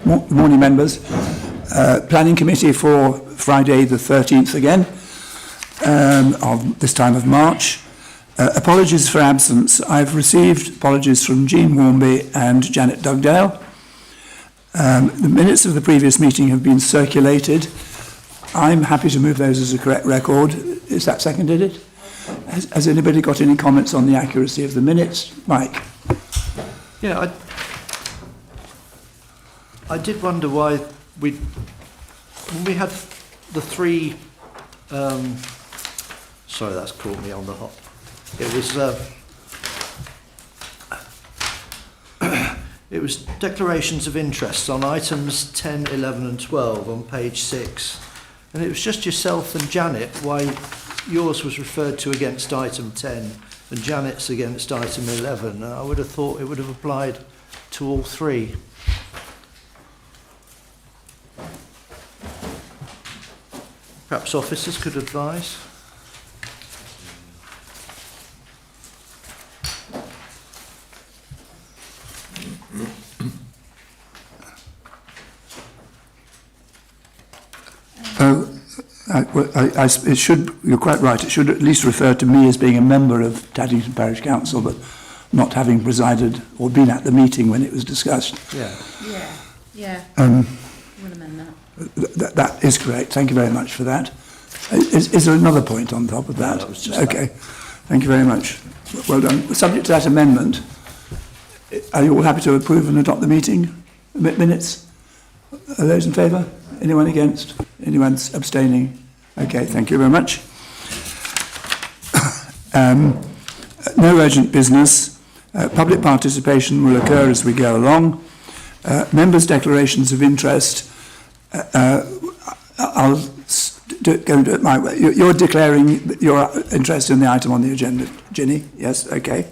Morning, members. Planning Committee for Friday the 13th again, of this time of March. Apologies for absence. I've received apologies from Jean Warmby and Janet Dugdale. The minutes of the previous meeting have been circulated. I'm happy to move those as a correct record. Is that seconded it? Has anybody got any comments on the accuracy of the minutes? Mike? Yeah, I did wonder why when we had the three, sorry, that's caught me on the hop. It was declarations of interest on items 10, 11 and 12 on page 6. And it was just yourself and Janet why yours was referred to against item 10 and Janet's against item 11. I would have thought it would have applied to all three. Perhaps officers could advise. It should, you're quite right, it should at least refer to me as being a member of Taddington Parish Council, but not having presided or been at the meeting when it was discussed. Yeah. We'll amend that. That is correct. Thank you very much for that. Is there another point on top of that? No, that was just okay. Thank you very much. Well done. Subject to that amendment, are you all happy to approve and adopt the meeting minutes? Are those in favour? Anyone against? Anyone abstaining? Okay, thank you very much. No urgent business. Public participation will occur as we go along. Members' declarations of interest. I'll go and do it my way. You're declaring your interest in the item on the agenda, Ginny? Yes, okay.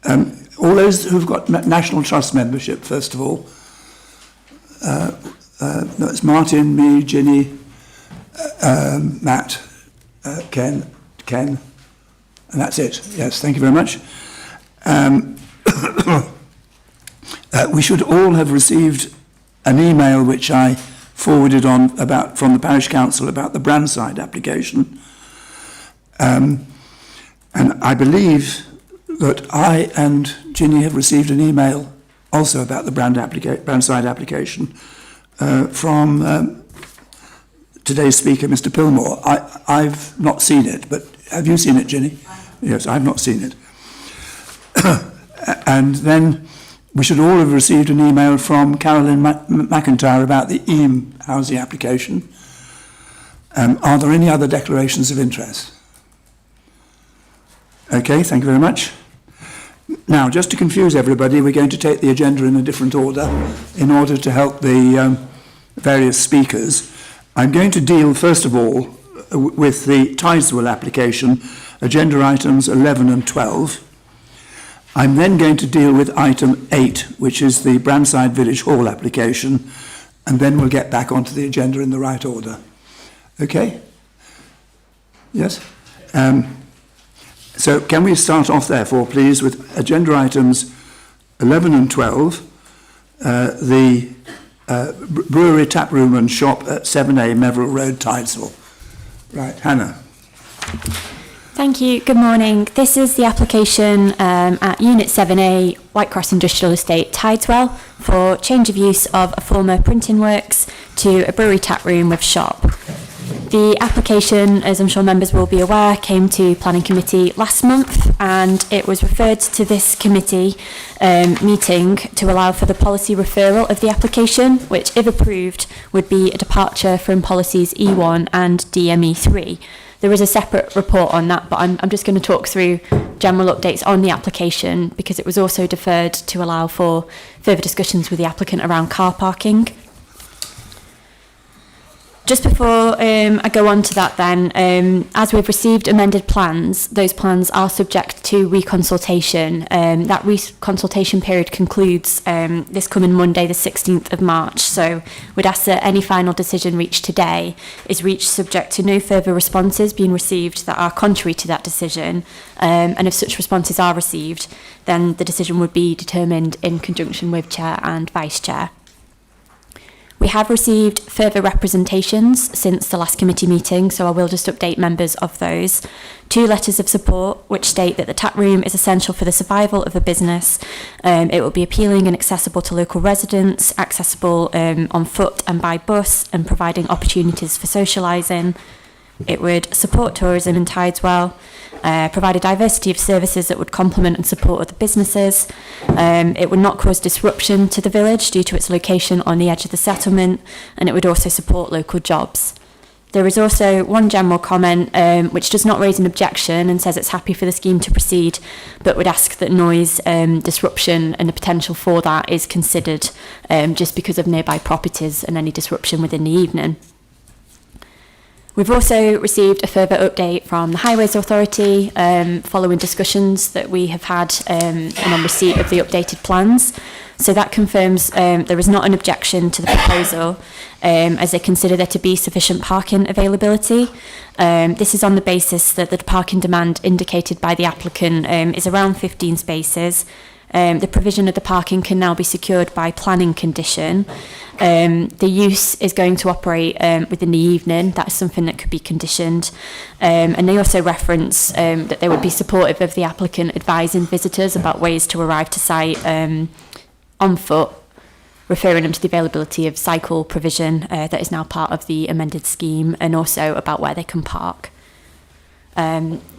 All those who've got National Trust membership, first of all. No, it's Martin, me, Ginny, Matt, Ken, and that's it. Yes, thank you very much. We should all have received an email which I forwarded on from the Parish Council about the Brandside application. And I believe that I and Ginny have received an email also about the Brandside application from today's speaker, Mr. Pillmore. I've not seen it, but have you seen it, Ginny? Yes, I've not seen it. And then we should all have received an email from Carolyn McIntyre about the EAM housing application. Are there any other declarations of interest? Okay, thank you very much. Now, just to confuse everybody, we're going to take the agenda in a different order in order to help the various speakers. I'm going to deal, first of all, with the Tideswell application, agenda items 11 and 12. I'm then going to deal with item 8, which is the Brandside Village Hall application, and then we'll get back onto the agenda in the right order. Okay? Yes? So can we start off, therefore, please, with agenda items 11 and 12, the brewery, tap room and shop at 7A Meverell Road, Tideswell. Right, Hannah. Thank you. Good morning. This is the application at Unit 7A, Whitecross Industrial Estate, Tideswell, for change of use of a former printing works to a brewery tap room with shop. The application, as I'm sure members will be aware, came to Planning Committee last month, and it was referred to this committee meeting to allow for the policy referral of the application, which, if approved, would be a departure from policies E1 and DME3. There is a separate report on that, but I'm just going to talk through general updates on the application because it was also deferred to allow for further discussions with the applicant around car parking. Just before I go on to that then, as we've received amended plans, those plans are subject to reconsultation. That reconsultation period concludes this coming Monday, the 16th of March. So we'd ask that any final decision reached today is reached subject to no further responses being received that are contrary to that decision. And if such responses are received, then the decision would be determined in conjunction with Chair and Vice Chair. We have received further representations since the last committee meeting, so I will just update members of those. 2 letters of support which state that the tap room is essential for the survival of the business. It will be appealing and accessible to local residents, accessible on foot and by bus, and providing opportunities for socialising. It would support tourism in Tideswell, provide a diversity of services that would complement and support other businesses. It would not cause disruption to the village due to its location on the edge of the settlement, and it would also support local jobs. There is also one general comment which does not raise an objection and says it's happy for the scheme to proceed, but would ask that noise disruption and the potential for that is considered just because of nearby properties and any disruption within the evening. We've also received a further update from the Highways Authority following discussions that we have had and on receipt of the updated plans. So that confirms there is not an objection to the proposal as they consider there to be sufficient parking availability. This is on the basis that the parking demand indicated by the applicant is around 15 spaces. The provision of the parking can now be secured by planning condition. The use is going to operate within the evening. That's something that could be conditioned. And they also reference that they would be supportive of the applicant advising visitors about ways to arrive to site on foot, referring them to the availability of cycle provision that is now part of the amended scheme, and also about where they can park.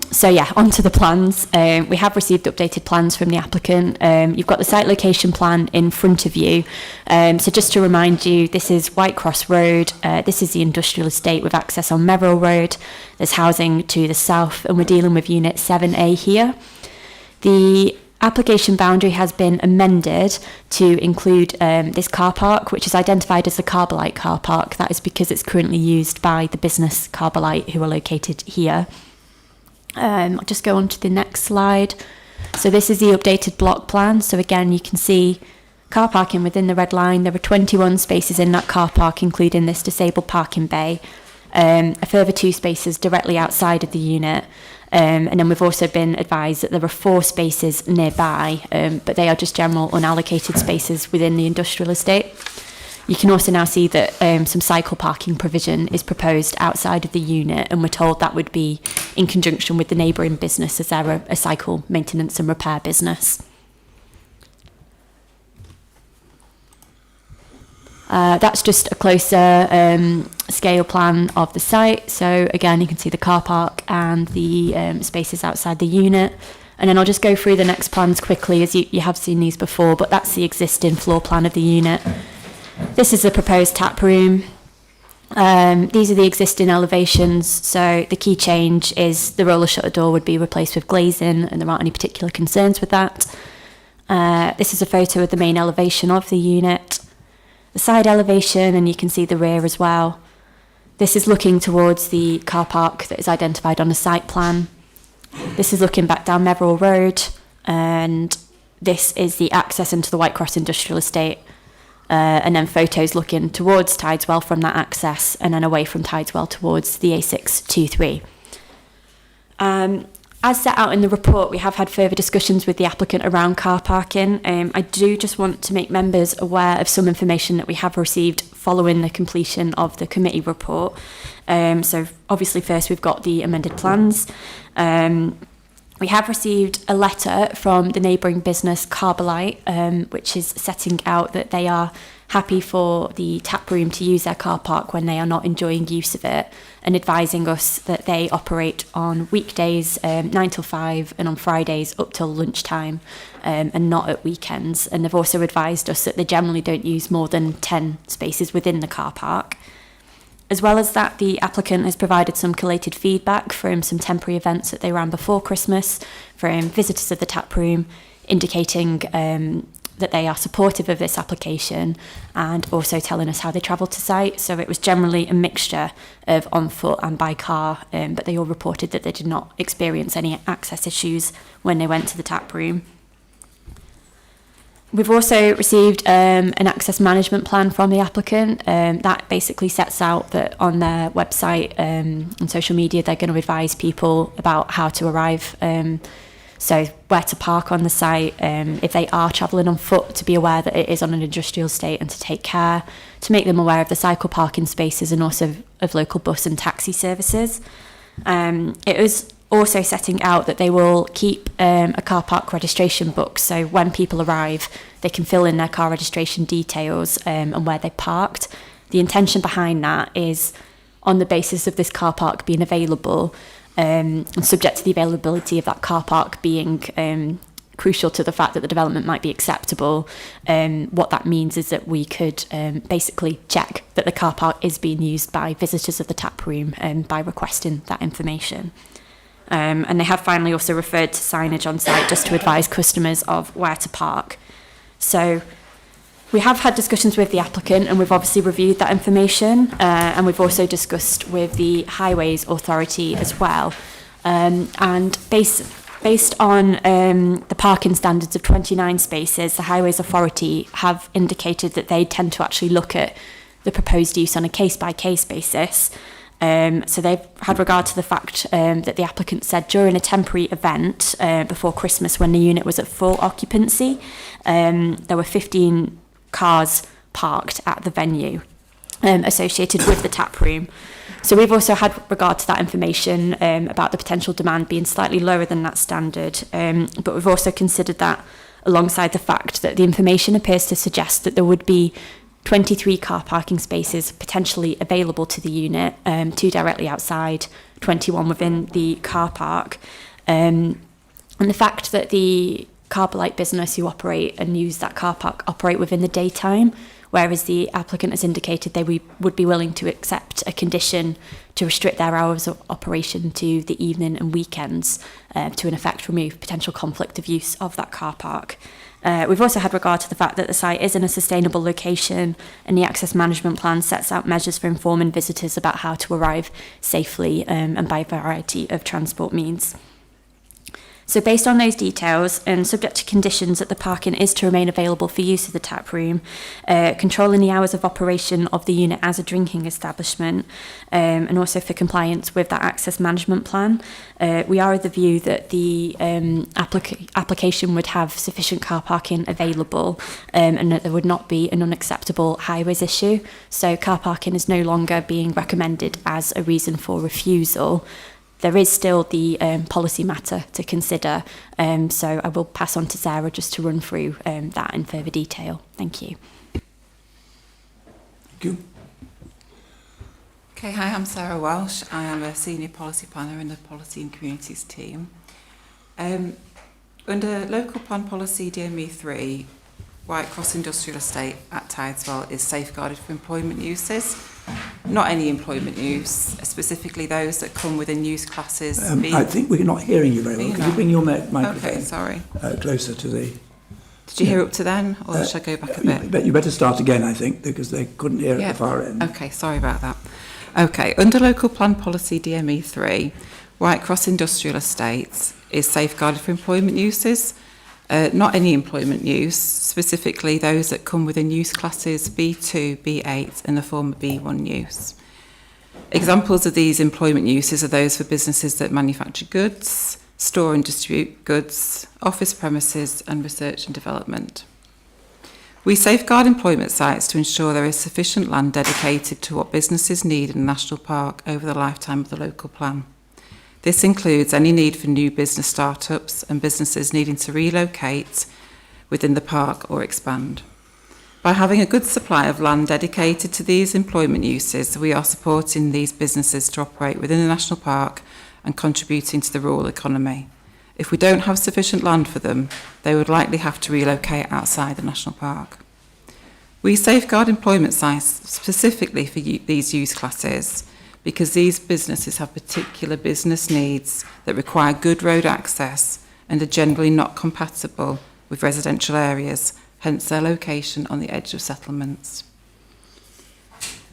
So yeah, onto the plans. We have received updated plans from the applicant. You've got the site location plan in front of you. So just to remind you, this is Whitecross Road. This is the industrial estate with access on Merrill Road. There's housing to the south, and we're dealing with Unit 7A here. The application boundary has been amended to include this car park, which is identified as the Carbolite car park. That is because it's currently used by the business Carbolite, who are located here. I'll just go on to the next slide. So this is the updated block plan. So again, you can see car parking within the red line. There are 21 spaces in that car park, including this disabled parking bay. A further 2 spaces directly outside of the unit. And then we've also been advised that there are 4 spaces nearby, but they are just general unallocated spaces within the industrial estate. You can also now see that some cycle parking provision is proposed outside of the unit, and we're told that would be in conjunction with the neighbouring business, as they're a cycle maintenance and repair business. That's just a closer scale plan of the site. So again, you can see the car park and the spaces outside the unit. And then I'll just go through the next plans quickly, as you have seen these before, but that's the existing floor plan of the unit. This is the proposed tap room. These are the existing elevations. So the key change is the roller shutter door would be replaced with glazing, and there aren't any particular concerns with that. This is a photo of the main elevation of the unit. The side elevation, and you can see the rear as well. This is looking towards the car park that is identified on the site plan. This is looking back down Merrill Road, and this is the access into the Whitecross Industrial Estate. And then photos looking towards Tideswell from that access, and then away from Tideswell towards the A623. As set out in the report, we have had further discussions with the applicant around car parking. I do just want to make members aware of some information that we have received following the completion of the committee report. So obviously first we've got the amended plans. We have received a letter from the neighbouring business Carbolite, which is setting out that they are happy for the tap room to use their car park when they are not enjoying use of it, and advising us that they operate on weekdays 9 till 5 and on Fridays up till lunchtime, and not at weekends. And they've also advised us that they generally don't use more than 10 spaces within the car park. As well as that, the applicant has provided some collated feedback from some temporary events that they ran before Christmas from visitors of the tap room, indicating that they are supportive of this application, and also telling us how they travel to site. So it was generally a mixture of on foot and by car, but they all reported that they did not experience any access issues when they went to the tap room. We've also received an access management plan from the applicant. That basically sets out that on their website and social media, they're going to advise people about how to arrive So where to park on the site, if they are travelling on foot, to be aware that it is on an industrial estate and to take care, to make them aware of the cycle parking spaces and also of local bus and taxi services. It was also setting out that they will keep a car park registration book, so when people arrive they can fill in their car registration details and where they parked. The intention behind that is on the basis of this car park being available and subject to the availability of that car park being crucial to the fact that the development might be acceptable. What that means is that we could basically check that the car park is being used by visitors of the tap room by requesting that information. And they have finally also referred to signage on site just to advise customers of where to park. So we have had discussions with the applicant and we've obviously reviewed that information and we've also discussed with the Highways Authority as well. And based on the parking standards of 29 spaces, the Highways Authority have indicated that they tend to actually look at the proposed use on a case-by-case basis. So they've had regard to the fact that the applicant said during a temporary event before Christmas when the unit was at full occupancy, there were 15 cars parked at the venue associated with the tap room. So we've also had regard to that information about the potential demand being slightly lower than that standard, but we've also considered that alongside the fact that the information appears to suggest that there would be 23 car parking spaces potentially available to the unit, 2 directly outside, 21 within the car park. And the fact that the Carbolite business who operate and use that car park operate within the daytime, whereas the applicant has indicated they would be willing to accept a condition to restrict their hours of operation to the evening and weekends to in effect remove potential conflict of use of that car park. We've also had regard to the fact that the site is in a sustainable location and the access management plan sets out measures for informing visitors about how to arrive safely and by a variety of transport means. So based on those details and subject to conditions that the parking is to remain available for use of the tap room, controlling the hours of operation of the unit as a drinking establishment, and also for compliance with that access management plan, we are of the view that the application would have sufficient car parking available and that there would not be an unacceptable highways issue. So car parking is no longer being recommended as a reason for refusal. There is still the policy matter to consider, so I will pass on to Sarah just to run through that in further detail. Thank you. Thank you. Okay, hi, I'm Sarah Welsh. I am a Senior Policy Planner in the Policy and Communities team. Under Local Plan Policy DME3, White Cross Industrial Estate at Tideswell is safeguarded for employment uses. Not any employment use, specifically those that come within use classes. I think we're not hearing you very well. Could you bring your microphone Okay, sorry. Closer to the... Did you hear up to then, or should I go back a bit? You better start again, I think, because they couldn't hear at the far end. Okay, sorry about that. Okay, under Local Plan Policy DME3, White Cross Industrial Estates is safeguarded for employment uses. Not any employment use, specifically those that come within use classes B2, B8 and the former B1 use. Examples of these employment uses are those for businesses that manufacture goods, store and distribute goods, office premises and research and development. We safeguard employment sites to ensure there is sufficient land dedicated to what businesses need in a national park over the lifetime of the local plan. This includes any need for new business startups and businesses needing to relocate within the park or expand. By having a good supply of land dedicated to these employment uses, we are supporting these businesses to operate within the national park and contributing to the rural economy. If we don't have sufficient land for them, they would likely have to relocate outside the national park. We safeguard employment sites specifically for these use classes because these businesses have particular business needs that require good road access and are generally not compatible with residential areas, hence their location on the edge of settlements.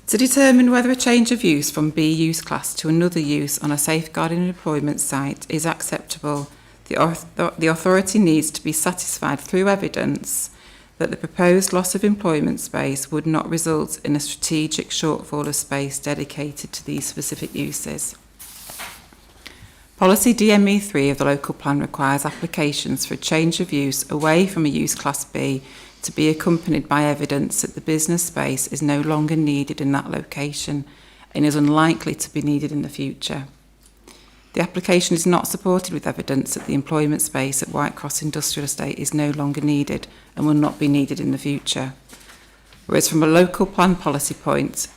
To determine whether a change of use from B use class to another use on a safeguarding and employment site is acceptable, the authority needs to be satisfied through evidence that the proposed loss of employment space would not result in a strategic shortfall of space dedicated to these specific uses. Policy DME3 of the local plan requires applications for a change of use away from a use class B to be accompanied by evidence that the business space is no longer needed in that location and is unlikely to be needed in the future. The application is not supported with evidence that the employment space at Whitecross Industrial Estate is no longer needed and will not be needed in the future. Whereas from a local plan policy point,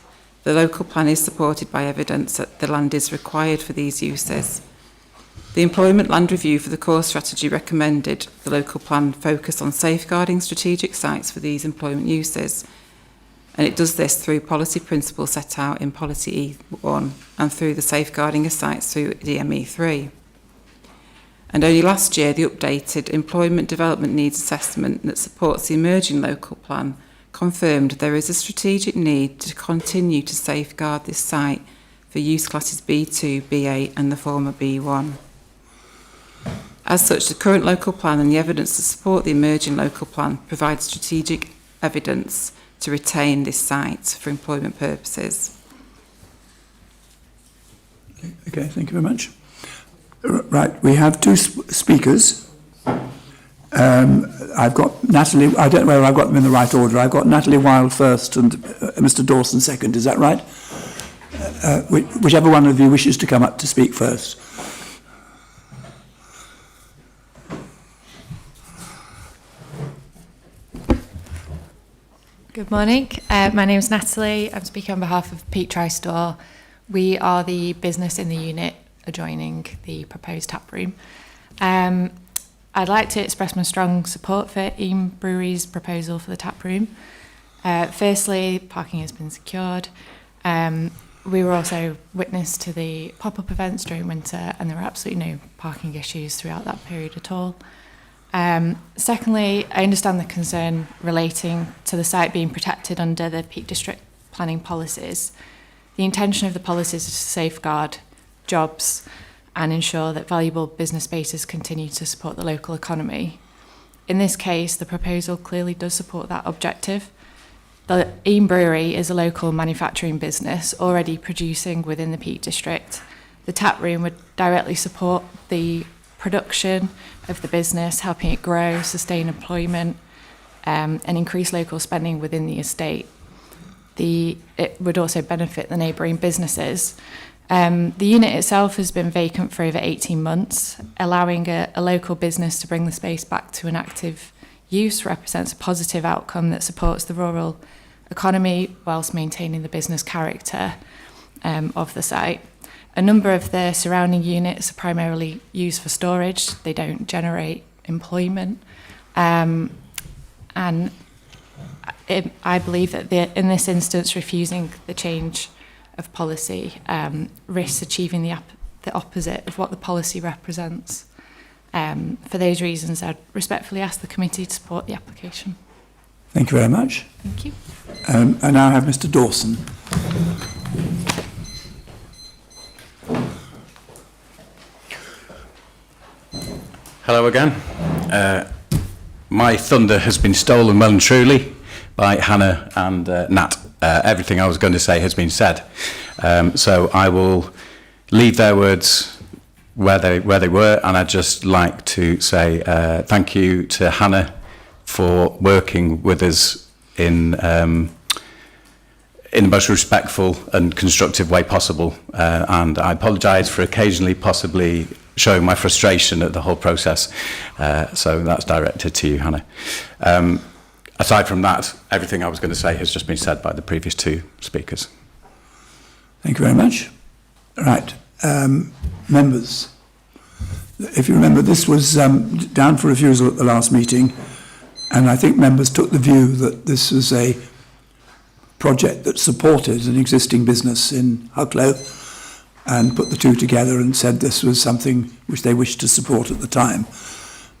the local plan is supported by evidence that the land is required for these uses. The employment land review for the core strategy recommended the local plan focus on safeguarding strategic sites for these employment uses, and it does this through policy principles set out in policy E1 and through the safeguarding of sites through DME3. And only last year, the updated employment development needs assessment that supports the emerging local plan confirmed there is a strategic need to continue to safeguard this site for use classes B2, B8 and the former B1. As such, the current local plan and the evidence to support the emerging local plan provide strategic evidence to retain this site for employment purposes. Okay, thank you very much. Right, we have two speakers. I've got Natalie, I don't know whether I've got them in the right order. I've got Natalie Wilde first and Mr. Dawson second, is that right? Whichever one of you wishes to come up to speak first. Good morning. My name is Natalie. I'm speaking on behalf of Peak Tri-Store. We are the business in the unit adjoining the proposed tap room. I'd like to express my strong support for Eam Brewery's proposal for the tap room. Firstly, parking has been secured. We were also witness to the pop-up events during winter, and there were absolutely no parking issues throughout that period at all. Secondly, I understand the concern relating to the site being protected under the Peak District planning policies. The intention of the policies is to safeguard jobs and ensure that valuable business spaces continue to support the local economy. In this case, the proposal clearly does support that objective. The Eam Brewery is a local manufacturing business already producing within the Peak District. The tap room would directly support the production of the business, helping it grow, sustain employment, and increase local spending within the estate. It would also benefit the neighbouring businesses. The unit itself has been vacant for over 18 months. Allowing a local business to bring the space back to an active use represents a positive outcome that supports the rural economy whilst maintaining the business character of the site. A number of the surrounding units are primarily used for storage. They don't generate employment. And I believe that in this instance, refusing the change of policy risks achieving the opposite of what the policy represents. For those reasons, I'd respectfully ask the committee to support the application. Thank you very much. Thank you. And now I have Mr. Dawson. Hello again. My thunder has been stolen well and truly by Hannah and Nat. Everything I was going to say has been said. So I will leave their words where they were, and I'd just like to say thank you to Hannah for working with us in the most respectful and constructive way possible. And I apologise for occasionally possibly showing my frustration at the whole process. So that's directed to you, Hannah. Aside from that, everything I was going to say has just been said by the previous two speakers. Thank you very much. Right. Members, if you remember, this was down for refusal at the last meeting, and I think members took the view that this was a project that supported an existing business in Hucklow, and put the two together and said this was something which they wished to support at the time.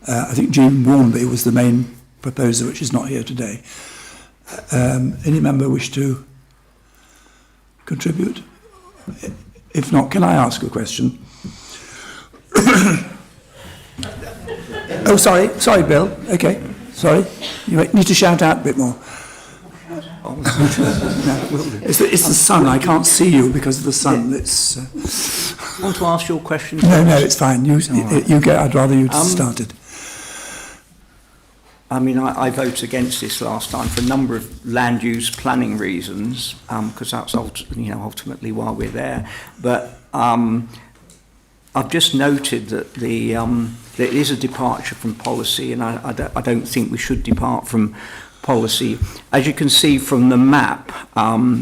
I think Jean Warmby was the main proposer, which is not here today. Any member wish to contribute? If not, can I ask a question? Oh, sorry, Bill. Okay, sorry. You need to shout out a bit more. No, it's the sun. I can't see you because of the sun. It's want to ask your question? No, it's fine. You go. I'd rather you Um, started. I mean, I voted against this last time for a number of land use planning reasons, because that's ultimately why we're there. But I've just noted that that it is a departure from policy, and I don't think we should depart from policy. As you can see from the map,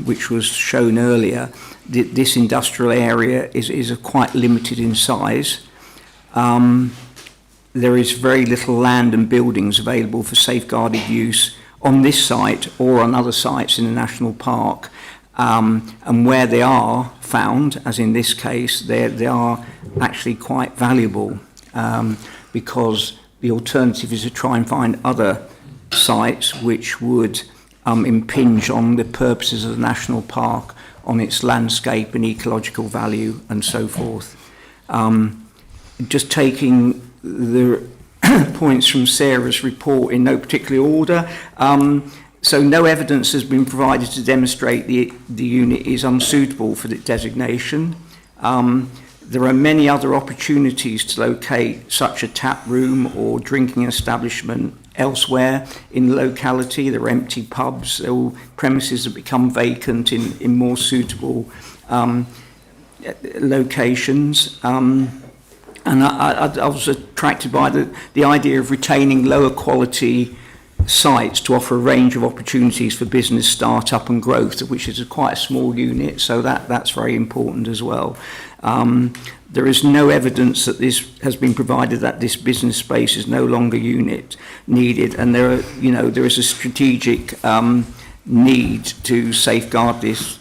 which was shown earlier, this industrial area is quite limited in size. There is very little land and buildings available for safeguarded use on this site or on other sites in the national park. And where they are found, as in this case, they are actually quite valuable, because the alternative is to try and find other sites which would impinge on the purposes of the national park, on its landscape and ecological value and so forth. Just taking the points from Sarah's report in no particular order. So no evidence has been provided to demonstrate the unit is unsuitable for the designation. There are many other opportunities to locate such a tap room or drinking establishment elsewhere in the locality. There are empty pubs, there are premises that become vacant in more suitable locations. And I was attracted by the idea of retaining lower quality sites to offer a range of opportunities for business start-up and growth, which is quite a small unit, so that's very important as well. There is no evidence that this has been provided that this business space is no longer needed, and there is a strategic need to safeguard this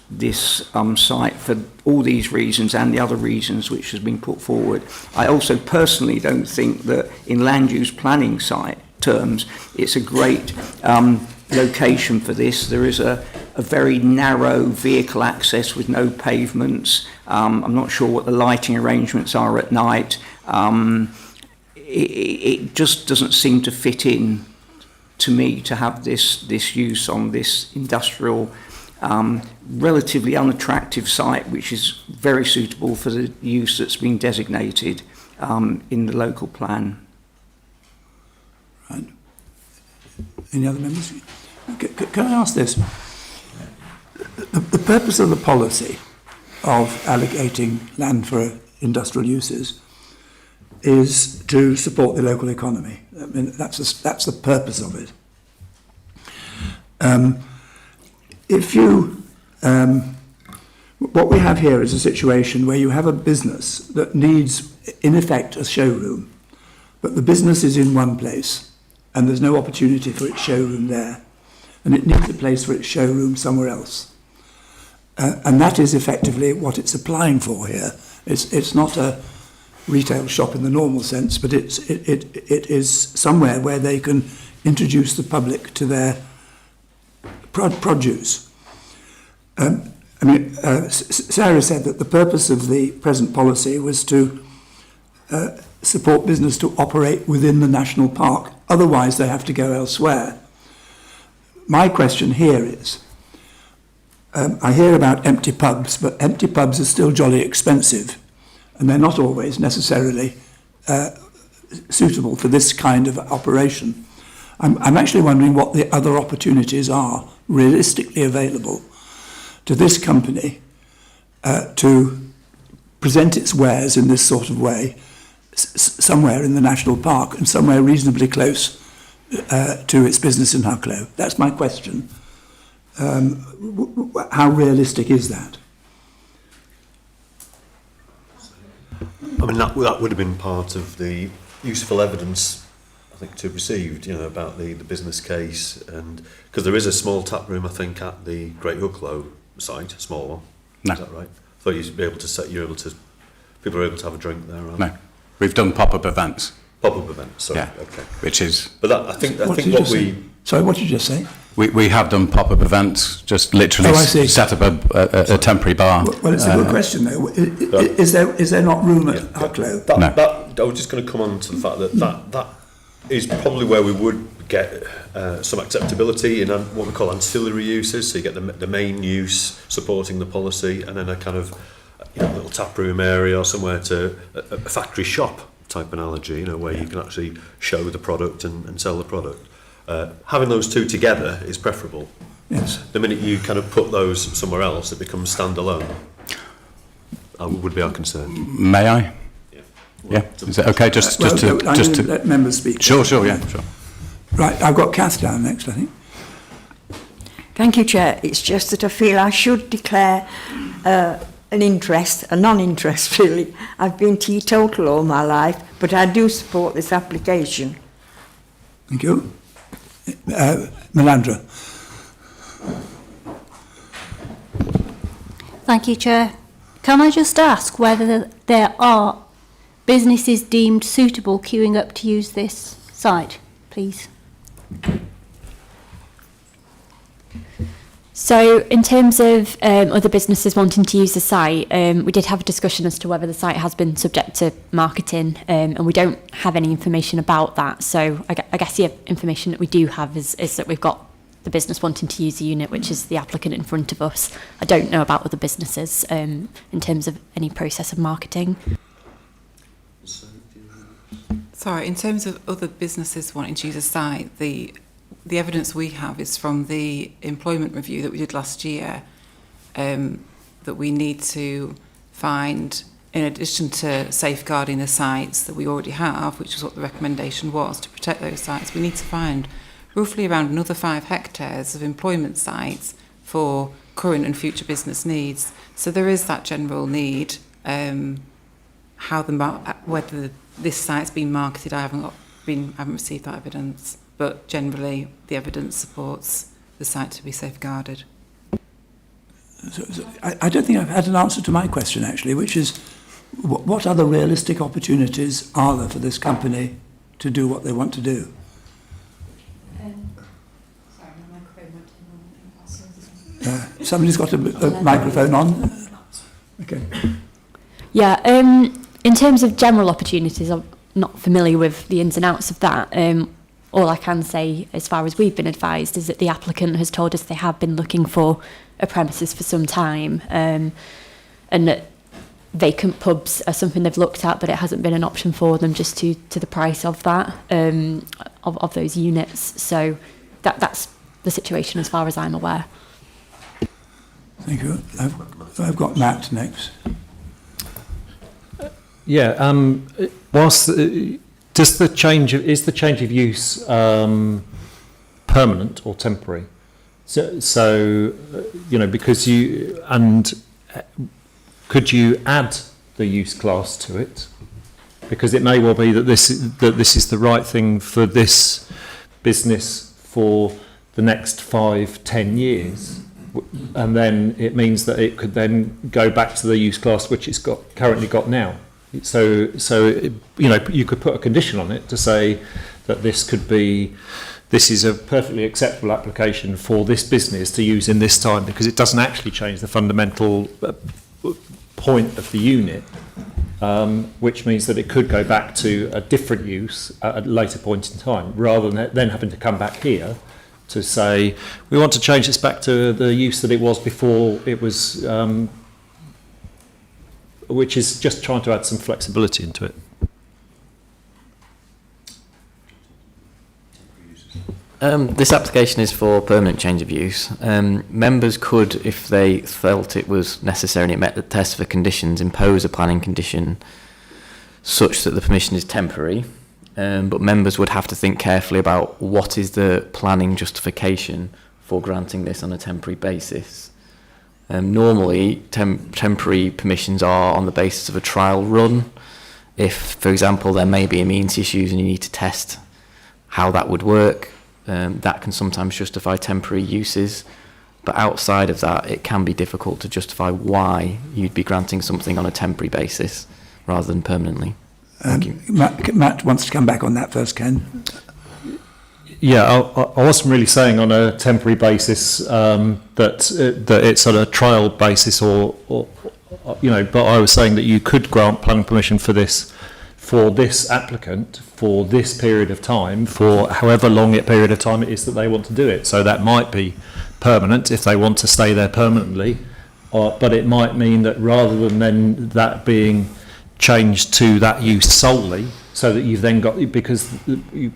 site for all these reasons and the other reasons which has been put forward. I also personally don't think that in land use planning site terms it's a great location for this. There is a very narrow vehicle access with no pavements. I'm not sure what the lighting arrangements are at night. It just doesn't seem to fit in to me to have this use on this industrial, relatively unattractive site, which is very suitable for the use that's been designated in the local plan. Right. Any other members? Can I ask this? The purpose of the policy of allocating land for industrial uses is to support the local economy. I mean, that's the purpose of it. What we have here is a situation where you have a business that needs, in effect, a showroom, but the business is in one place and there's no opportunity for its showroom there, and it needs a place for its showroom somewhere else. And that is effectively what it's applying for here. It's not a retail shop in the normal sense, but it is somewhere where they can introduce the public to their produce. Sarah said that the purpose of the present policy was to support business to operate within the national park. Otherwise, they have to go elsewhere. My question here is, I hear about empty pubs, but empty pubs are still jolly expensive, and they're not always necessarily suitable for this kind of operation. I'm actually wondering what the other opportunities are realistically available to this company to present its wares in this sort of way somewhere in the national park and somewhere reasonably close to its business in Hucklow. That's my question. How realistic is that? I mean, that would have been part of the useful evidence, I think, to have received, about the business case, and because there is a small tap room, I think, at the Great Hucklow site, a small one. No. Is that right? I thought you'd be able to people are able to have a drink there. No, we've done pop-up events. Pop-up events, sorry. Yeah, Okay. which is... But that, I think what we... Sorry, what did you just say? We have done pop-up events, just literally I see. set up a temporary bar. Well, it's a good question, though. Is there not room at Hucklow? I was just going to come on to the fact that is probably where we would get some acceptability in what we call ancillary uses. So you get the main use supporting the policy, and then a kind of little tap room area or somewhere to a factory shop type analogy, where you can actually show the product and sell the product. Having those two together is preferable. Yes. The minute you kind of put those somewhere else, it becomes standalone. Would be our concern. May I? Yeah. Is it okay? Just to let members speak. Sure. Yeah. Sure. Right. I've got Kath down next, I think. Thank you, Chair. It's just that I feel I should declare a non-interest really. I've been teetotal all my life, but I do support this application. Thank you. Melandra. Thank you, Chair. Can I just ask whether there are businesses deemed suitable queuing up to use this site, please? So in terms of other businesses wanting to use the site, we did have a discussion as to whether the site has been subject to marketing, and we don't have any information about that. So I guess the information that we do have is that we've got the business wanting to use the unit, which is the applicant in front of us. I don't know about other businesses in terms of any process of marketing. Sorry, in terms of other businesses wanting to use a site, the evidence we have is from the employment review that we did last year, that we need to find, in addition to safeguarding the sites that we already have, which is what the recommendation was, to protect those sites, we need to find roughly around another 5 hectares of employment sites for current and future business needs. So there is that general need. Whether this site's been marketed, I haven't received that evidence. But generally, the evidence supports the site to be safeguarded. So I don't think I've had an answer to my question, actually, which is what other realistic opportunities are there for this company to do what they want to do? Somebody's got a microphone on. Okay. Yeah, in terms of general opportunities, I'm not familiar with the ins and outs of that. All I can say, as far as we've been advised, is that the applicant has told us they have been looking for a premises for some time, and that vacant pubs are something they've looked at, but it hasn't been an option for them just to the price of that, of those units. So that's the situation as far as I'm aware. Thank you. I've got Matt next. Yeah. Whilst is the change of use permanent or temporary? So because could you add the use class to it? Because it may well be that this is the right thing for this business for the next 5-10 years. And then it means that it could then go back to the use class which it's currently got now. So you could put a condition on it to say that this is a perfectly acceptable application for this business to use in this time, because it doesn't actually change the fundamental point of the unit, which means that it could go back to a different use at a later point in time, rather than then having to come back here to say, we want to change this back to the use that it was before it was, which is just trying to add some flexibility into it. This application is for permanent change of use. Members could, if they felt it was necessary and it met the test for conditions, impose a planning condition such that the permission is temporary. But members would have to think carefully about what is the planning justification for granting this on a temporary basis. Normally, temporary permissions are on the basis of a trial run. If, for example, there may be amenity issues and you need to test how that would work, that can sometimes justify temporary uses. But outside of that, it can be difficult to justify why you'd be granting something on a temporary basis rather than permanently. Thank you. Matt wants to come back on that first, Ken. Yeah, I wasn't really saying on a temporary basis that it's on a trial basis or but I was saying that you could grant planning permission for this applicant for this period of time, for however long a period of time it is that they want to do it. So that might be permanent if they want to stay there permanently but it might mean that rather than then that being changed to that use solely, so that you've then got, because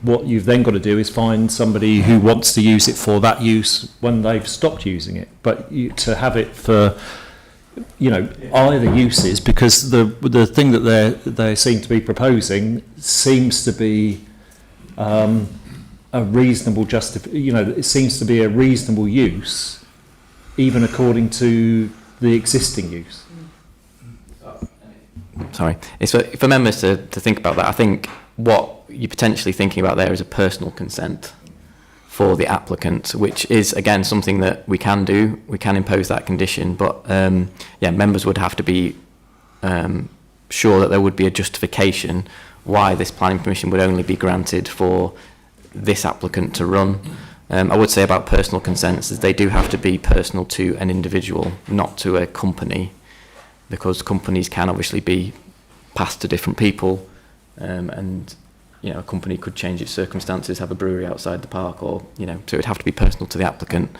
what you've then got to do is find somebody who wants to use it for that use when they've stopped using it. But to have it for, you know, either uses, because the thing that they seem to be proposing seems to be a reasonable it seems to be a reasonable use, even according to the existing use. Sorry, it's for members to think about that. I think what you're potentially thinking about there is a personal consent for the applicant, which is again something that we can do. We can impose that condition, but members would have to be sure that there would be a justification why this planning permission would only be granted for this applicant to run. I would say about personal consents is they do have to be personal to an individual, not to a company, because companies can obviously be passed to different people, and you know, a company could change its circumstances, have a brewery outside the park, or you know, so it would have to be personal to the applicant.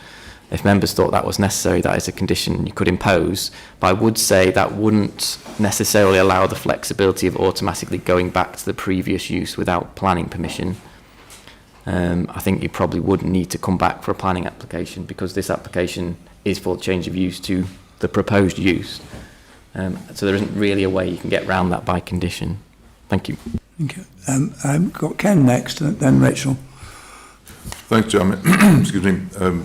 If members thought that was necessary, that is a condition you could impose, but I would say that wouldn't necessarily allow the flexibility of automatically going back to the previous use without planning permission. I think you probably would need to come back for a planning application, because this application is for change of use to the proposed use. So there isn't really a way you can get around that by condition. Thank you. Thank you. I've got Ken next, then Rachel. Thanks, John. Excuse me.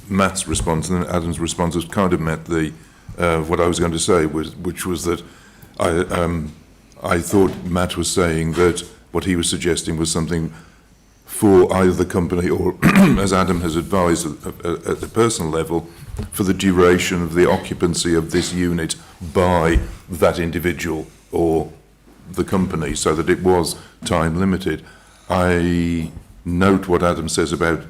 Matt's response and then Adam's response has kind of met the what I was going to say, which was that I thought Matt was saying that what he was suggesting was something for either the company or, as Adam has advised at the personal level, for the duration of the occupancy of this unit by that individual or the company, so that it was time limited. I note what Adam says about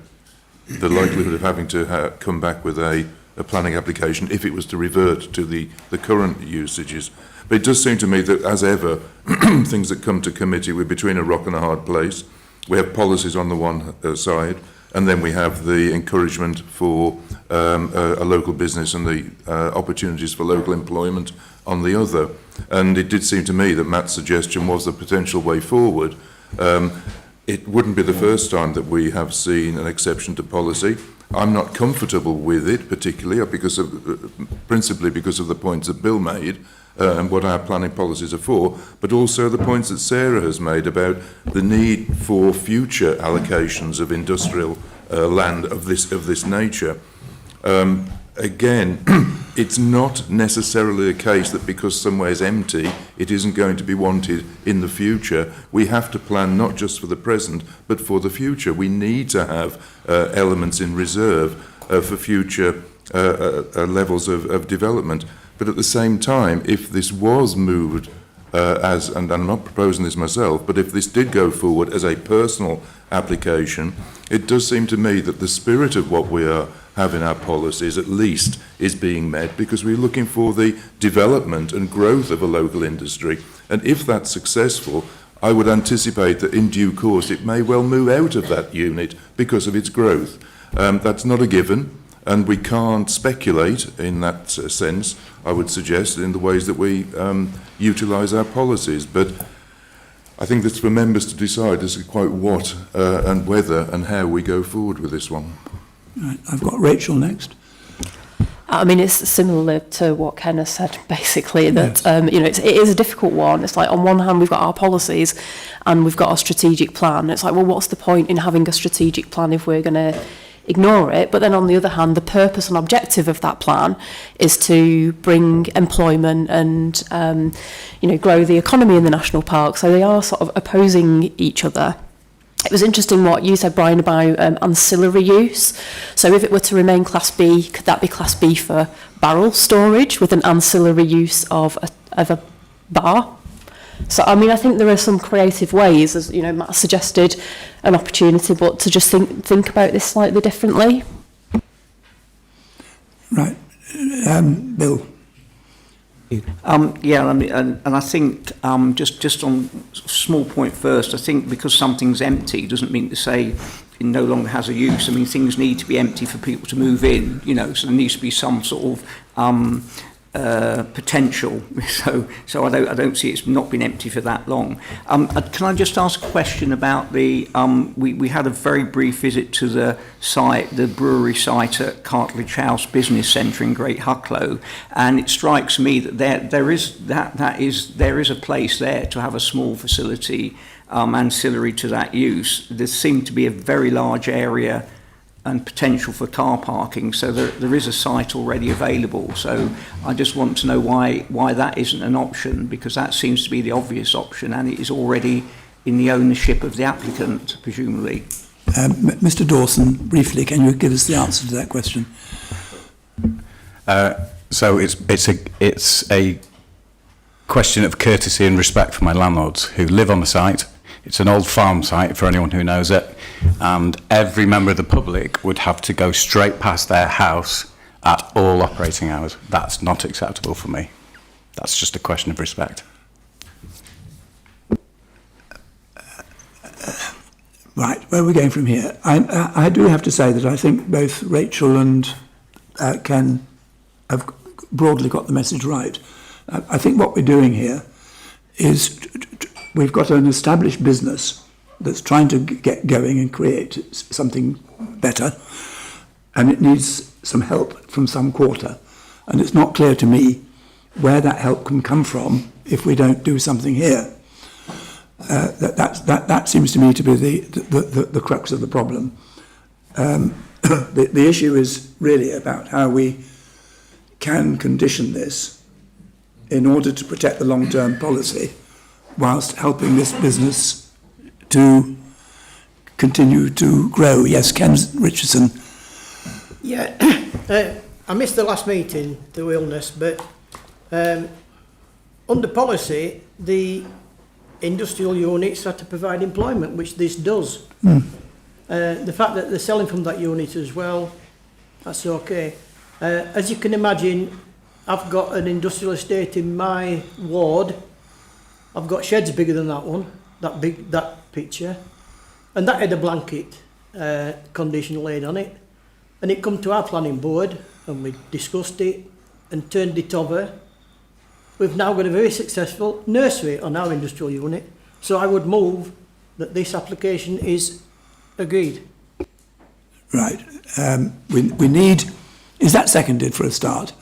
the likelihood of having to come back with a planning application if it was to revert to the current usages. But it does seem to me that, as ever, things that come to committee, we're between a rock and a hard place. We have policies on the one side, and then we have the encouragement for a local business and the opportunities for local employment on the other. And it did seem to me that Matt's suggestion was the potential way forward. It wouldn't be the first time that we have seen an exception to policy. I'm not comfortable with it, particularly principally because of the points that Bill made and what our planning policies are for, but also the points that Sarah has made about the need for future allocations of industrial land of this nature. Again, it's not necessarily a case that because somewhere is empty, it isn't going to be wanted in the future. We have to plan not just for the present, but for the future. We need to have elements in reserve for future levels of development. But at the same time, if this was moved and I'm not proposing this myself, but if this did go forward as a personal application, it does seem to me that the spirit of what we have in our policies at least is being met, because we're looking for the development and growth of a local industry. And if that's successful, I would anticipate that in due course it may well move out of that unit because of its growth. That's not a given, and we can't speculate in that sense, I would suggest, in the ways that we utilise our policies. But I think that's for members to decide as to quite what and whether and how we go forward with this one. Right, I've got Rachel next. I mean, it's similar to what Ken has said, basically, that, you know, it is a difficult one. It's like, on one hand, we've got our policies and we've got our strategic plan. It's like, well, what's the point in having a strategic plan if we're going to ignore it? But then on the other hand, the purpose and objective of that plan is to bring employment and, you know, grow the economy in the national park. So they are sort of opposing each other. It was interesting what you said, Brian, about ancillary use. So if it were to remain Class B, could that be Class B for barrel storage with an ancillary use of a bar? So, I mean, I think there are some creative ways, as you know, Matt suggested an opportunity, but to just think about this slightly differently. Right. Bill. Yeah, I mean, and I think just on a small point first, I think because something's empty doesn't mean to say no longer has a use. I mean, things need to be empty for people to move in, you know, so there needs to be some sort of potential. So I don't see it's not been empty for that long. Can I just ask a question about the, we had a very brief visit to the site, the brewery site at Cartledge House Business Centre in Great Hucklow, and it strikes me that there is a place there to have a small facility ancillary to that use. There seemed to be a very large area and potential for car parking, so there is a site already available. So I just want to know why that isn't an option, because that seems to be the obvious option, and it is already in the ownership of the applicant, presumably. Mr. Dawson, briefly, can you give us the answer to that question? So it's a question of courtesy and respect for my landlords who live on the site. It's an old farm site, for anyone who knows it, and every member of the public would have to go straight past their house at all operating hours. That's not acceptable for me. That's just a question of respect. Right, where are we going from here? I do have to say that I think both Rachel and Ken have broadly got the message right. I think what we're doing here is we've got an established business that's trying to get going and create something better, and it needs some help from some quarter. And it's not clear to me where that help can come from if we don't do something here. That seems to me to be the crux of the problem. The issue is really about how we can condition this in order to protect the long-term policy whilst helping this business to continue to grow. Yes, Ken Richardson. Yeah, I missed the last meeting through illness, but under policy, the industrial units are to provide employment, which this does. The fact that they're selling from that unit as well, that's okay. As you can imagine, I've got an industrial estate in my ward. I've got sheds bigger than that one, that picture, and that had a blanket condition laid on it. And it come to our planning board, and we discussed it and turned it over. We've now got a very successful nursery on our industrial unit, so I would move that this application is agreed. Right. We need... Is that seconded for a start?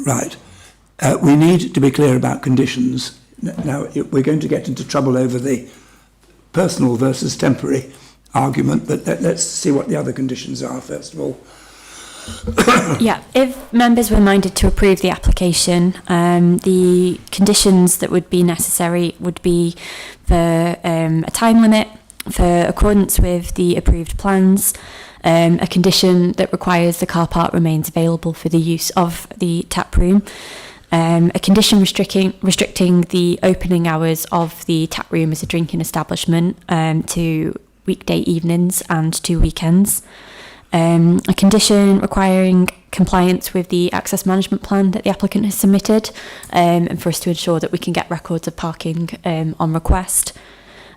Right. We need to be clear about conditions. Now, we're going to get into trouble over the personal versus temporary argument, but let's see what the other conditions are, first of all. Yeah, if members were minded to approve the application, the conditions that would be necessary would be for a time limit, for accordance with the approved plans, a condition that requires the car park remains available for the use of the tap room, a condition restricting the opening hours of the tap room as a drinking establishment to weekday evenings and to weekends, a condition requiring compliance with the access management plan that the applicant has submitted, and for us to ensure that we can get records of parking on request.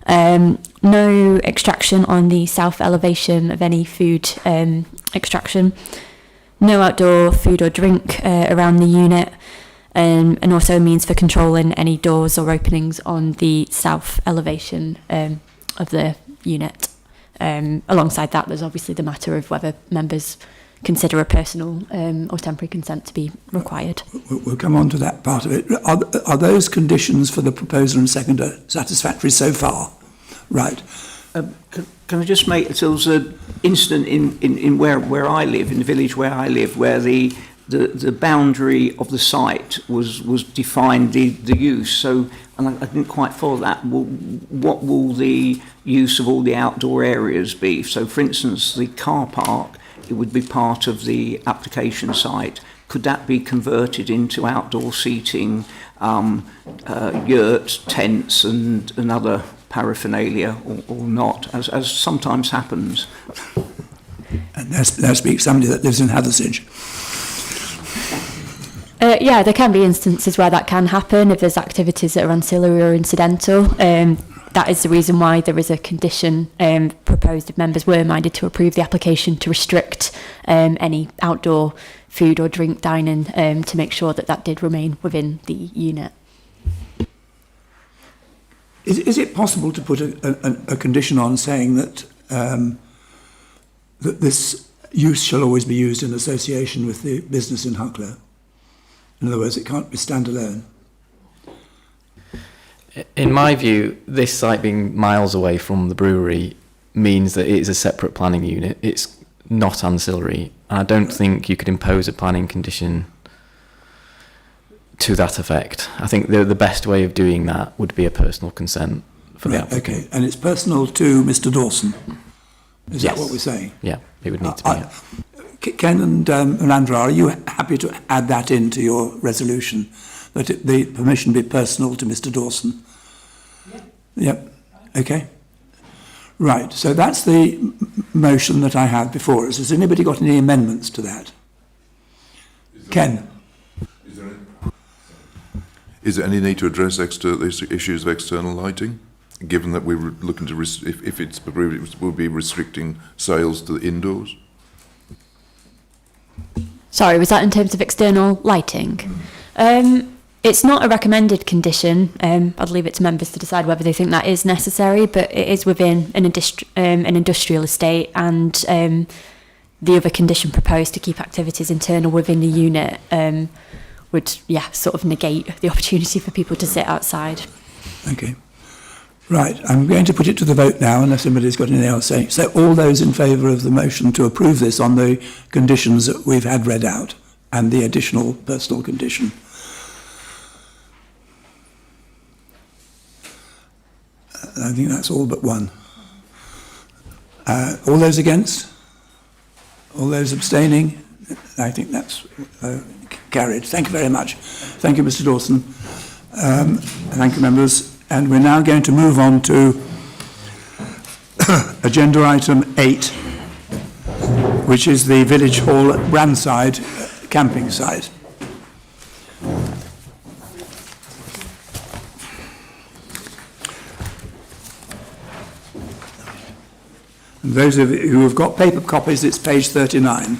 No extraction on the south elevation of any food extraction, no outdoor food or drink around the unit, and also a means for controlling any doors or openings on the south elevation of the unit. Alongside that, there's obviously the matter of whether members consider a personal or temporary consent to be required. We'll come on to that part of it. Are those conditions for the proposer and seconder satisfactory so far? Right. Can I just make, so there was an incident in where I live, in the village where I live, where the boundary of the site was defined the use. So, and I didn't quite follow that. What will the use of all the outdoor areas be? So, for instance, the car park, it would be part of the application site. Could that be converted into outdoor seating, yurts, tents, and other paraphernalia, or not, as sometimes happens? And there speaks somebody that lives in Hathersage. Yeah, there can be instances where that can happen if there's activities that are ancillary or incidental. that is the reason why there is a condition proposed if members were minded to approve the application to restrict any outdoor food or drink dining to make sure that that did remain within the unit. Is it possible to put a condition on saying that that this use shall always be used in association with the business in Hucklow? In other words, it can't be standalone. In my view, this site being miles away from the brewery means that it is a separate planning unit. It's not ancillary. And I don't think you could impose a planning condition to that effect. I think the best way of doing that would be a personal consent for the applicant. Okay, and it's personal to Mr. Dawson. Is Yes. that what we're saying? Yeah, it would need to be. Yeah. Ken and Andra, are you happy to add that into your resolution, that the permission be personal to Mr. Dawson? Yep. Okay. Right. So that's the motion that I have before us. Has anybody got any amendments to that? Ken? Is there any need to address issues of external lighting, given that we're looking to, if it's approved, it will be restricting sales to the indoors? Sorry, was that in terms of external lighting? It's not a recommended condition. I'd leave it to members to decide whether they think that is necessary, but it is within an industrial estate, and the other condition proposed to keep activities internal within the unit would, sort of negate the opportunity for people to sit outside. Okay. Right, I'm going to put it to the vote now, unless anybody's got anything else to say. So all those in favour of the motion to approve this on the conditions that we've had read out, and the additional personal condition. I think that's all but one. All those against? All those abstaining? I think that's carried. Thank you very much. Thank you, Mr. Dawson. Thank you, members. And we're now going to move on to agenda item 8, which is the Village Hall at Brandside camping site. And those of you who have got paper copies, it's page 39.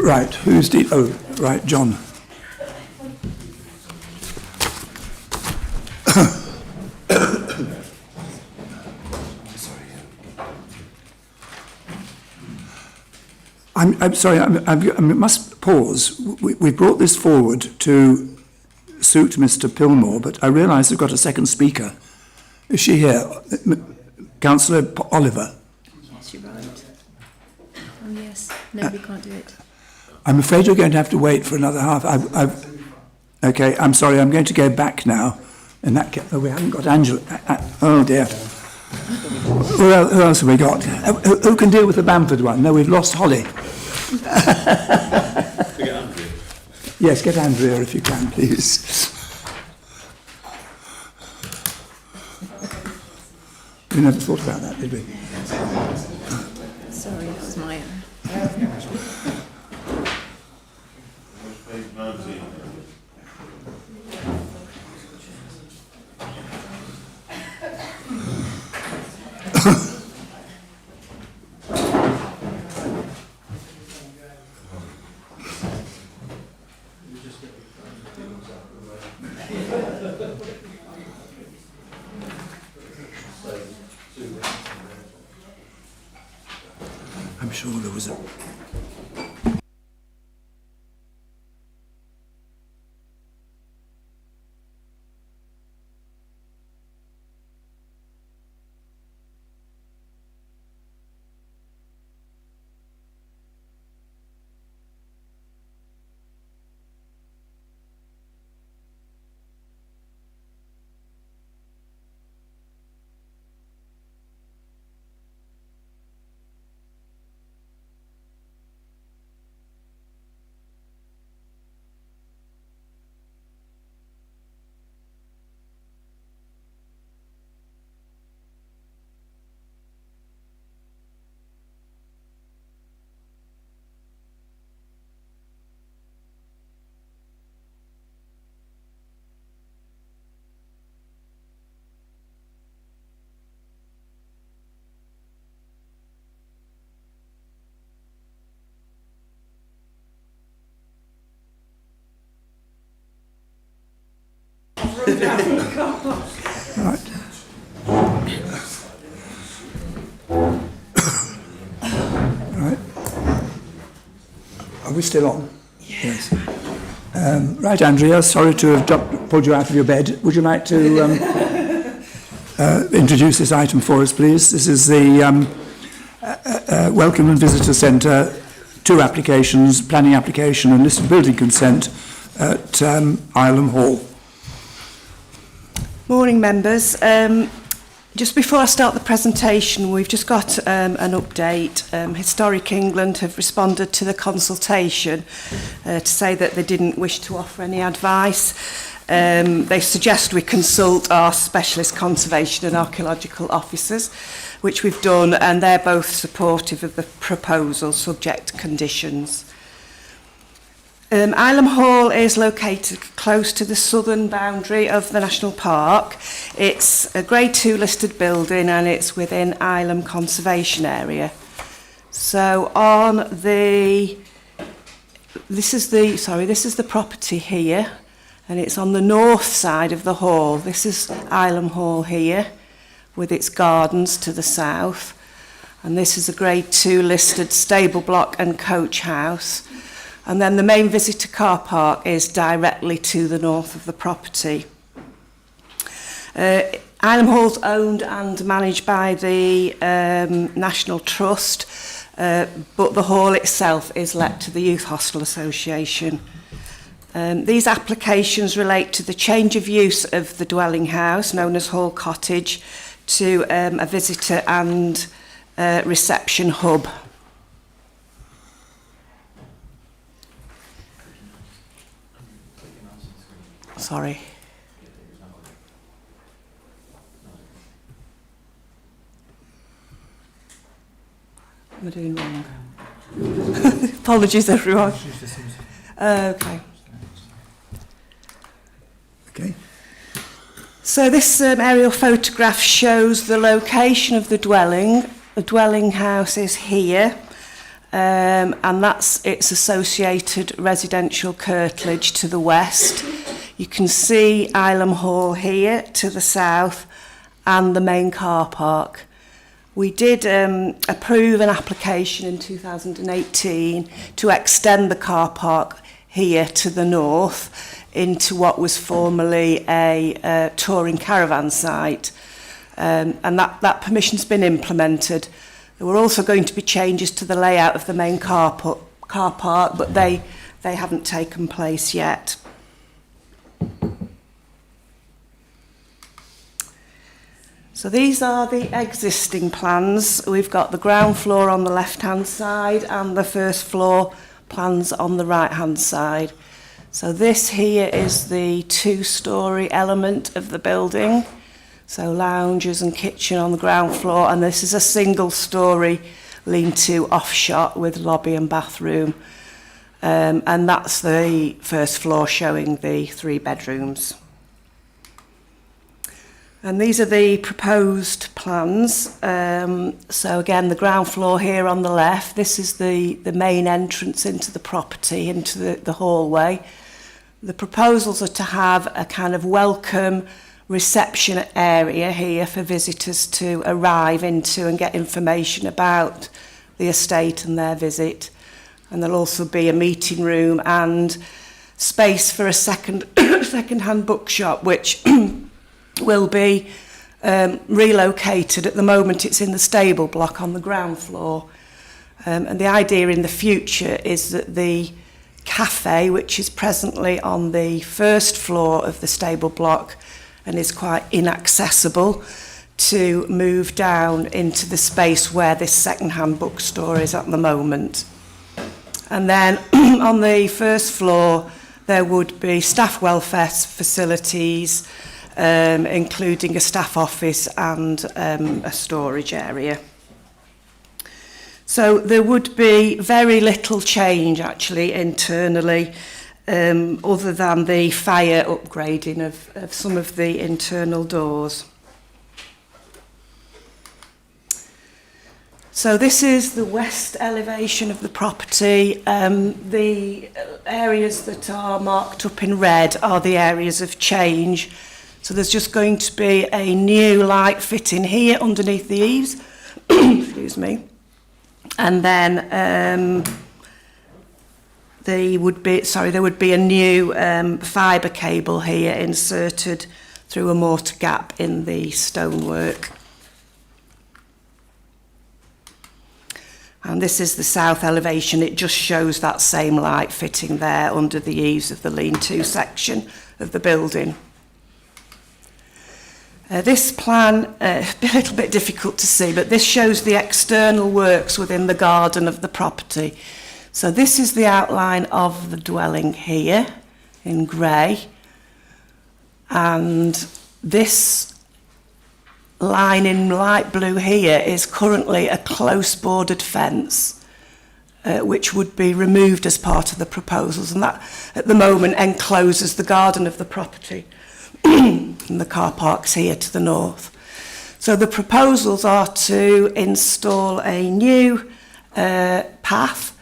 Right, who's the... Oh, right, John. I'm sorry, I must pause. We brought this forward to suit Mr. Pillmore, but I realise I've got a second speaker. Is she here? Councillor Oliver. Yes, you're right. Oh, yes. No, we can't do it. I'm afraid you're going to have to wait for another half. Okay, I'm sorry, I'm going to go back now. In that case, we haven't got Angela. Oh, dear. Who else have we got? Who can deal with the Bamford one? No, we've lost Holly. Yes, get Andrea if you can, please. We never thought about that, did we? Sorry, that was my error. I'm sure there was a... Right. Right. Are we still on? Yes. Right, Andrea, sorry to have pulled you out of your bed. Would you like to introduce this item for us, please? This is the Welcome and Visitor Centre, 2 applications, planning application and listed building consent at Ilam Hall. Morning, members. Just before I start the presentation, we've just got an update. Historic England have responded to the consultation to say that they didn't wish to offer any advice. They suggest we consult our specialist conservation and archaeological officers, which we've done, and they're both supportive of the proposal, subject to conditions. Ilam Hall is located close to the southern boundary of the National Park. It's a Grade 2 listed building and it's within Ilam Conservation Area. So on the, this is the property here, and it's on the north side of the hall. This is Ilam Hall here, with its gardens to the south. And this is a Grade 2 listed stable block and coach house. And then the main visitor car park is directly to the north of the property. Ilam Hall's owned and managed by the National Trust, but the hall itself is let to the Youth Hostel Association. These applications relate to the change of use of the dwelling house, known as Hall Cottage, to a visitor and reception hub. Sorry. What am I doing wrong? Apologies, everyone. Okay. Okay. So this aerial photograph shows the location of the dwelling. The dwelling house is here, and that's its associated residential curtilage to the west. You can see Ilam Hall here to the south and the main car park. We did approve an application in 2018 to extend the car park here to the north into what was formerly a touring caravan site. And that permission's been implemented. There were also going to be changes to the layout of the main car park, but they haven't taken place yet. So these are the existing plans. We've got the ground floor on the left-hand side and the first floor plans on the right-hand side. So this here is the 2-storey element of the building. So lounges and kitchen on the ground floor, and this is a single-storey lean-to off-shot with lobby and bathroom. And that's the first floor showing the 3 bedrooms. And these are the proposed plans. So again, the ground floor here on the left, this is the main entrance into the property, into the hallway. The proposals are to have a kind of welcome reception area here for visitors to arrive into and get information about the estate and their visit. And there'll also be a meeting room and space for a second-hand bookshop, which will be relocated. At the moment it's in the stable block on the ground floor, and the idea in the future is that the cafe, which is presently on the first floor of the stable block and is quite inaccessible, to move down into the space where this second-hand bookstore is at the moment. And then on the first floor there would be staff welfare facilities, including a staff office and a storage area. So there would be very little change actually internally, other than the fire upgrading of some of the internal doors. So this is the west elevation of the property. The areas that are marked up in red are the areas of change. So there's just going to be a new light fitting here underneath the eaves. Excuse me. And then there would be a new fibre cable here inserted through a mortar gap in the stonework. And this is the south elevation. It just shows that same light fitting there under the eaves of the lean-to section of the building. This plan, a little bit difficult to see, but this shows the external works within the garden of the property. So this is the outline of the dwelling here in grey. And this line in light blue here is currently a close bordered fence, which would be removed as part of the proposals, and that at the moment encloses the garden of the property. And the car park's here to the north. So the proposals are to install a new path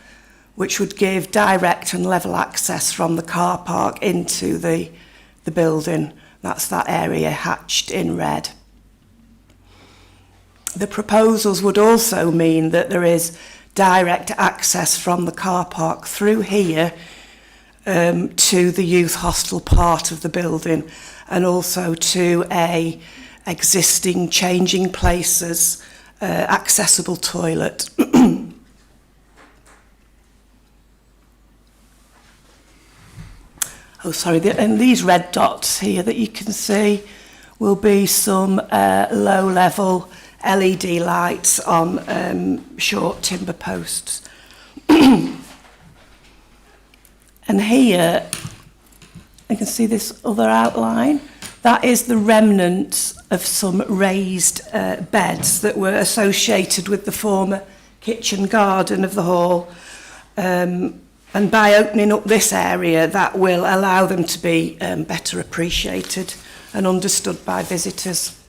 which would give direct and level access from the car park into the building. That's that area hatched in red. The proposals would also mean that there is direct access from the car park through here to the youth hostel part of the building, and also to a existing changing places accessible toilet. Oh, sorry, and these red dots here that you can see will be some low-level LED lights on short timber posts. And here, you can see this other outline. That is the remnants of some raised beds that were associated with the former kitchen garden of the hall. And by opening up this area, that will allow them to be better appreciated and understood by visitors.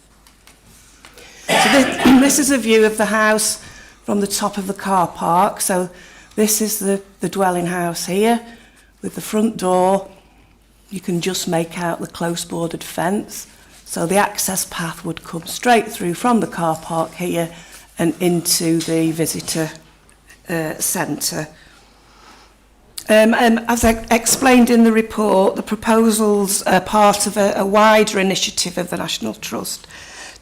So this is a view of the house from the top of the car park. So this is the dwelling house here with the front door. You can just make out the close bordered fence. So the access path would come straight through from the car park here and into the visitor centre. As I explained in the report, the proposals are part of a wider initiative of the National Trust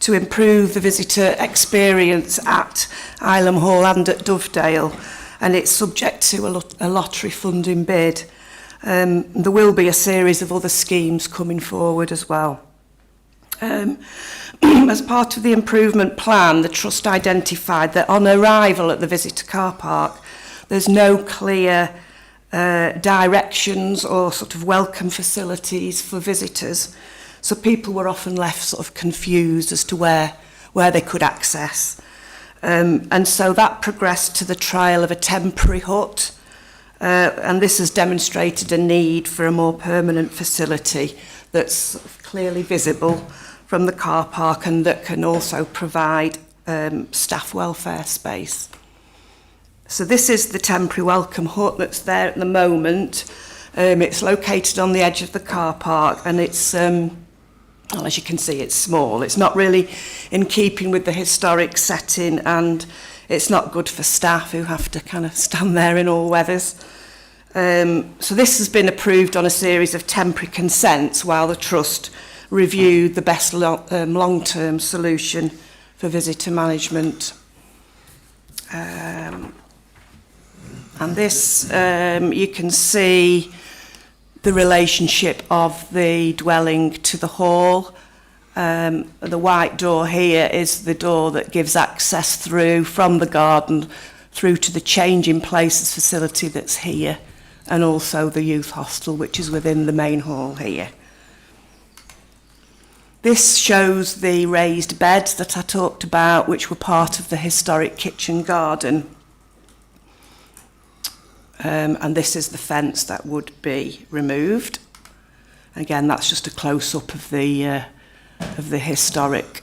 to improve the visitor experience at Ilam Hall and at Dovedale, and it's subject to a lottery funding bid. There will be a series of other schemes coming forward as well. As part of the improvement plan, the Trust identified that on arrival at the visitor car park, there's no clear directions or sort of welcome facilities for visitors. So people were often left sort of confused as to where they could access. And so that progressed to the trial of a temporary hut. And this has demonstrated a need for a more permanent facility that's clearly visible from the car park and that can also provide staff welfare space. So this is the temporary welcome hut that's there at the moment. It's located on the edge of the car park, and it's, well, as you can see, it's small. It's not really in keeping with the historic setting, and it's not good for staff who have to kind of stand there in all weathers. So this has been approved on a series of temporary consents while the Trust reviewed the best long-term solution for visitor management. And this, you can see the relationship of the dwelling to the hall. The white door here is the door that gives access through from the garden through to the changing places facility that's here, and also the youth hostel, which is within the main hall here. This shows the raised beds that I talked about, which were part of the historic kitchen garden. And this is the fence that would be removed. Again, that's just a close-up of the historic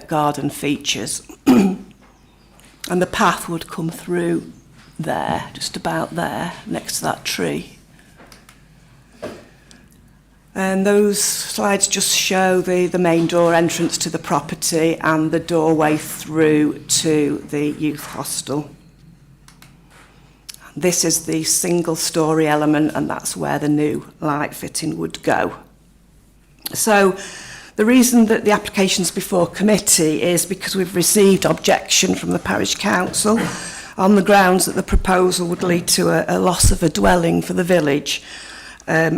garden features. And the path would come through there, just about there, next to that tree. And those slides just show the main door entrance to the property and the doorway through to the youth hostel. This is the single-storey element, and that's where the new light fitting would go. So the reason that the application's before committee is because we've received objection from the parish council on the grounds that the proposal would lead to a loss of a dwelling for the village, and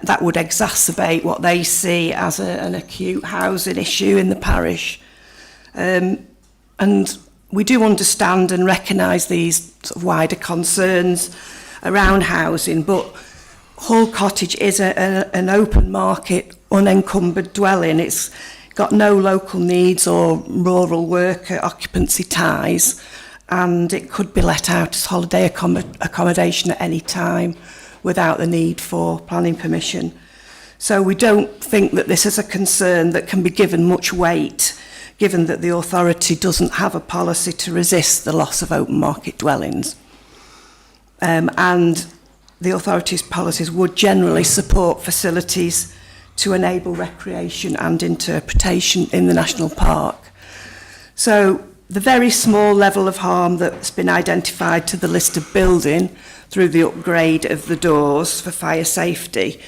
that would exacerbate what they see as an acute housing issue in the parish. And we do understand and recognise these sort of wider concerns around housing, but Hall Cottage is an open market, unencumbered dwelling. It's got no local needs or rural worker occupancy ties, and it could be let out as holiday accommodation at any time without the need for planning permission. So we don't think that this is a concern that can be given much weight, given that the authority doesn't have a policy to resist the loss of open market dwellings. And the authority's policies would generally support facilities to enable recreation and interpretation in the national park. So the very small level of harm that's been identified to the listed building through the upgrade of the doors for fire safety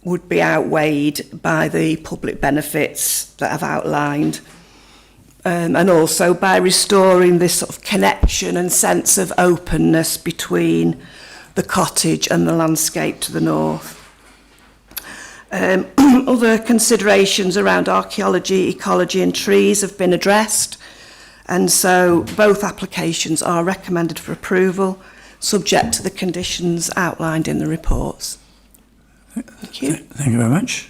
would be outweighed by the public benefits that I've outlined. And also by restoring this sort of connection and sense of openness between the cottage and the landscape to the north. Other considerations around archaeology, ecology and trees have been addressed, and so both applications are recommended for approval, subject to the conditions outlined in the reports. Thank you. Thank you very much.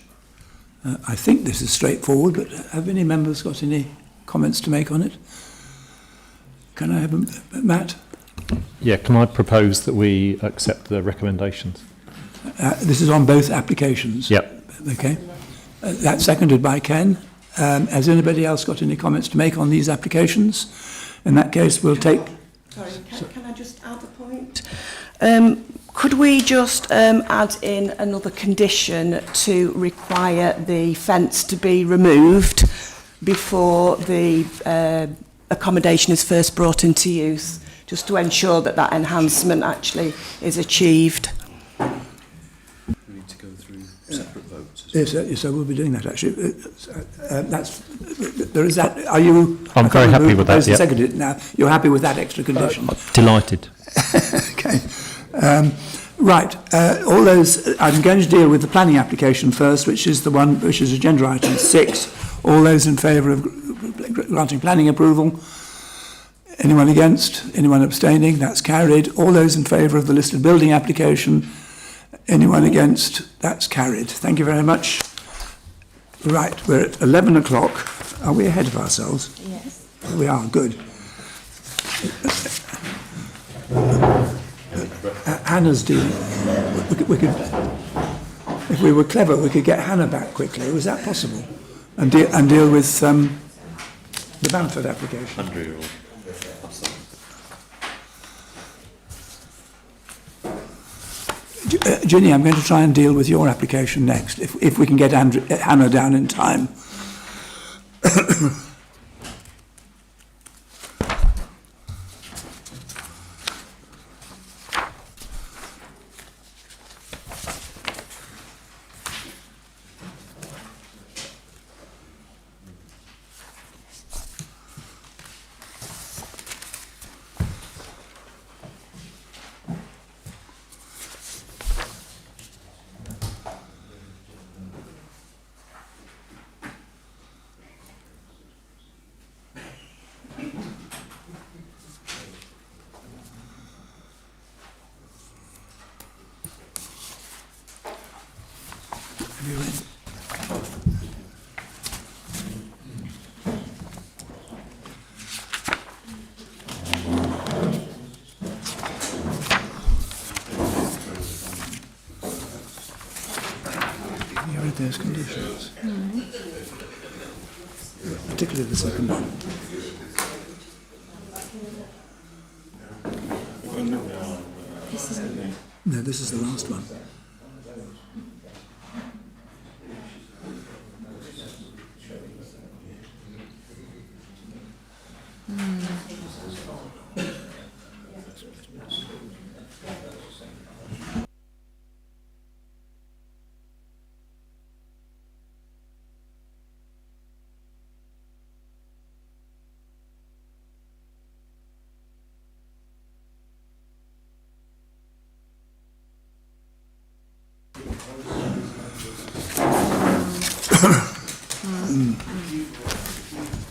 I think this is straightforward, but have any members got any comments to make on it? Can I have Matt? Yeah, can I propose that we accept the recommendations? This is on both applications? Yep. Okay. That's seconded by Ken. Has anybody else got any comments to make on these applications? In that case, we'll take... Sorry, can I just add a point? Could we just add in another condition to require the fence to be removed before the accommodation is first brought into use, just to ensure that that enhancement actually is achieved? We need to go through separate votes. Yes, I will be doing that actually. There is that. Are you? I'm very happy with that. Yeah. Seconded. Now you're happy with that extra condition. Delighted. Okay. Right. All those. I'm going to deal with the planning application first, which is the one which is agenda item 6. All those in favour of granting planning approval? Anyone against? Anyone abstaining? That's carried. All those in favour of the listed building application? Anyone against? That's carried. Thank you very much. Right, we're at 11 o'clock. Are we ahead of ourselves? Yes. We are, good. Hannah's dealing. We could, if we were clever, we could get Hannah back quickly. Was that possible? And deal with the Bamford application. Andrew. Ginny, I'm going to try and deal with your application next, if we can get Hannah down in time. Those conditions, particularly the second one. This isn't there. No, this is the last one.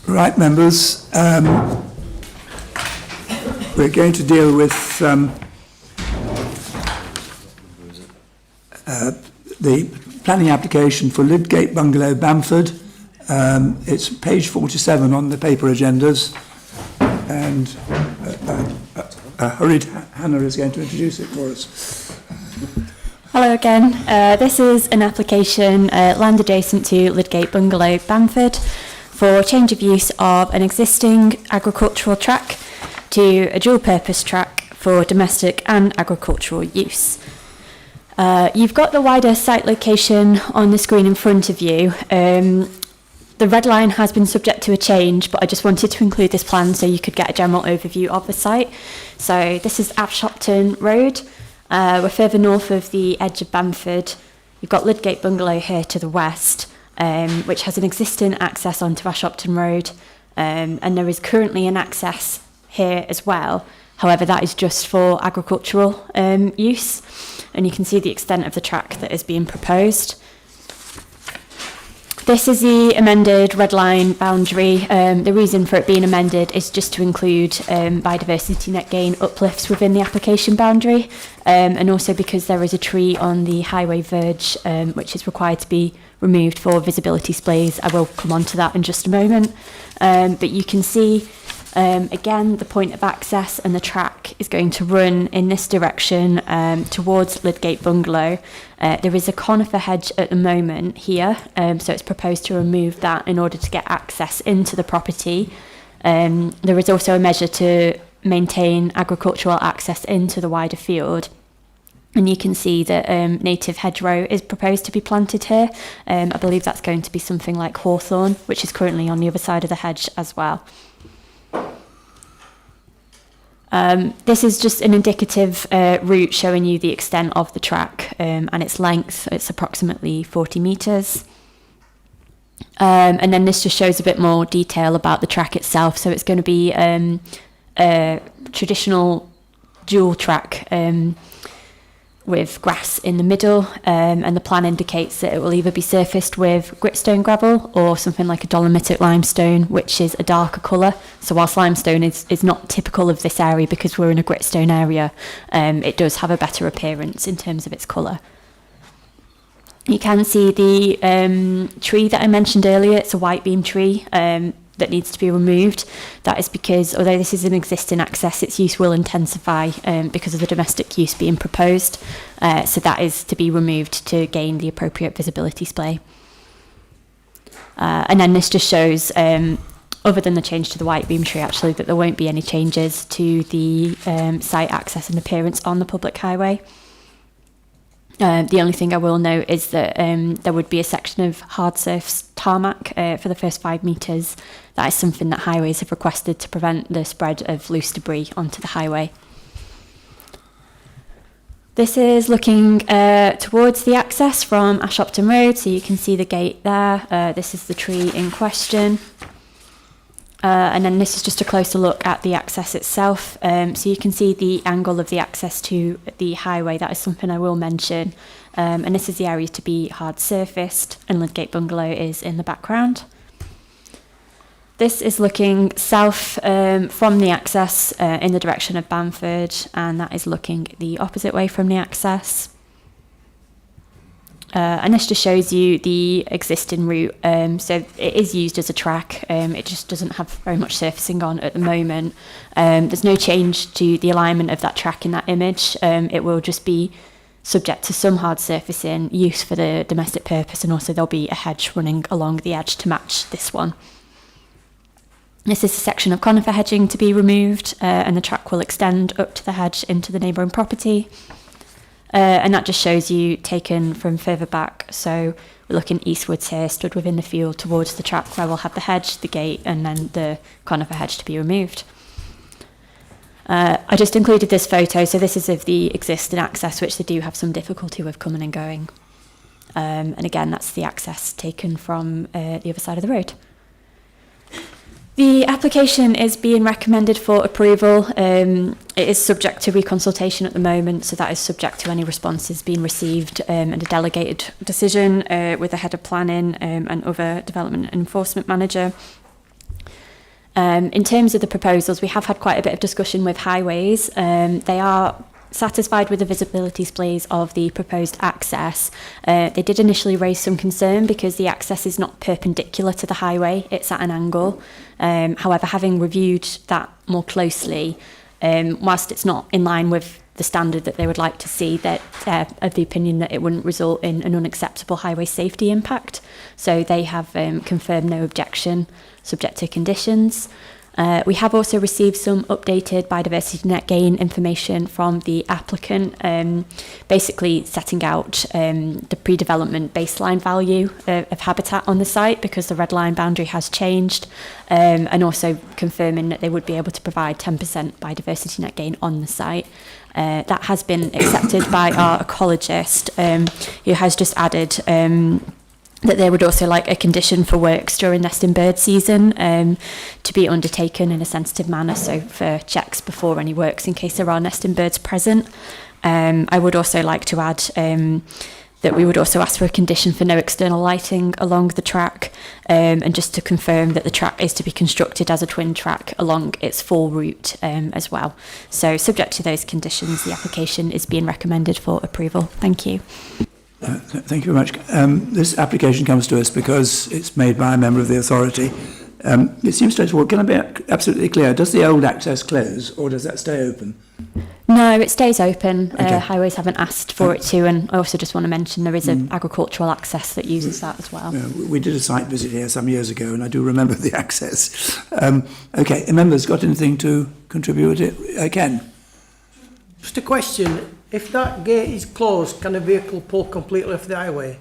Right, members, we're going to deal with the planning application for Lydgate Bungalow, Bamford. It's page 47 on the paper agendas, and hurried Hannah is going to introduce it for us. Hello again. This is an application land adjacent to Lydgate Bungalow, Bamford, for change of use of an existing agricultural track to a dual purpose track for domestic and agricultural use. You've got the wider site location on the screen in front of you. The red line has been subject to a change, but I just wanted to include this plan so you could get a general overview of the site. So this is Ashopton Road. We're further north of the edge of Bamford. You've got Lydgate Bungalow here to the west, which has an existing access onto Ashopton Road, and there is currently an access here as well. However, that is just for agricultural use, and you can see the extent of the track that is being proposed. This is the amended red line boundary. The reason for it being amended is just to include biodiversity net gain uplifts within the application boundary, and also because there is a tree on the highway verge which is required to be removed for visibility displays. I will come on to that in just a moment. But you can see again the point of access, and the track is going to run in this direction towards Lydgate Bungalow. There is a conifer hedge at the moment here, so it's proposed to remove that in order to get access into the property. There is also a measure to maintain agricultural access into the wider field. And you can see that native hedgerow is proposed to be planted here. I believe that's going to be something like hawthorn, which is currently on the other side of the hedge as well. This is just an indicative route showing you the extent of the track and its length. It's approximately 40 metres. And then this just shows a bit more detail about the track itself. So it's going to be a traditional dual track with grass in the middle, and the plan indicates that it will either be surfaced with gritstone gravel or something like a dolomitic limestone, which is a darker colour. So whilst limestone is not typical of this area because we're in a gritstone area, it does have a better appearance in terms of its colour. You can see the tree that I mentioned earlier. It's a white beam tree that needs to be removed. That is because, although this is an existing access, its use will intensify because of the domestic use being proposed. So that is to be removed to gain the appropriate visibility display. And then this just shows, other than the change to the white beam tree, actually, that there won't be any changes to the site access and appearance on the public highway. The only thing I will note is that there would be a section of hard surface tarmac for the first 5 metres. That is something that highways have requested to prevent the spread of loose debris onto the highway. This is looking towards the access from Ashopton Road, so you can see the gate there. This is the tree in question. And then this is just a closer look at the access itself. So you can see the angle of the access to the highway. That is something I will mention. And this is the area to be hard surfaced, and Lydgate Bungalow is in the background. This is looking south from the access in the direction of Bamford, and that is looking the opposite way from the access. And this just shows you the existing route. So it is used as a track. It just doesn't have very much surfacing on at the moment. There's no change to the alignment of that track in that image. It will just be subject to some hard surfacing use for the domestic purpose, and also there'll be a hedge running along the edge to match this one. This is a section of conifer hedging to be removed, and the track will extend up to the hedge into the neighbouring property. And that just shows you taken from further back. So we're looking eastwards here, stood within the field towards the track where we'll have the hedge, the gate, and then the conifer hedge to be removed. I just included this photo, so this is of the existing access, which they do have some difficulty with coming and going. And again, that's the access taken from the other side of the road. The application is being recommended for approval. It is subject to reconsultation at the moment, so that is subject to any responses being received and a delegated decision with the head of planning and other development and enforcement manager. In terms of the proposals, we have had quite a bit of discussion with Highways. They are satisfied with the visibility displays of the proposed access. They did initially raise some concern because the access is not perpendicular to the highway, it's at an angle. However, having reviewed that more closely, whilst it's not in line with the standard that they would like to see, that they're of the opinion that it wouldn't result in an unacceptable highway safety impact. So they have confirmed no objection, subject to conditions. We have also received some updated biodiversity net gain information from the applicant, basically setting out the pre-development baseline value of habitat on the site because the red line boundary has changed, and also confirming that they would be able to provide 10% biodiversity net gain on the site. That has been accepted by our ecologist, who has just added that they would also like a condition for works during nesting bird season to be undertaken in a sensitive manner, so for checks before any works in case there are nesting birds present. I would also like to add that we would also ask for a condition for no external lighting along the track, and just to confirm that the track is to be constructed as a twin track along its full route as well. So subject to those conditions, the application is being recommended for approval. Thank you. Thank you very much. This application comes to us because it's made by a member of the authority. It seems straightforward. Can I be absolutely clear? Does the old access close or does that stay open? No, it stays open. Okay. Highways haven't asked for it to, and I also just want to mention there is an agricultural access that uses that as well. We did a site visit here some years ago and I do remember the access. Okay, members got anything to contribute? Ken? Just a question. If that gate is closed, can a vehicle pull completely off the highway?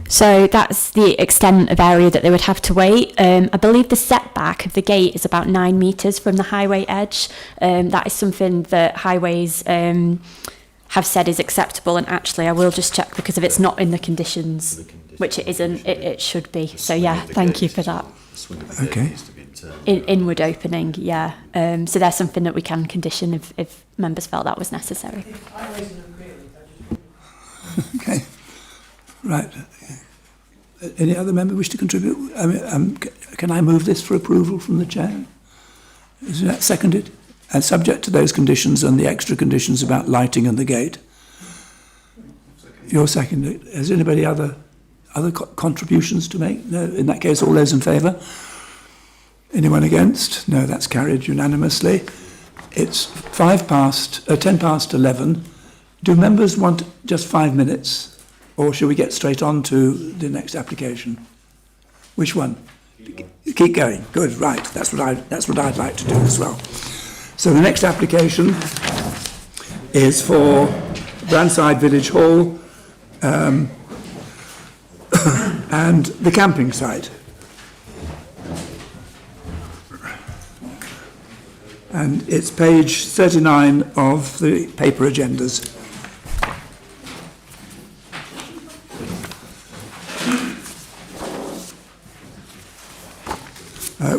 So that's the extent of area that they would have to wait. I believe the setback of the gate is about 9 metres from the highway edge. That is something that Highways have said is acceptable, and actually I will just check because if it's not in the conditions, which it isn't, it should be. So yeah, thank you for that. Okay. Inward opening, yeah. So there's something that we can condition if members felt that was necessary. Okay. Right. Any other member wish to contribute? Can I move this for approval from the chair? Is that seconded? And subject to those conditions and the extra conditions about lighting and the gate. You're seconded. Has anybody other contributions to make? No. In that case, all those in favour? Anyone against? No, that's carried unanimously. It's 10 past 11. Do members want just 5 minutes, or shall we get straight on to the next application? Which one? Keep going. Good. Right. That's what I'd like to do as well. So the next application is for Brandside Village Hall and the camping site. And it's page 39 of the paper agendas.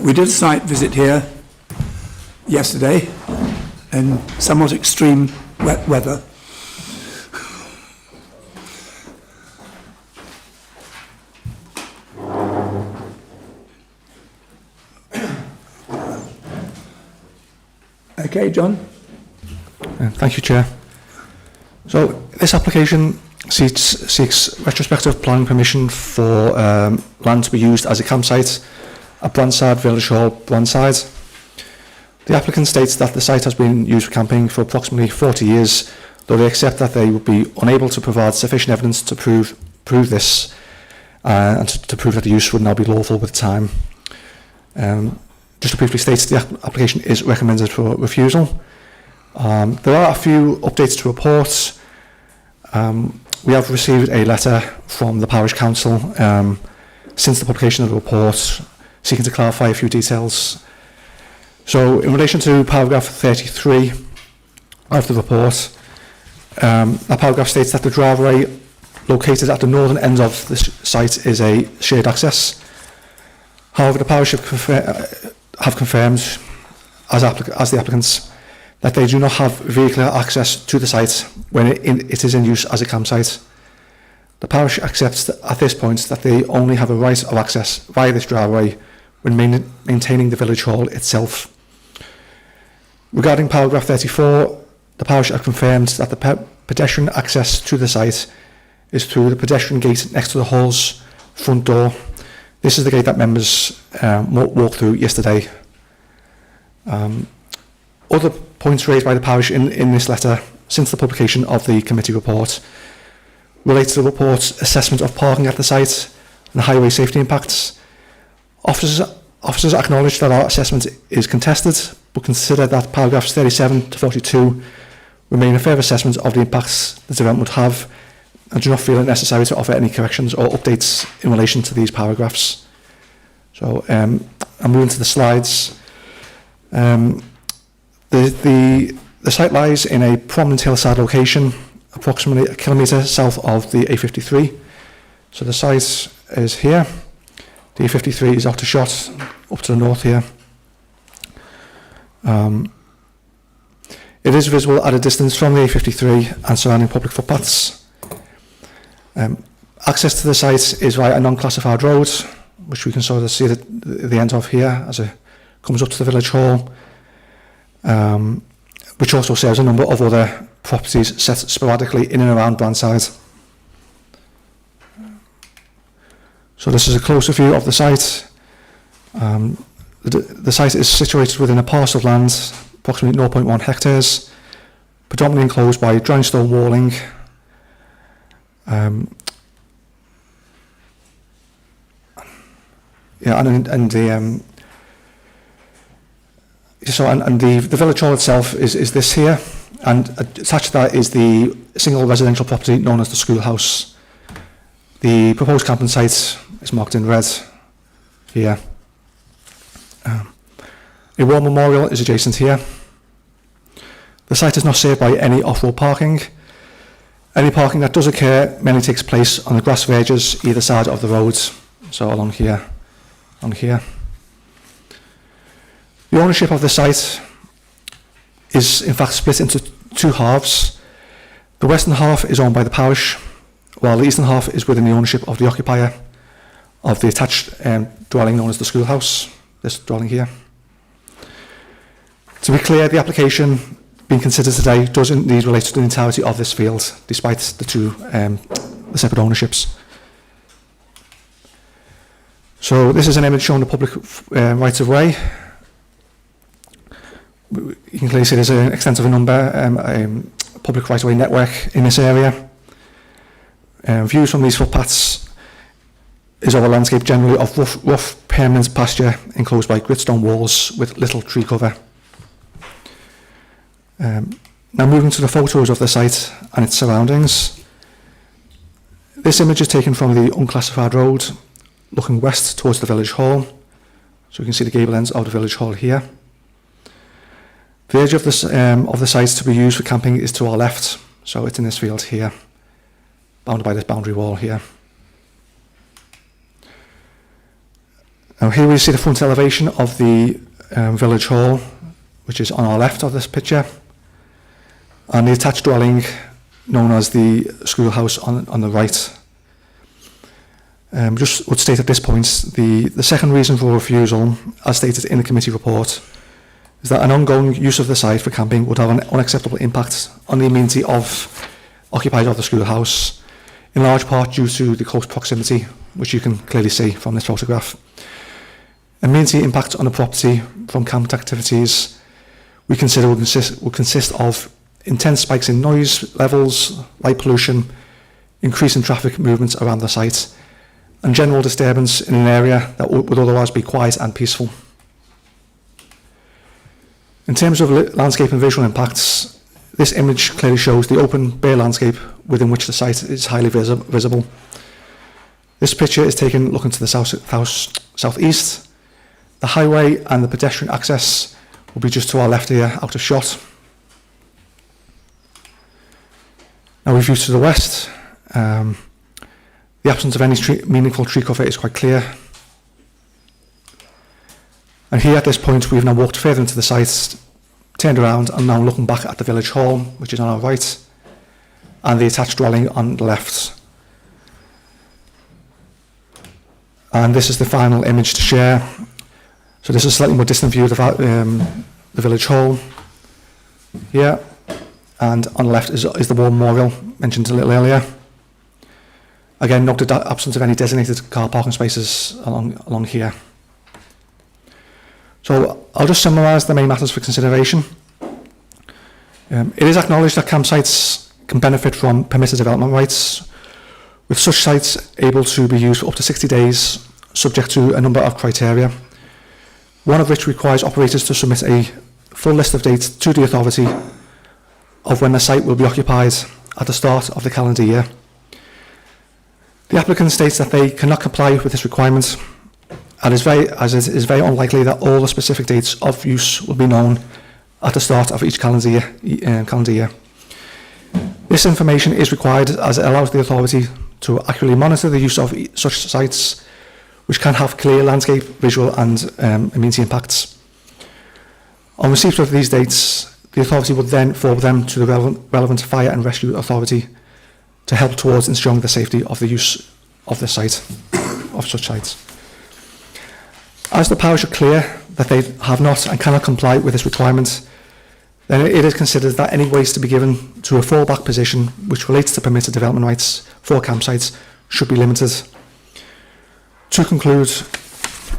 We did a site visit here yesterday in somewhat extreme wet weather. Okay, John. Thank you, Chair. So this application seeks retrospective planning permission for land to be used as a campsite at Brandside Village Hall, Brandside. The applicant states that the site has been used for camping for approximately 40 years, though they accept that they would be unable to provide sufficient evidence to prove this and to prove that the use would now be lawful with time. Just to briefly state, the application is recommended for refusal. There are a few updates to report. We have received a letter from the Parish Council since the publication of the report, seeking to clarify a few details. So in relation to paragraph 33 of the report, that paragraph states that the driveway located at the northern end of the site is a shared access. However, the parish have confirmed, as the applicants, that they do not have vehicular access to the site when it is in use as a campsite. The parish accepts at this point that they only have a right of access via this driveway when maintaining the village hall itself. Regarding paragraph 34, the parish have confirmed that the pedestrian access to the site is through the pedestrian gate next to the hall's front door. This is the gate that members walked through yesterday. Other points raised by the parish in this letter since the publication of the committee report relate to the report's assessment of parking at the site and highway safety impacts. Officers acknowledge that our assessment is contested, but consider that paragraphs 37 to 42 remain a fair assessment of the impacts the development would have, and do not feel it necessary to offer any corrections or updates in relation to these paragraphs. So I'm moving to the slides. The site lies in a prominent hillside location, approximately a kilometre south of the A53. So the site is here. The A53 is out of shot up to the north here. It is visible at a distance from the A53 and surrounding public footpaths. Access to the site is via a non-classified road, which we can sort of see at the end of here as it comes up to the village hall, which also serves a number of other properties set sporadically in and around Brandside. So this is a closer view of the site. The site is situated within a parcel of land, approximately 0.1 hectares, predominantly enclosed by dry stone walling. The village hall itself is this here, and attached to that is the single residential property known as the schoolhouse. The proposed camping site is marked in red here. A war memorial is adjacent here. The site is not served by any off-road parking. Any parking that does occur mainly takes place on the grass verges either side of the road, so along here, on here. The ownership of the site is in fact split into two halves. The western half is owned by the parish, while the eastern half is within the ownership of the occupier of the attached dwelling known as the schoolhouse, this dwelling here. To be clear, the application being considered today does indeed relate to the entirety of this field, despite the the separate ownerships. So this is an image showing the public rights of way. You can clearly see there's an extensive public right of way network in this area. Views from these footpaths is of a landscape generally of rough permanent pasture enclosed by gritstone walls with little tree cover. Now moving to the photos of the site and its surroundings. This image is taken from the unclassified road looking west towards the village hall. So you can see the gable ends of the village hall here. The edge of the site to be used for camping is to our left, so it's in this field here, bounded by this boundary wall here. Now here we see the front elevation of the village hall, which is on our left of this picture, and the attached dwelling known as the schoolhouse on the right. Just would state at this point, the second reason for refusal, as stated in the committee report, is that an ongoing use of the site for camping would have an unacceptable impact on the amenity of occupiers of the schoolhouse, in large part due to the close proximity, which you can clearly see from this photograph. Amenity impact on the property from camping activities we consider would consist of intense spikes in noise levels, light pollution, increase in traffic movements around the site, and general disturbance in an area that would otherwise be quiet and peaceful. In terms of landscape and visual impacts, this image clearly shows the open, bare landscape within which the site is highly visible. This picture is taken looking to the southeast. The highway and the pedestrian access will be just to our left here, out of shot. Now we view to the west. The absence of any meaningful tree cover is quite clear. And here at this point, we've now walked further into the site, turned around, and now looking back at the village hall, which is on our right, and the attached dwelling on the left. And this is the final image to share. So this is a slightly more distant view of the village hall here. And on the left is the war memorial mentioned a little earlier. Again, note the absence of any designated car parking spaces along here. So I'll just summarise the main matters for consideration. It is acknowledged that campsites can benefit from permitted development rights, with such sites able to be used for up to 60 days, subject to a number of criteria, one of which requires operators to submit a full list of dates to the authority of when the site will be occupied at the start of the calendar year. The applicant states that they cannot comply with this requirement, and as it is very unlikely that all the specific dates of use will be known at the start of each calendar year. This information is required as it allows the authority to accurately monitor the use of such sites, which can have clear landscape, visual and amenity impacts. On receipt of these dates, the authority would then forward them to the relevant fire and rescue authority to help towards ensuring the safety of the use of the site, of such sites. As the parish are clear that they have not and cannot comply with this requirement, then it is considered that any ways to be given to a fallback position which relates to permitted development rights for campsites should be limited. To conclude,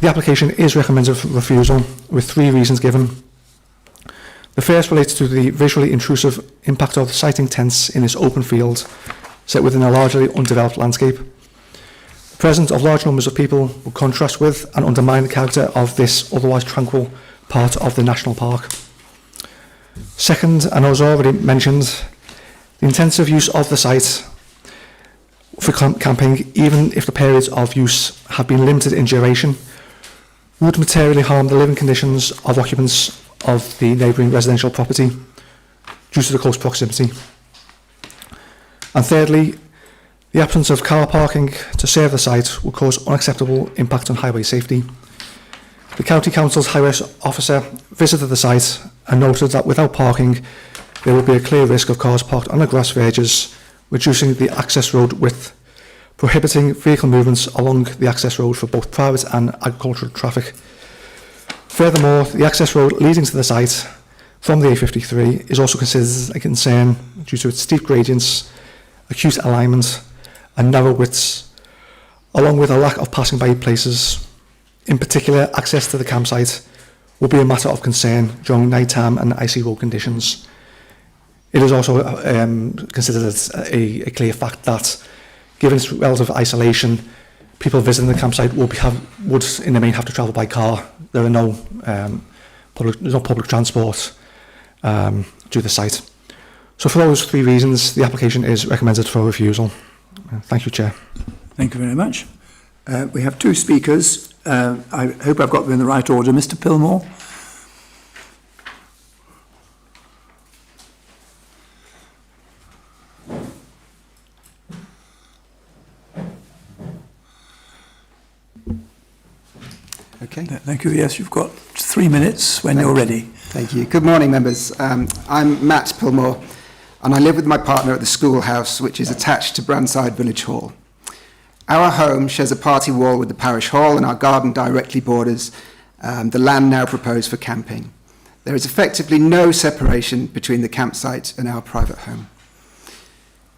the application is recommended for refusal with 3 reasons given. The first relates to the visually intrusive impact of siting tents in this open field set within a largely undeveloped landscape. The presence of large numbers of people will contrast with and undermine the character of this otherwise tranquil part of the national park. Second, and as already mentioned, the intensive use of the site for camping, even if the periods of use have been limited in duration, would materially harm the living conditions of occupants of the neighbouring residential property due to the close proximity. And thirdly, the absence of car parking to serve the site will cause unacceptable impact on highway safety. The County Council's highway officer visited the site and noted that without parking, there would be a clear risk of cars parked on the grass verges, reducing the access road width, prohibiting vehicle movements along the access road for both private and agricultural traffic. Furthermore, the access road leading to the site from the A53 is also considered a concern due to its steep gradients, acute alignment and narrow widths, along with a lack of passing by places. In particular, access to the campsite will be a matter of concern during nighttime and icy road conditions. It is also considered as a clear fact that, given its relative isolation, people visiting the campsite would in the main have to travel by car. There are no public transport to the site. So for those 3 reasons, the application is recommended for refusal. Thank you, Chair. Thank you very much. We have 2 speakers. I hope I've got them in the right order. Mr. Pillmore. Okay. Thank you. Yes, you've got 3 minutes when you're ready. Thank you. Good morning, members. I'm Matt Pillmore, and I live with my partner at the schoolhouse, which is attached to Brandside Village Hall. Our home shares a party wall with the parish hall, and our garden directly borders the land now proposed for camping. There is effectively no separation between the campsite and our private home.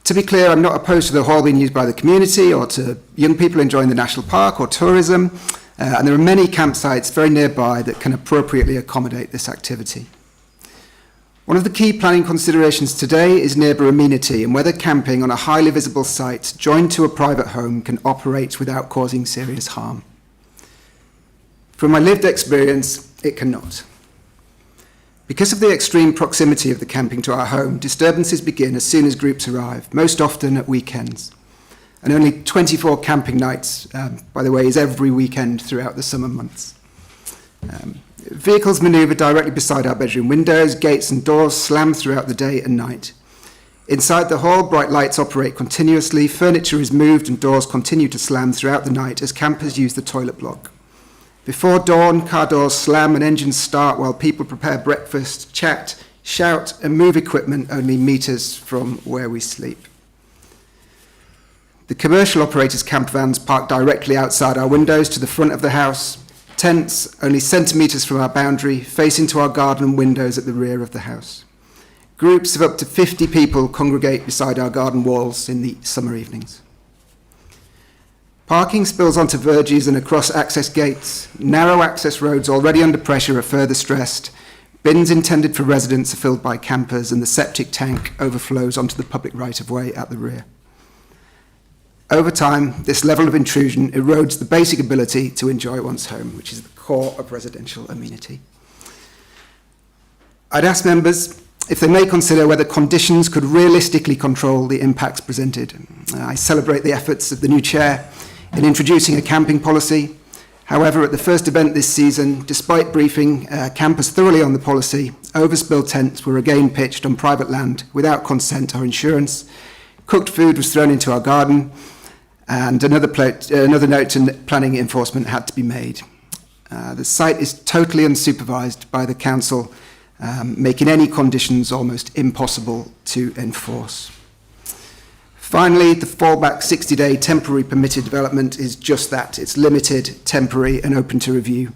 To be clear, I'm not opposed to the hall being used by the community or to young people enjoying the national park or tourism, and there are many campsites very nearby that can appropriately accommodate this activity. One of the key planning considerations today is neighbour amenity and whether camping on a highly visible site joined to a private home can operate without causing serious harm. From my lived experience, it cannot. Because of the extreme proximity of the camping to our home, disturbances begin as soon as groups arrive, most often at weekends. and only 24 camping nights, by the way, is every weekend throughout the summer months. Vehicles manoeuvre directly beside our bedroom windows, gates and doors slam throughout the day and night. Inside the hall, bright lights operate continuously, furniture is moved and doors continue to slam throughout the night as campers use the toilet block. Before dawn, car doors slam and engines start while people prepare breakfast, chat, shout and move equipment only metres from where we sleep. The commercial operators' camp vans park directly outside our windows to the front of the house, tents only centimetres from our boundary, face into our garden and windows at the rear of the house. Groups of up to 50 people congregate beside our garden walls in the summer evenings. Parking spills onto verges and across access gates. Narrow access roads already under pressure are further stressed. Bins intended for residents are filled by campers and the septic tank overflows onto the public right-of-way at the rear. Over time, this level of intrusion erodes the basic ability to enjoy one's home, which is the core of residential amenity. I'd ask members if they may consider whether conditions could realistically control the impacts presented. I celebrate the efforts of the new chair in introducing a camping policy. However, at the first event this season, despite briefing campers thoroughly on the policy, overspilled tents were again pitched on private land without consent or insurance. Cooked food was thrown into our garden, and another note to planning enforcement had to be made. The site is totally unsupervised by the council, making any conditions almost impossible to enforce. Finally, the fallback 60-day temporary permitted development is just that. It's limited, temporary and open to review.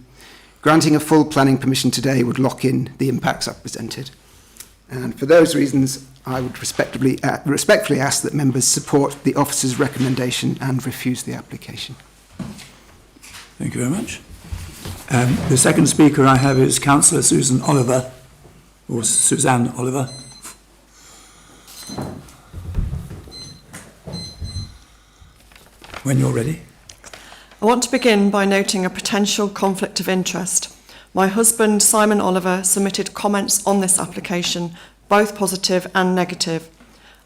Granting a full planning permission today would lock in the impacts I've presented. And for those reasons, I would respectfully ask that members support the officer's recommendation and refuse the application. Thank you very much. The second speaker I have is Councillor Susan Oliver, or Suzanne Oliver. When you're ready. I want to begin by noting a potential conflict of interest. My husband, Simon Oliver, submitted comments on this application, both positive and negative.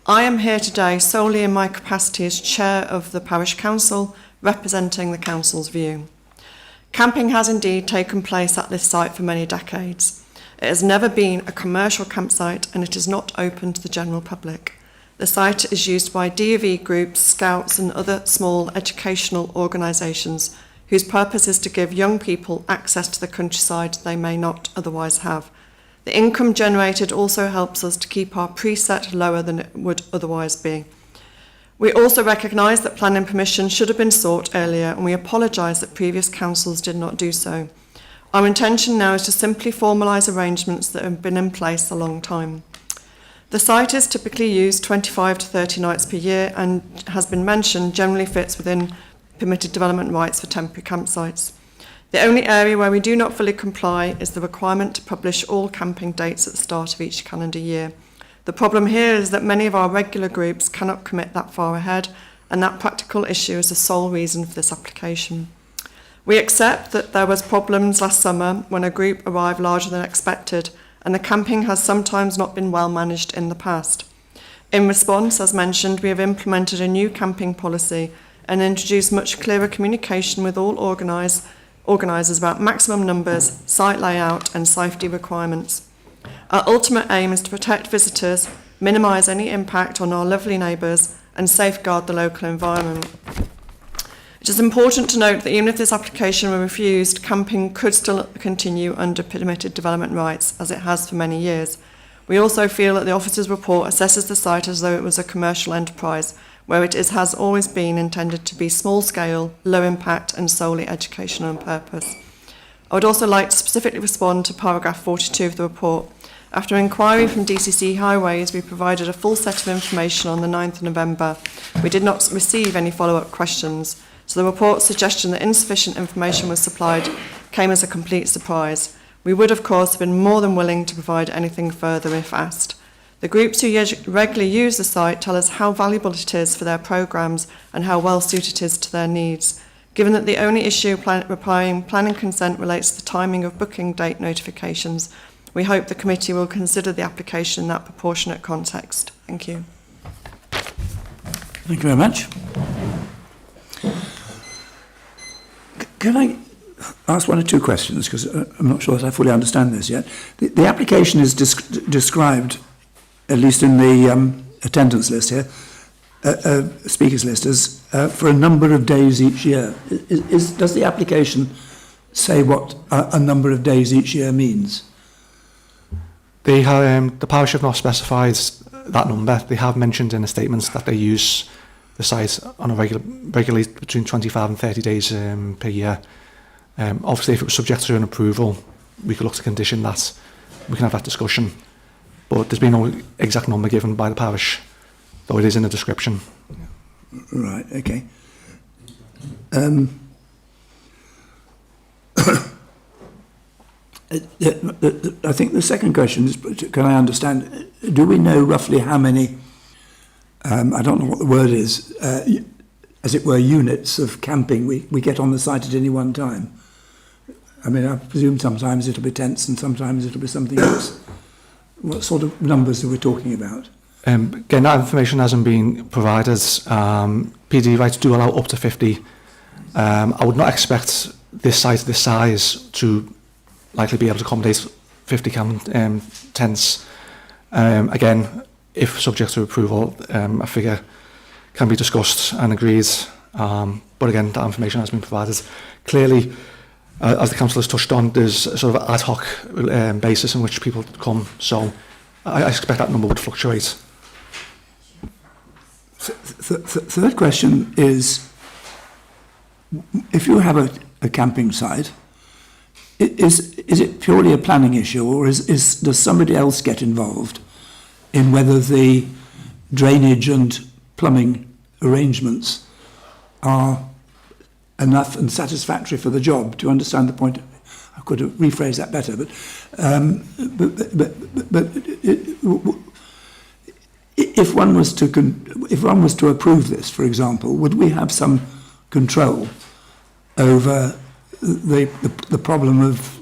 I am here today solely in my capacity as Chair of the Parish Council, representing the Council's view. Camping has indeed taken place at this site for many decades. It has never been a commercial campsite and it is not open to the general public. The site is used by D.V. groups, scouts and other small educational organisations whose purpose is to give young people access to the countryside they may not otherwise have. The income generated also helps us to keep our preset lower than it would otherwise be. We also recognise that planning permission should have been sought earlier and we apologise that previous councils did not do so. Our intention now is to simply formalise arrangements that have been in place a long time. The site is typically used 25 to 30 nights per year and has been mentioned generally fits within permitted development rights for temporary campsites. The only area where we do not fully comply is the requirement to publish all camping dates at the start of each calendar year. The problem here is that many of our regular groups cannot commit that far ahead, and that practical issue is the sole reason for this application. We accept that there was problems last summer when a group arrived larger than expected, and the camping has sometimes not been well managed in the past. In response, as mentioned, we have implemented a new camping policy and introduced much clearer communication with all organisers about maximum numbers, site layout and safety requirements. Our ultimate aim is to protect visitors, minimise any impact on our lovely neighbours and safeguard the local environment. It is important to note that even if this application were refused, camping could still continue under permitted development rights, as it has for many years. We also feel that the officer's report assesses the site as though it was a commercial enterprise, where it has always been intended to be small scale, low impact and solely educational in purpose. I would also like to specifically respond to paragraph 42 of the report. After inquiry from DCC Highways, we provided a full set of information on the 9th of November. We did not receive any follow-up questions. So the report's suggestion that insufficient information was supplied came as a complete surprise. We would, of course, have been more than willing to provide anything further if asked. The groups who regularly use the site tell us how valuable it is for their programmes and how well suited it is to their needs. Given that the only issue requiring planning consent relates to the timing of booking date notifications, we hope the committee will consider the application in that proportionate context. Thank you. Thank you very much. Can I ask one or two questions, because I'm not sure that I fully understand this yet. The application is described, at least in the attendance list here, speakers list, as for a number of days each year. Does the application say what a number of days each year means? They have, the parish have not specified that number. They have mentioned in the statements that they use the site on a regularly between 25 and 30 days per year. Obviously, if it was subject to an approval, we could look to condition that. We can have that discussion. But there's been no exact number given by the parish, though it is in the description. Right, okay. I think the second question is, can I understand, do we know roughly how many, I don't know what the word is, as it were, units of camping we get on the site at any one time? I mean, I presume sometimes it'll be tents and sometimes it'll be something else. What sort of numbers are we talking about? Again, that information hasn't been provided. PD rights do allow up to 50. I would not expect this site, this size, to likely be able to accommodate 50 tents. Again, if subject to approval, a figure can be discussed and agreed. But again, that information has been provided. Clearly, as the council has touched on, there's a sort of ad hoc basis in which people come. So I expect that number would fluctuate. Third question is, if you have a camping site, is it purely a planning issue, or does somebody else get involved in whether the drainage and plumbing arrangements are enough and satisfactory for the job? To understand the point, I could have rephrased that better, but if one was to approve this, for example, would we have some control over the problem of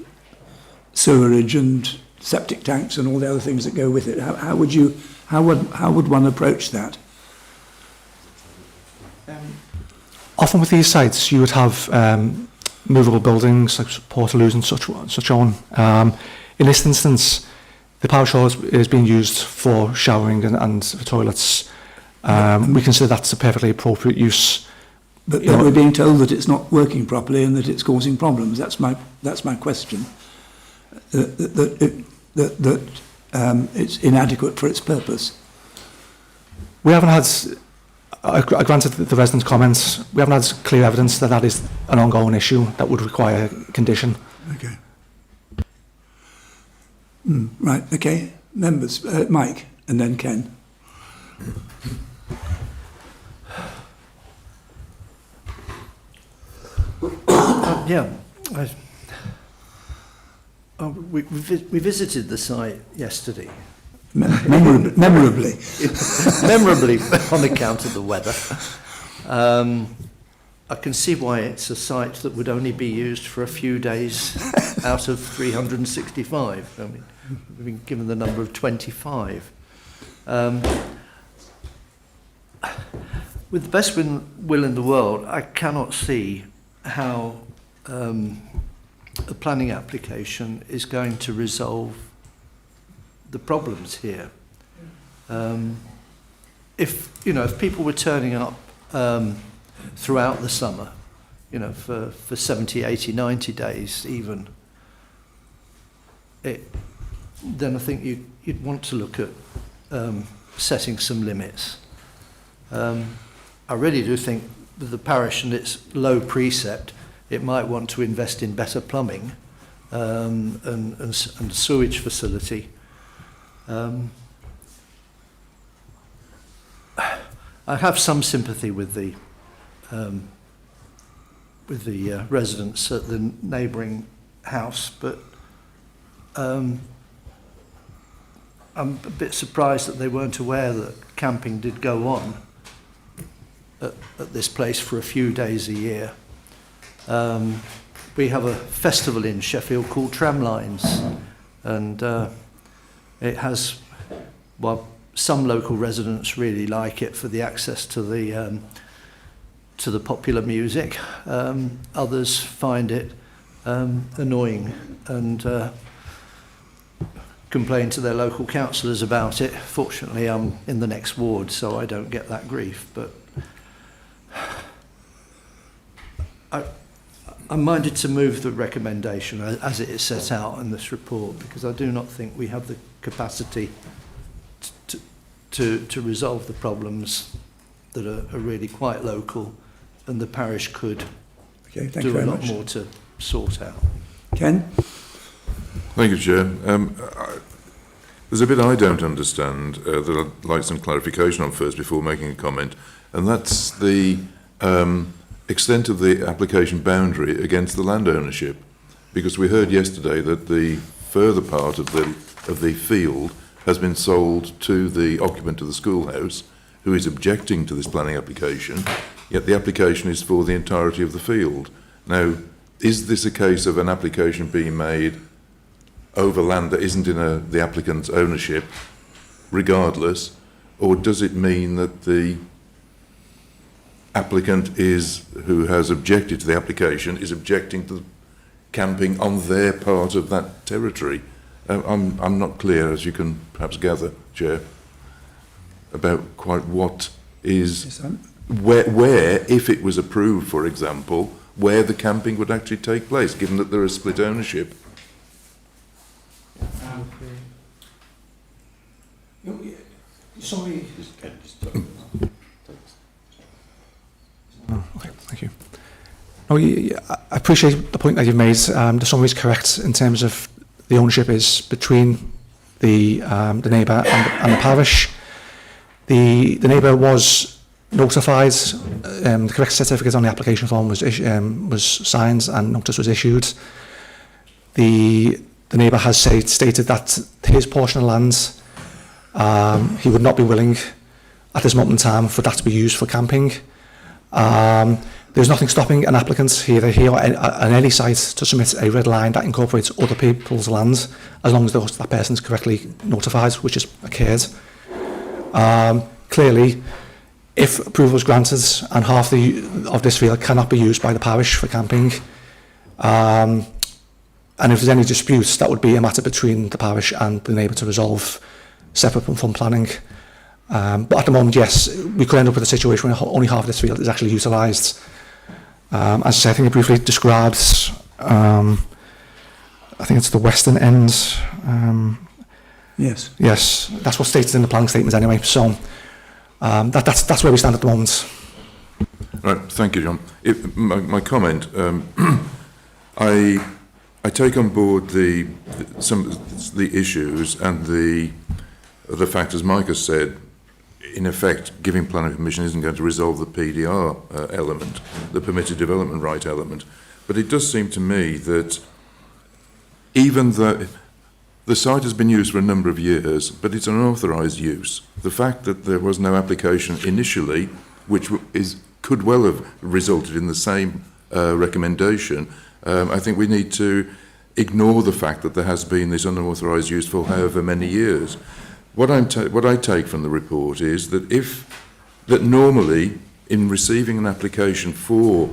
sewerage and septic tanks and all the other things that go with it? How would one approach that? Often with these sites, you would have movable buildings like portaloos and such on. In this instance, the parish hall is being used for showering and for toilets. We consider that's a perfectly appropriate use. But we're being told that it's not working properly and that it's causing problems. That's my question. That it's inadequate for its purpose. We haven't had, I granted the residents' comments, we haven't had clear evidence that that is an ongoing issue that would require condition. Okay. Right, okay. Members, Mike and then Ken. We visited the site yesterday. Memorably. Memorably, on account of the weather. I can see why it's a site that would only be used for a few days out of 365. I mean, we've been given the number of 25. With the best will in the world, I cannot see how a planning application is going to resolve the problems here. If people were turning up throughout the summer, for 70, 80, 90 days even, then I think you'd want to look at setting some limits. I really do think with the parish and its low precept, it might want to invest in better plumbing and sewage facility. I have some sympathy with the residents at the neighbouring house, but I'm a bit surprised that they weren't aware that camping did go on at this place for a few days a year. We have a festival in Sheffield called Tramlines, and it has, well, some local residents really like it for the access to to the popular music. Others find it annoying and complain to their local councillors about it. Fortunately, I'm in the next ward, so I don't get that grief. But I'm minded to move the recommendation as it is set out in this report, because I do not think we have the capacity to resolve the problems that are really quite local, and the parish could do a lot more to sort out. Ken? Thank you, Chair. There's a bit I don't understand that I'd like some clarification on first before making a comment, and that's the extent of the application boundary against the land ownership. Because we heard yesterday that the further part of the field has been sold to the occupant of the schoolhouse, who is objecting to this planning application, yet the application is for the entirety of the field. Now, is this a case of an application being made over land that isn't in the applicant's ownership, regardless, or does it mean that the applicant who has objected to the application is objecting to camping on their part of that territory? I'm not clear, as you can perhaps gather, Chair, about quite what is where, if it was approved, for example, where the camping would actually take place, given that there is split ownership. Sorry. Okay, thank you. No, I appreciate the point that you've made. The summary is correct in terms of the ownership is between the neighbour and the parish. The neighbour was notified. The correct certificate on the application form was signed and notice was issued. The neighbour has stated that his portion of land, he would not be willing at this moment in time for that to be used for camping. There's nothing stopping an applicant here or on any site to submit a red line that incorporates other people's land, as long as that person is correctly notified, which has occurred. Clearly, if approval is granted and half of this field cannot be used by the parish for camping, and if there's any disputes, that would be a matter between the parish and the neighbour to resolve separate from planning. But at the moment, yes, we could end up with a situation where only half of this field is actually utilised. As I said, I think it briefly describes, I think it's the western end. Yes. Yes, that's what's stated in the planning statements anyway. So that's where we stand at the moment. Right, thank you, John. My comment, I take on board some of the issues and the fact, as Mike has said, in effect, giving planning permission isn't going to resolve the PDR element, the permitted development right element. But it does seem to me that even though the site has been used for a number of years, but it's an unauthorised use, the fact that there was no application initially, which could well have resulted in the same recommendation, I think we need to ignore the fact that there has been this unauthorised use for however many years. What I take from the report is that normally in receiving an application for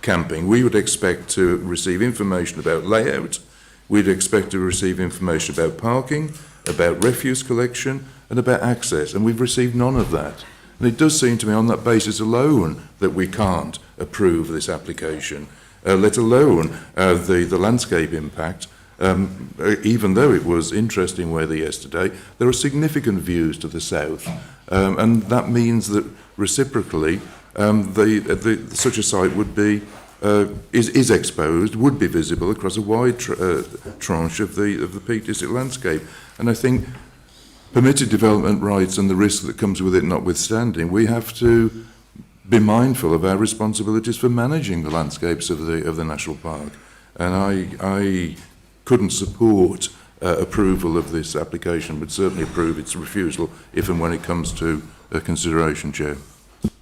camping, we would expect to receive information about layout, we'd expect to receive information about parking, about refuse collection and about access, and we've received none of that. And it does seem to me on that basis alone that we can't approve this application, let alone the landscape impact. Even though it was interesting weather yesterday, there are significant views to the south, and that means that reciprocally, such a site would be is exposed, would be visible across a wide tranche of the Peak District landscape. And I think permitted development rights and the risk that comes with it notwithstanding, we have to be mindful of our responsibilities for managing the landscapes of the national park. And I couldn't support approval of this application, but certainly approve its refusal if and when it comes to consideration, Chair.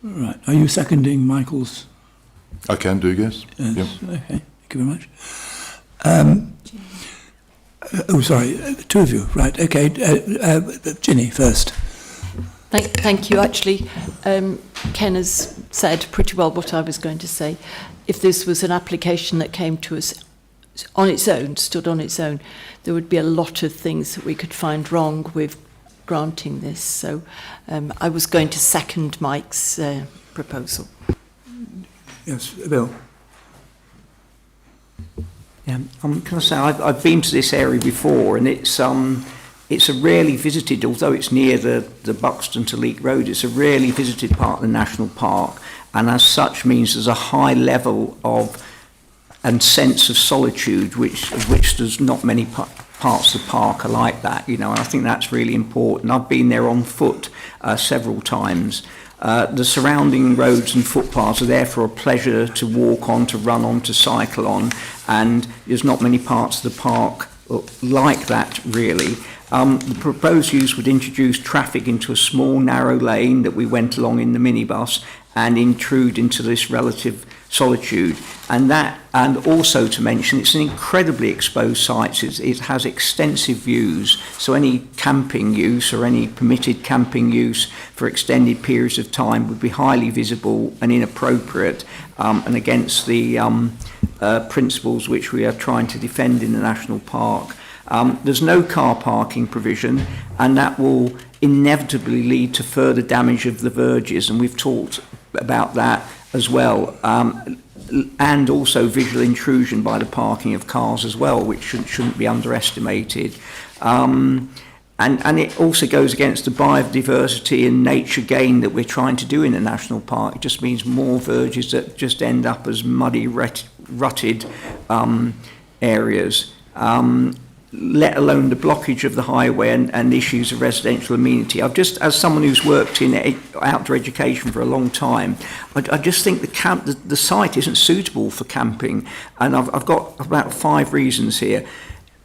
Right. Are you seconding Michael's? I can do, yes. Yes. Yep. Okay. Thank you very much. Sorry, two of you. Right. Okay. Ginny first. Thank you. Actually, Ken has said pretty well what I was going to say. If this was an application that came to us on its own, stood on its own, there would be a lot of things that we could find wrong with granting this. So I was going to second Mike's proposal. Yes, Bill. Yeah, can I say I've been to this area before, and it's a rarely visited, although it's near the Buxton to Leek Road, it's a rarely visited part of the national park, and as such means there's a high level of and sense of solitude, which there's not many parts of the park are like that, you know, and I think that's really important. I've been there on foot several times. The surrounding roads and footpaths are there for a pleasure to walk on, to run on, to cycle on, and there's not many parts of the park like that, really. The proposed use would introduce traffic into a small, narrow lane that we went along in the minibus and intrude into this relative solitude. And also to mention, it's an incredibly exposed site. It has extensive views, so any camping use or any permitted camping use for extended periods of time would be highly visible and inappropriate, and against the principles which we are trying to defend in the national park. There's no car parking provision, and that will inevitably lead to further damage of the verges, and we've talked about that as well, and also visual intrusion by the parking of cars as well, which shouldn't be underestimated. And it also goes against the biodiversity and nature gain that we're trying to do in the national park. It just means more verges that just end up as muddy, rutted areas. Let alone the blockage of the highway and issues of residential amenity. I've just, as someone who's worked in outdoor education for a long time, I just think the site isn't suitable for camping, and I've got about 5 reasons here.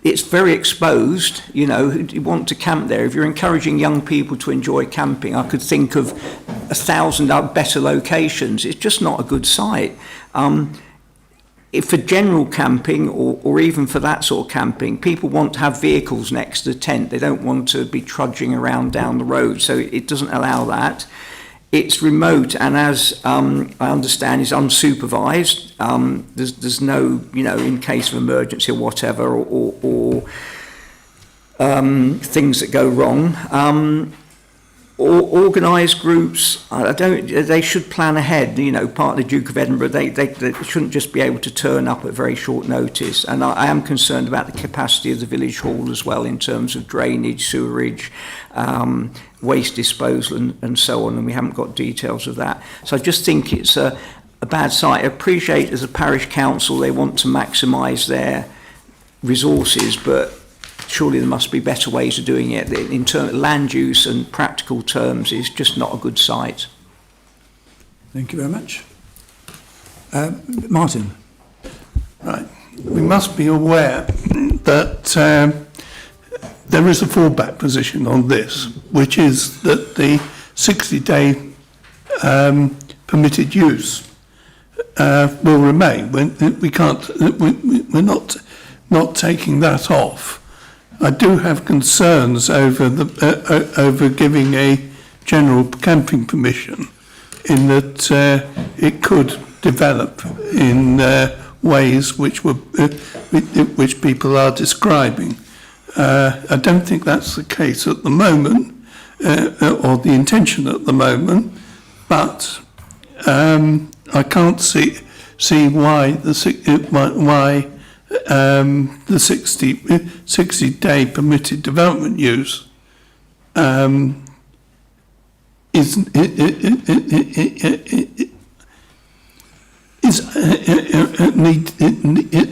It's very exposed, you know, you want to camp there. If you're encouraging young people to enjoy camping, I could think of 1,000 better locations. It's just not a good site. If for general camping or even for that sort of camping, people want to have vehicles next to the tent. They don't want to be trudging around down the road, so it doesn't allow that. It's remote, and as I understand, is unsupervised. There's no, you know, in case of emergency or whatever, or things that go wrong. Or organised groups, they should plan ahead. You know, part of the Duke of Edinburgh, they shouldn't just be able to turn up at very short notice. And I am concerned about the capacity of the village hall as well, in terms of drainage, sewerage, waste disposal and so on, and we haven't got details of that. So I just think it's a bad site. I appreciate as a parish council they want to maximise their resources, but surely there must be better ways of doing it. In terms of land use and practical terms, it's just not a good site. Thank you very much. Martin. Right. We must be aware that there is a fallback position on this, which is that the 60-day permitted use will remain. We're not taking that off. I do have concerns over giving a general camping permission, in that it could develop in ways which people are describing. I don't think that's the case at the moment, or the intention at the moment, but I can't see why the 60-day permitted development use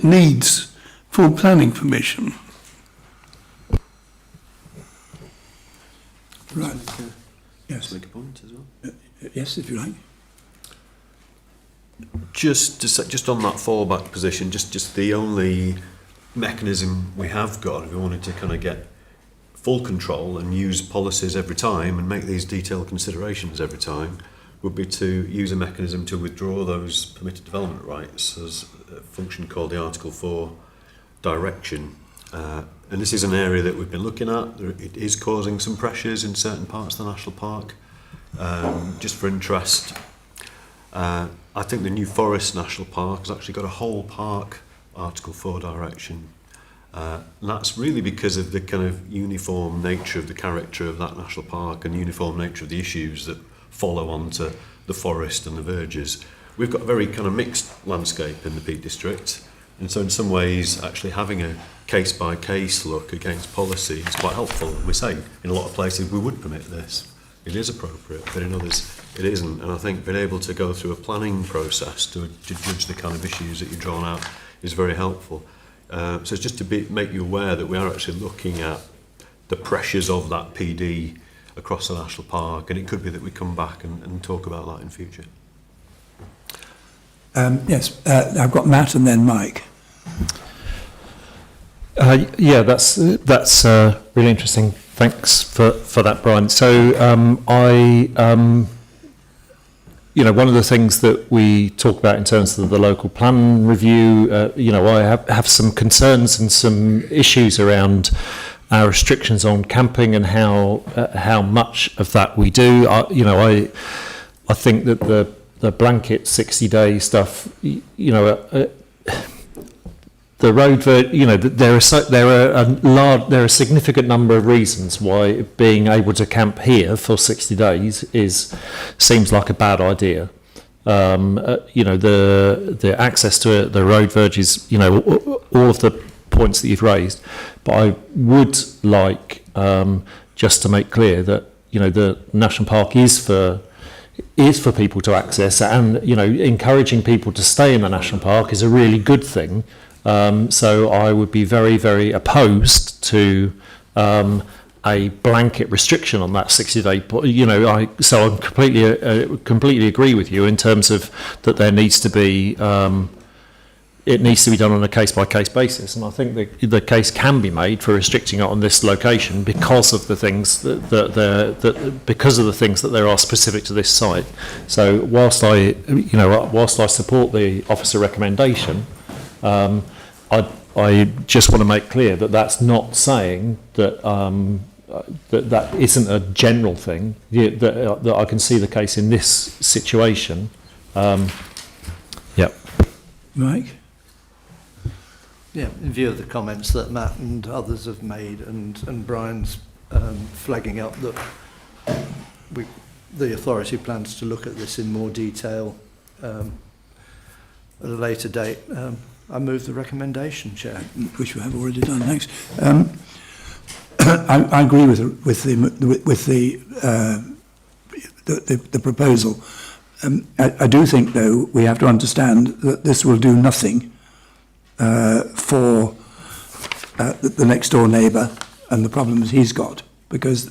needs full planning permission. Right. Yes. Make a point as well. Yes, if you like. Just on that fallback position, just the only mechanism we have got, if we wanted to kind of get full control and use policies every time and make these detailed considerations every time, would be to use a mechanism to withdraw those permitted development rights as a function called the Article 4 direction. And this is an area that we've been looking at. It is causing some pressures in certain parts of the national park. just for interest, I think the New Forest National Park has actually got a whole park Article 4 direction. And that's really because of the kind of uniform nature of the character of that national park and uniform nature of the issues that follow on to the forest and the verges. We've got a very kind of mixed landscape in the Peak District, and so in some ways actually having a case-by-case look against policy is quite helpful. And we say in a lot of places we would permit this, it is appropriate, but in others it isn't. And I think being able to go through a planning process to judge the kind of issues that you've drawn out is very helpful. So it's just to make you aware that we are actually looking at the pressures of that PD across the national park, and it could be that we come back and talk about that in future. Yes, I've got Matt and then Mike. Yeah, that's really interesting. Thanks for that, Brian. So you know, one of the things that we talk about in terms of the local plan review, you know, I have some concerns and some issues around our restrictions on camping and how much of that we do. You know, I think that the blanket 60-day stuff, you know, the road, you know, there are a significant number of reasons why being able to camp here for 60 days seems like a bad idea. You know, the access to it, the road verges, you know, all of the points that you've raised. But I would like just to make clear that, you know, the national park is for people to access, and, you know, encouraging people to stay in the national park is a really good thing. So I would be very, very opposed to a blanket restriction on that 60-day. You know, so I completely agree with you in terms of that there needs to be it needs to be done on a case-by-case basis, and I think the case can be made for restricting it on this location because of the things because of the things that there are specific to this site. So whilst I support the officer recommendation, I just want to make clear that that's not saying that that isn't a general thing. That I can see the case in this situation. Yeah. Mike? Yeah, in view of the comments that Matt and others have made, and Brian's flagging up that the authority plans to look at this in more detail at a later date, I move the recommendation, Chair. Which we have already done. Thanks. I agree with the proposal. I do think, though, we have to understand that this will do nothing for the next door neighbour and the problems he's got, because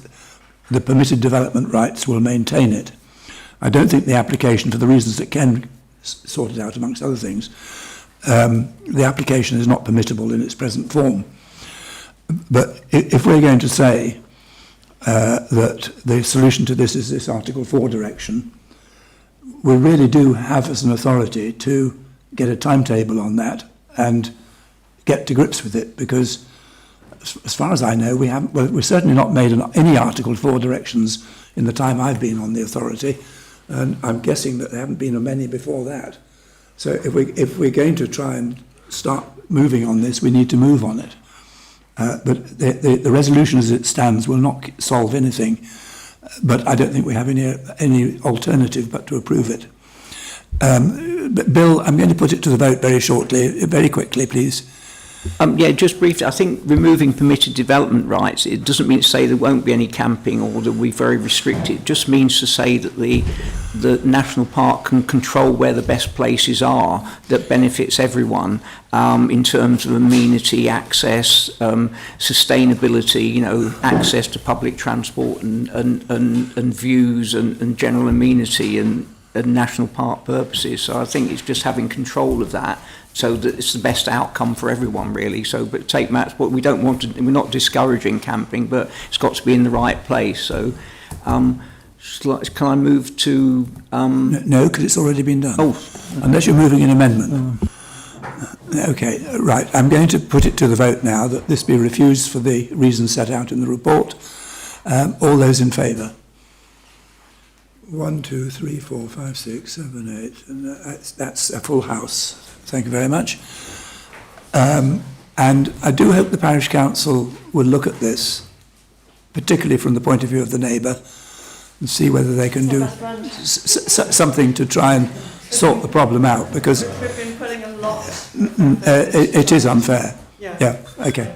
the permitted development rights will maintain it. I don't think the application, for the reasons that Ken sorted out amongst other things, the application is not permissible in its present form. But if we're going to say that the solution to this is this Article 4 direction, we really do have as an authority to get a timetable on that and get to grips with it, because as far as I know, we've certainly not made any Article 4 directions in the time I've been on the authority, and I'm guessing that there haven't been many before that. So if we're going to try and start moving on this, we need to move on it. But the resolution as it stands will not solve anything, but I don't think we have any alternative but to approve it. But Bill, I'm going to put it to the vote very shortly, very quickly, please. Yeah, just briefly, I think removing permitted development rights, it doesn't mean to say there won't be any camping or that we're very restricted. It just means to say that the national park can control where the best places are that benefits everyone in terms of amenity, access, sustainability, you know, access to public transport and views and general amenity and national park purposes. So I think it's just having control of that, so that it's the best outcome for everyone, really. So, but take Matt's point, we don't want to, we're not discouraging camping, but it's got to be in the right place. So, can I move to... No, because it's already been done. Oh. Unless you're moving an amendment. Okay, right. I'm going to put it to the vote now that this be refused for the reasons set out in the report. All those in favour? 1, 2, 3, 4, 5, 6, 7, 8, and that's a full house. Thank you very much. And I do hope the parish council will look at this, particularly from the point of view of the neighbour, and see whether they can do something to try and sort the problem out, because We've been putting a lot. it is unfair. Yeah. Yeah, okay.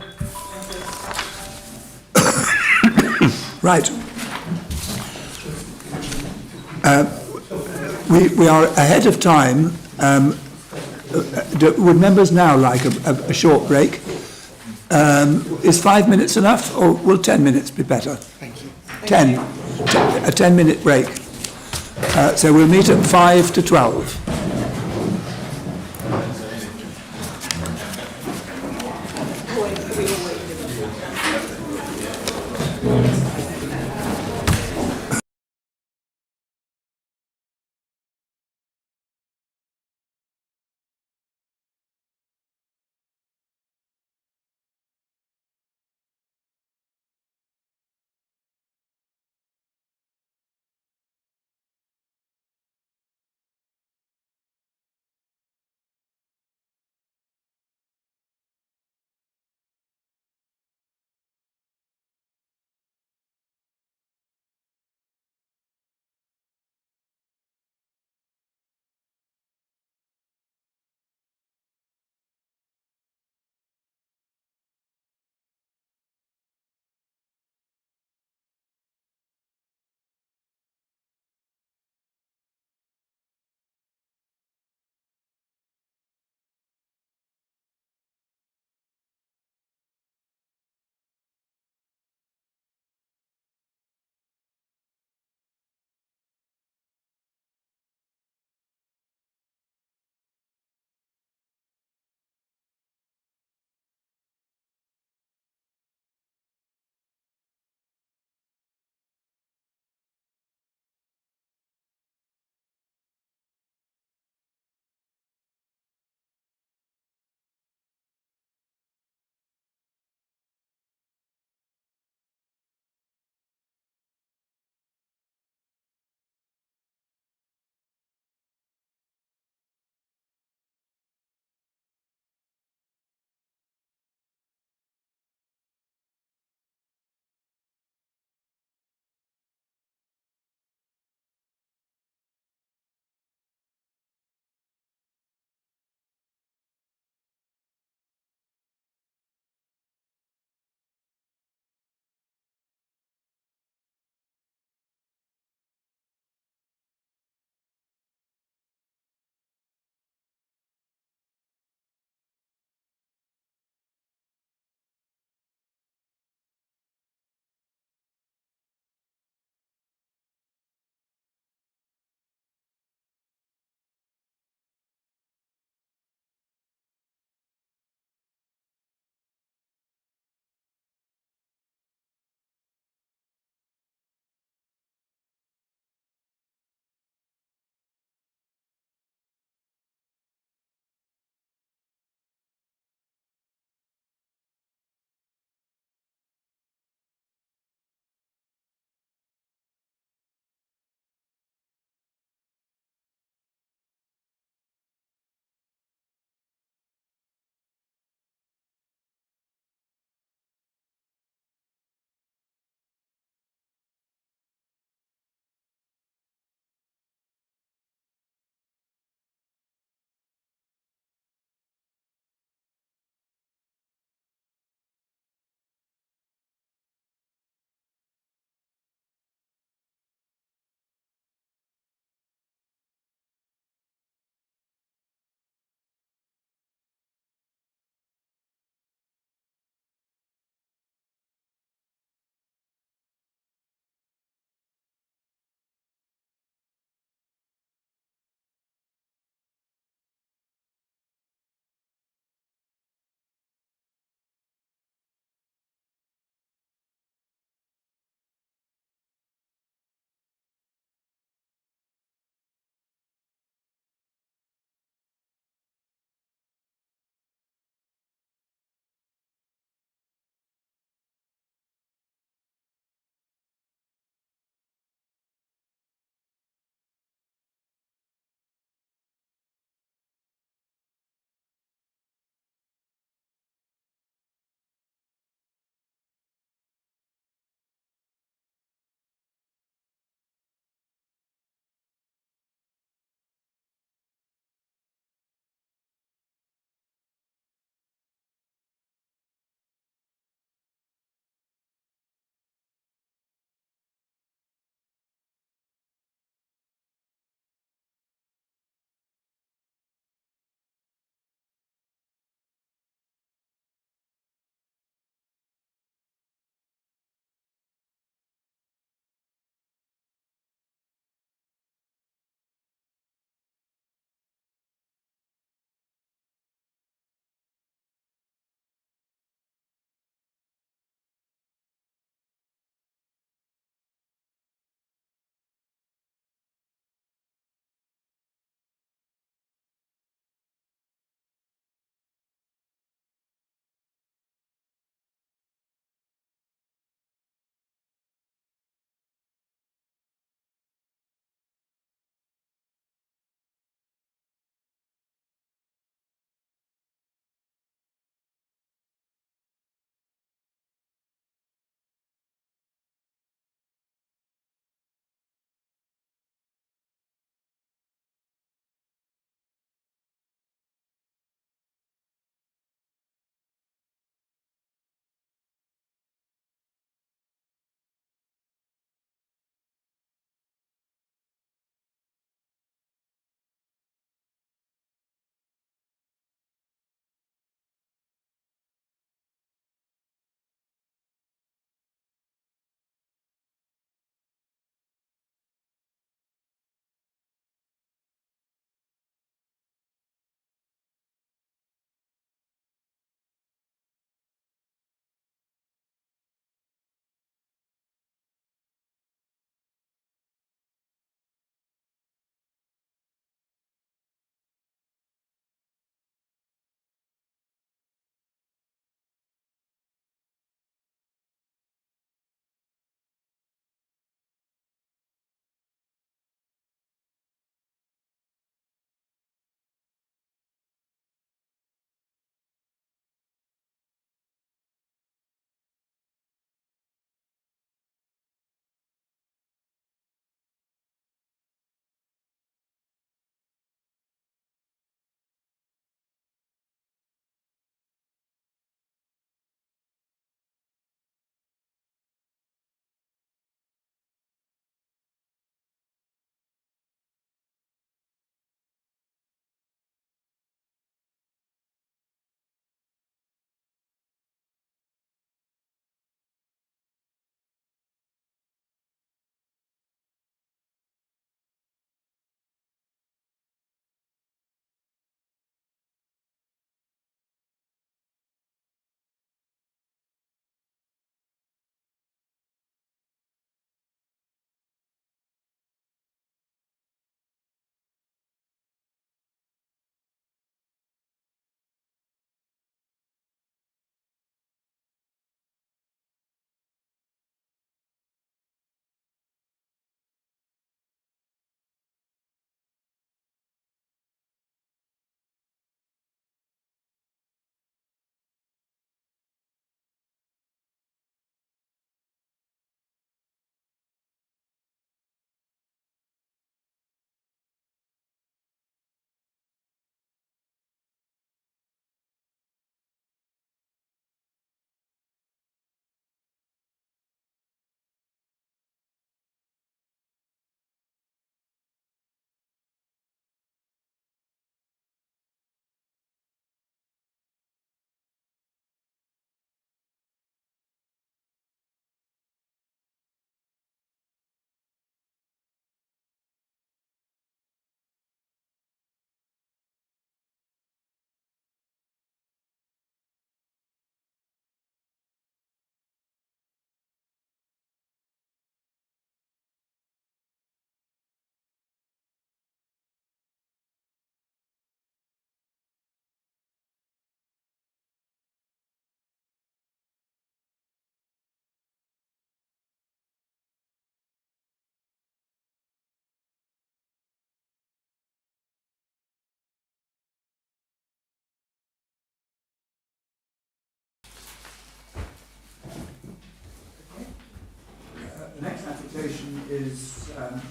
Right. We are ahead of time. Would members now like a short break? Is 5 minutes enough, or will 10 minutes be better? Thank you. 10. A 10-minute break. So we'll meet at 5 to 12.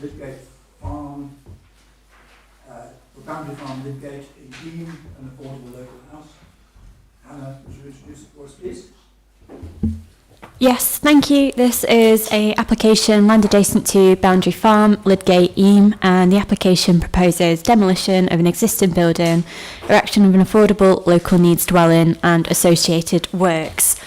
Lidgate Farm, for Boundary Farm, Lidgate, in Dean, an affordable local house. Hannah, would you introduce it for us, please? Yes, thank you. This is a application land adjacent to Boundary Farm, Lidgate, Eam, and the application proposes demolition of an existing building, erection of an affordable local needs dwelling, and associated works.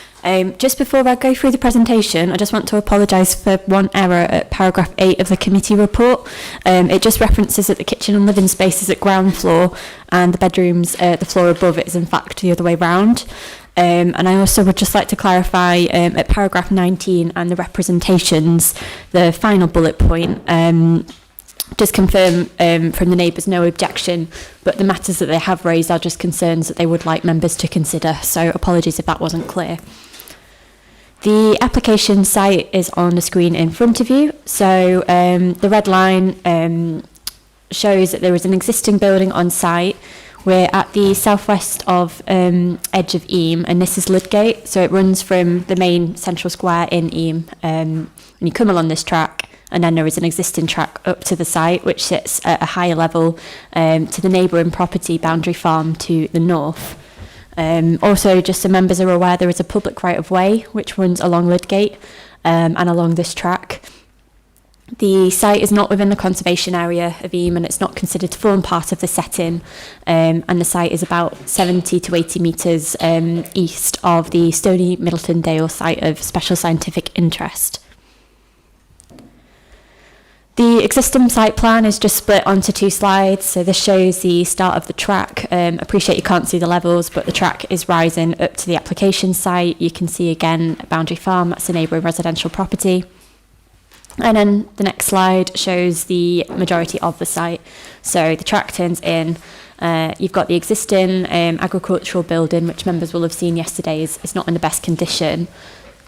Just before I go through the presentation, I just want to apologise for one error at paragraph 8 of the committee report. It just references that the kitchen and living space is at ground floor and the bedrooms, the floor above it is in fact the other way round. And I also would just like to clarify at paragraph 19 and the representations, the final bullet point, just confirm from the neighbours no objection, but the matters that they have raised are just concerns that they would like members to consider. So apologies if that wasn't clear. The application site is on the screen in front of you. So the red line shows that there is an existing building on site. We're at the southwest of edge of Eam, and this is Lidgate. So it runs from the main central square in Eam, and you come along this track, and then there is an existing track up to the site, which sits at a higher level to the neighbouring property, Boundary Farm, to the north. Also, just so members are aware, there is a public right-of-way which runs along Lidgate and along this track. The site is not within the conservation area of Eam, and it's not considered to form part of the setting, and the site is about 70 to 80 metres east of the Stony Middleton Dale site of special scientific interest. The existing site plan is just split onto 2 slides. So this shows the start of the track. Appreciate you can't see the levels, but the track is rising up to the application site. You can see again Boundary Farm, that's a neighbouring residential property. And then the next slide shows the majority of the site. So the track turns in. You've got the existing agricultural building, which members will have seen yesterday is not in the best condition.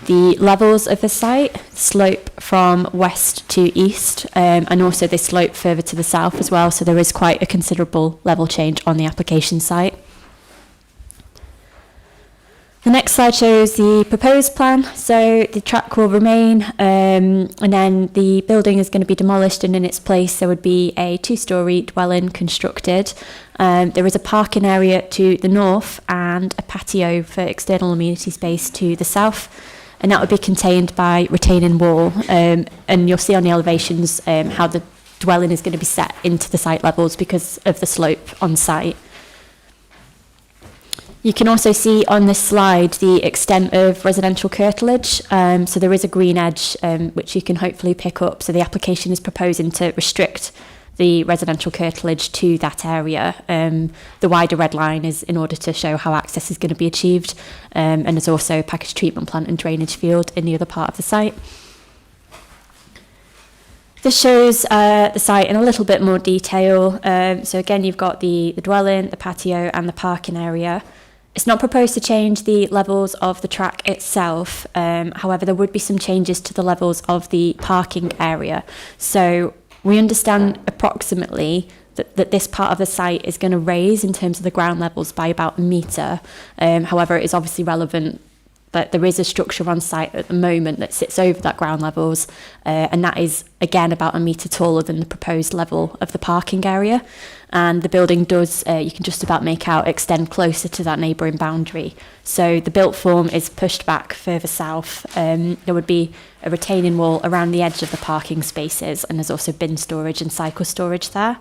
The levels of the site slope from west to east, and also they slope further to the south as well, so there is quite a considerable level change on the application site. The next slide shows the proposed plan. So the track will remain, and then the building is going to be demolished, and in its place there would be a 2-storey dwelling constructed. There is a parking area to the north and a patio for external amenity space to the south, and that would be contained by retaining wall. And you'll see on the elevations how the dwelling is going to be set into the site levels because of the slope on site. You can also see on this slide the extent of residential curtilage. So there is a green edge which you can hopefully pick up. So the application is proposing to restrict the residential curtilage to that area. The wider red line is in order to show how access is going to be achieved, and there's also a package treatment plant and drainage field in the other part of the site. This shows the site in a little bit more detail. So again, you've got the dwelling, the patio and the parking area. It's not proposed to change the levels of the track itself. However, there would be some changes to the levels of the parking area. So we understand approximately that this part of the site is going to raise in terms of the ground levels by about 1 metre. However, it is obviously relevant that there is a structure on site at the moment that sits over that ground levels, and that is again about 1 metre taller than the proposed level of the parking area. And the building does, you can just about make out, extend closer to that neighbouring boundary. So the built form is pushed back further south. There would be a retaining wall around the edge of the parking spaces, and there's also bin storage and cycle storage there.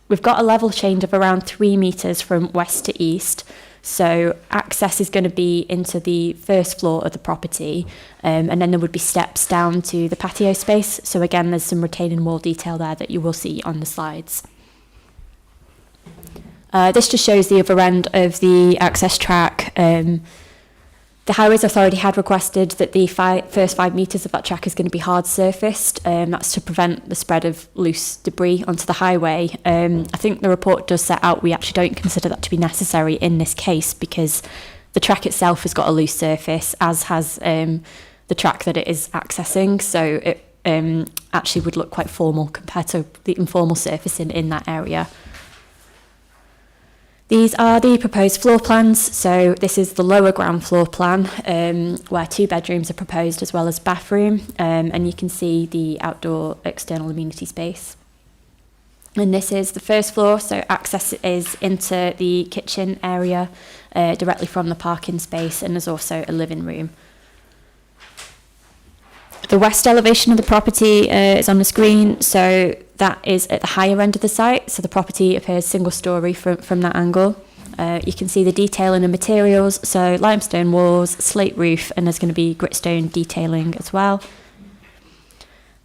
We've got a level change of around 3 metres from west to east. So access is going to be into the first floor of the property, and then there would be steps down to the patio space. So again, there's some retaining wall detail there that you will see on the slides. This just shows the other end of the access track. The Highways Authority had requested that the first 5 metres of that track is going to be hard surfaced. That's to prevent the spread of loose debris onto the highway. I think the report does set out we actually don't consider that to be necessary in this case because the track itself has got a loose surface, as has the track that it is accessing. So it actually would look quite formal compared to the informal surfacing in that area. These are the proposed floor plans. So this is the lower ground floor plan, where 2 bedrooms are proposed as well as bathroom, and you can see the outdoor external amenity space. And this is the first floor, so access is into the kitchen area directly from the parking space, and there's also a living room. The west elevation of the property is on the screen, so that is at the higher end of the site, so the property appears single storey from that angle. You can see the detail in the materials, so limestone walls, slate roof, and there's going to be gritstone detailing as well.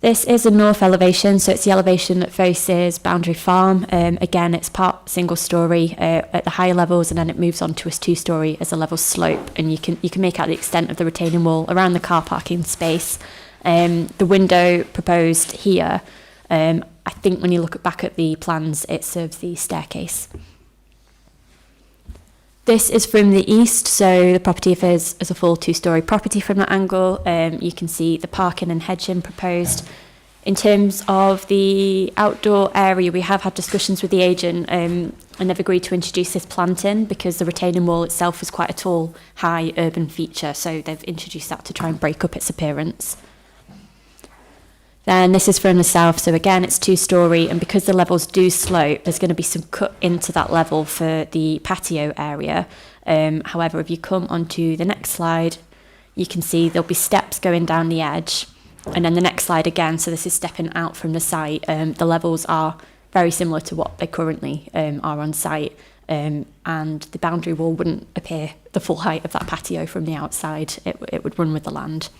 This is a north elevation, so it's the elevation that faces Boundary Farm. Again, it's part single storey at the higher levels, and then it moves on to a 2-storey as a level slope, and you can make out the extent of the retaining wall around the car parking space. The window proposed here, I think when you look back at the plans, it serves the staircase. This is from the east, so the property appears as a full 2-storey property from that angle. You can see the parking and hedging proposed. In terms of the outdoor area, we have had discussions with the agent and they've agreed to introduce this planting because the retaining wall itself is quite a tall, high urban feature, so they've introduced that to try and break up its appearance. Then this is from the south, so again it's 2-storey, and because the levels do slope, there's going to be some cut into that level for the patio area. However, if you come onto the next slide, you can see there'll be steps going down the edge, and then the next slide again, so this is stepping out from the site. The levels are very similar to what they currently are on site, and the boundary wall wouldn't appear the full height of that patio from the outside. It would run with the land.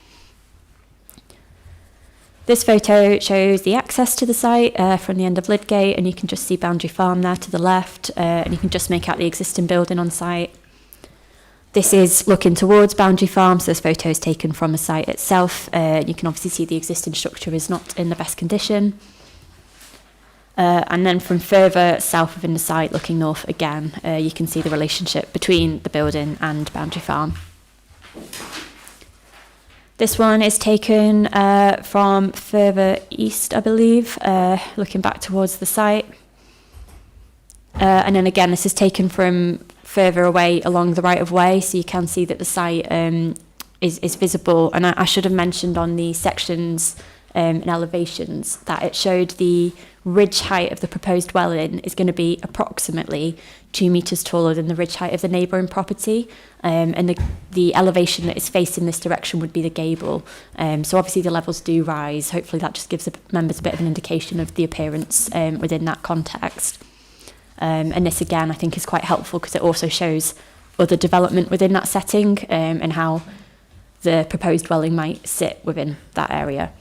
This photo shows the access to the site from the end of Lydgate, and you can just see Boundary Farm there to the left, and you can just make out the existing building on site. This is looking towards Boundary Farm, so this photo is taken from the site itself. You can obviously see the existing structure is not in the best condition. And then from further south within the site, looking north again, you can see the relationship between the building and Boundary Farm. This one is taken from further east, I believe, looking back towards the site. And then again, this is taken from further away along the right-of-way, so you can see that the site is visible. And I should have mentioned on the sections and elevations that it showed the ridge height of the proposed dwelling is going to be approximately 2 metres taller than the ridge height of the neighbouring property, and the elevation that is facing this direction would be the gable. So obviously the levels do rise. Hopefully that just gives the members a bit of an indication of the appearance within that context. And this again I think is quite helpful because it also shows other development within that setting and how the proposed dwelling might sit within that area.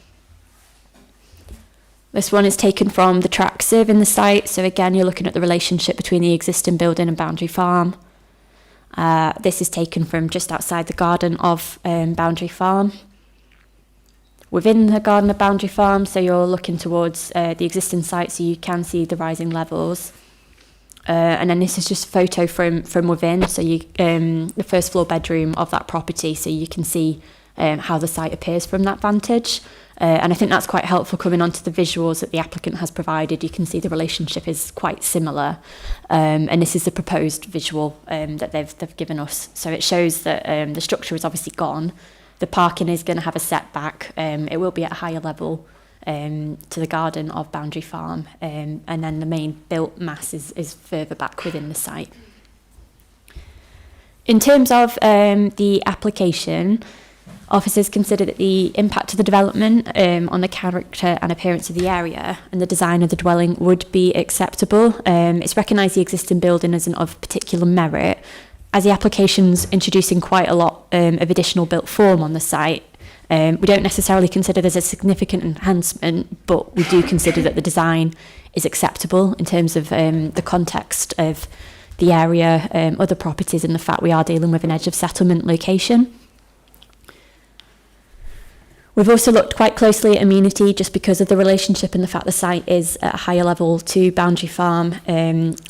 This one is taken from the track serving the site, so again you're looking at the relationship between the existing building and Boundary Farm. This is taken from just outside the garden of Boundary Farm. Within the garden of Boundary Farm, so you're looking towards the existing site, so you can see the rising levels. And then this is just a photo from within, so you the first floor bedroom of that property, so you can see how the site appears from that vantage. And I think that's quite helpful coming onto the visuals that the applicant has provided. You can see the relationship is quite similar. And this is the proposed visual that they've given us. So it shows that the structure is obviously gone. The parking is going to have a setback. It will be at a higher level to the garden of Boundary Farm. And then the main built mass is further back within the site. In terms of the application, officers consider that the impact of the development on the character and appearance of the area and the design of the dwelling would be acceptable. It's recognised the existing building isn't of particular merit, as the application's introducing quite a lot of additional built form on the site. We don't necessarily consider there's a significant enhancement, but we do consider that the design is acceptable in terms of the context of the area, other properties, and the fact we are dealing with an edge of settlement location. We've also looked quite closely at amenity just because of the relationship and the fact the site is at a higher level to Boundary Farm.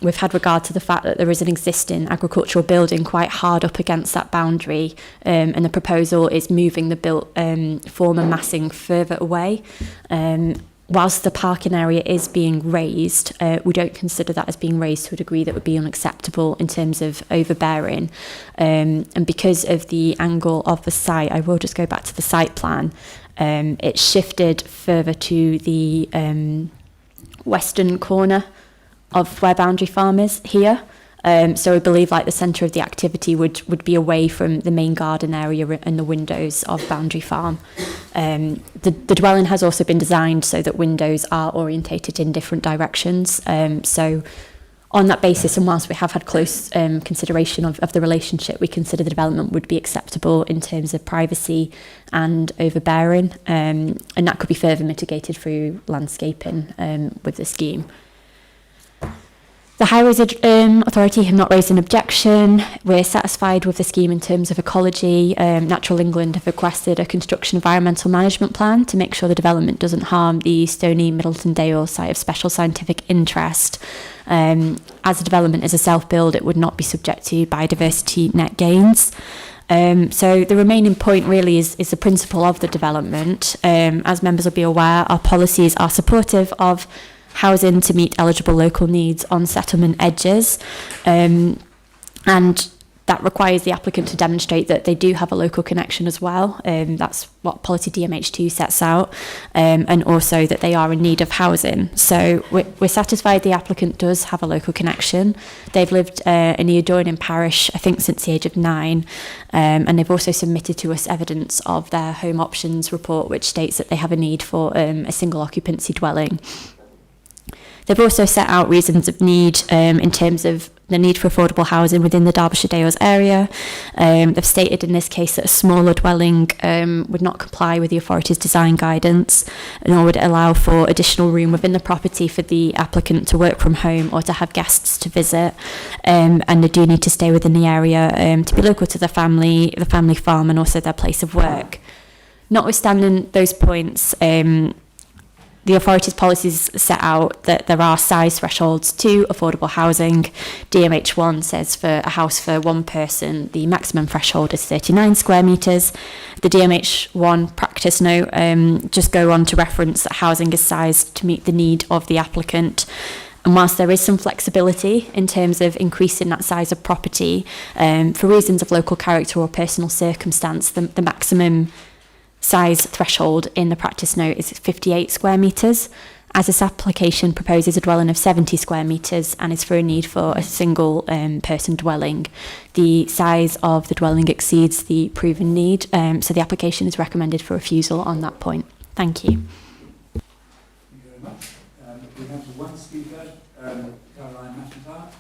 We've had regard to the fact that there is an existing agricultural building quite hard up against that boundary, and the proposal is moving the built form and massing further away. whilst the parking area is being raised, we don't consider that as being raised to a degree that would be unacceptable in terms of overbearing. And because of the angle of the site, I will just go back to the site plan. It's shifted further to the western corner of where Boundary Farm is here. So I believe like the centre of the activity would be away from the main garden area and the windows of Boundary Farm. The dwelling has also been designed so that windows are orientated in different directions. So on that basis, and whilst we have had close consideration of the relationship, we consider the development would be acceptable in terms of privacy and overbearing. And that could be further mitigated through landscaping with the scheme. The Highways Authority have not raised an objection. We're satisfied with the scheme in terms of ecology. Natural England have requested a construction environmental management plan to make sure the development doesn't harm the Stony Middleton Dale site of special scientific interest. As the development is a self-build, it would not be subject to biodiversity net gains. So the remaining point really is the principle of the development. As members will be aware, our policies are supportive of housing to meet eligible local needs on settlement edges, and that requires the applicant to demonstrate that they do have a local connection as well. That's what policy DMH2 sets out, and also that they are in need of housing. So we're satisfied the applicant does have a local connection. They've lived in the adjoining parish, I think, since the age of 9, and they've also submitted to us evidence of their home options report, which states that they have a need for a single occupancy dwelling. They've also set out reasons of need in terms of the need for affordable housing within the Derbyshire Dales area. They've stated in this case that a smaller dwelling would not comply with the authority's design guidance, nor would it allow for additional room within the property for the applicant to work from home or to have guests to visit. And they do need to stay within the area to be local to the family farm, and also their place of work. Notwithstanding those points, the authority's policies set out that there are size thresholds to affordable housing. DMH1 says for a house for one person, the maximum threshold is 39 square metres. The DMH1 practice note just go on to reference that housing is sized to meet the need of the applicant. And whilst there is some flexibility in terms of increasing that size of property, for reasons of local character or personal circumstance, the maximum size threshold in the practice note is 58 square metres, as this application proposes a dwelling of 70 square metres and is for a need for a single person dwelling. The size of the dwelling exceeds the proven need, so the application is recommended for refusal on that point. Thank you. Thank you very much. We have one speaker, Caroline McIntyre.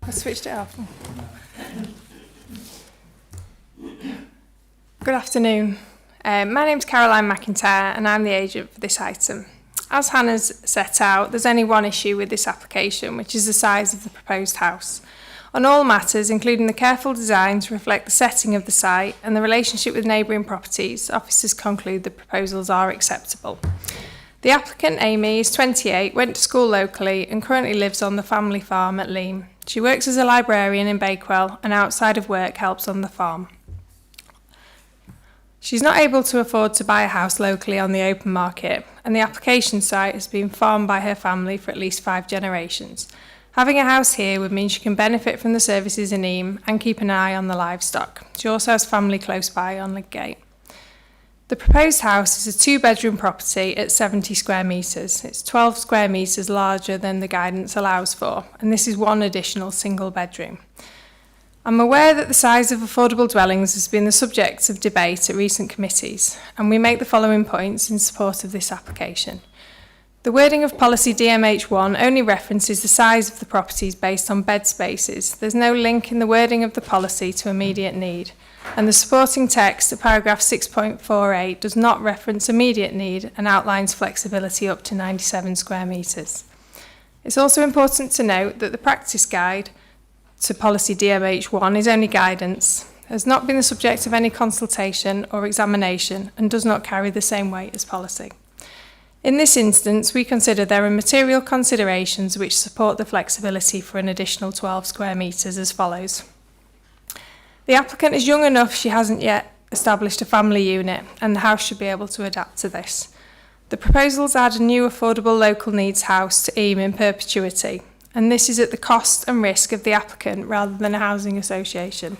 I switched it off. Good afternoon. My name's Caroline McIntyre and I'm the agent for this item. As Hannah's set out, there's only one issue with this application, which is the size of the proposed house. On all matters, including the careful design to reflect the setting of the site and the relationship with neighbouring properties, officers conclude the proposals are acceptable. The applicant, Amy, is 28, went to school locally and currently lives on the family farm at Leam. She works as a librarian in Bakewell and outside of work helps on the farm. She's not able to afford to buy a house locally on the open market, and the application site has been farmed by her family for at least 5 generations. Having a house here would mean she can benefit from the services in Eam and keep an eye on the livestock. She also has family close by on Lidgate. The proposed house is a 2-bedroom property at 70 square metres. It's 12 square metres larger than the guidance allows for, and this is one additional single bedroom. I'm aware that the size of affordable dwellings has been the subject of debate at recent committees, and we make the following points in support of this application. The wording of policy DMH1 only references the size of the properties based on bed spaces. There's no link in the wording of the policy to immediate need. And the supporting text at paragraph 6.48 does not reference immediate need and outlines flexibility up to 97 square metres. It's also important to note that the practice guide to policy DMH1 is only guidance, has not been the subject of any consultation or examination, and does not carry the same weight as policy. In this instance, we consider there are material considerations which support the flexibility for an additional 12 square metres as follows. The applicant is young enough she hasn't yet established a family unit, and the house should be able to adapt to this. The proposals add a new affordable local needs house to Eam in perpetuity, and this is at the cost and risk of the applicant rather than a housing association.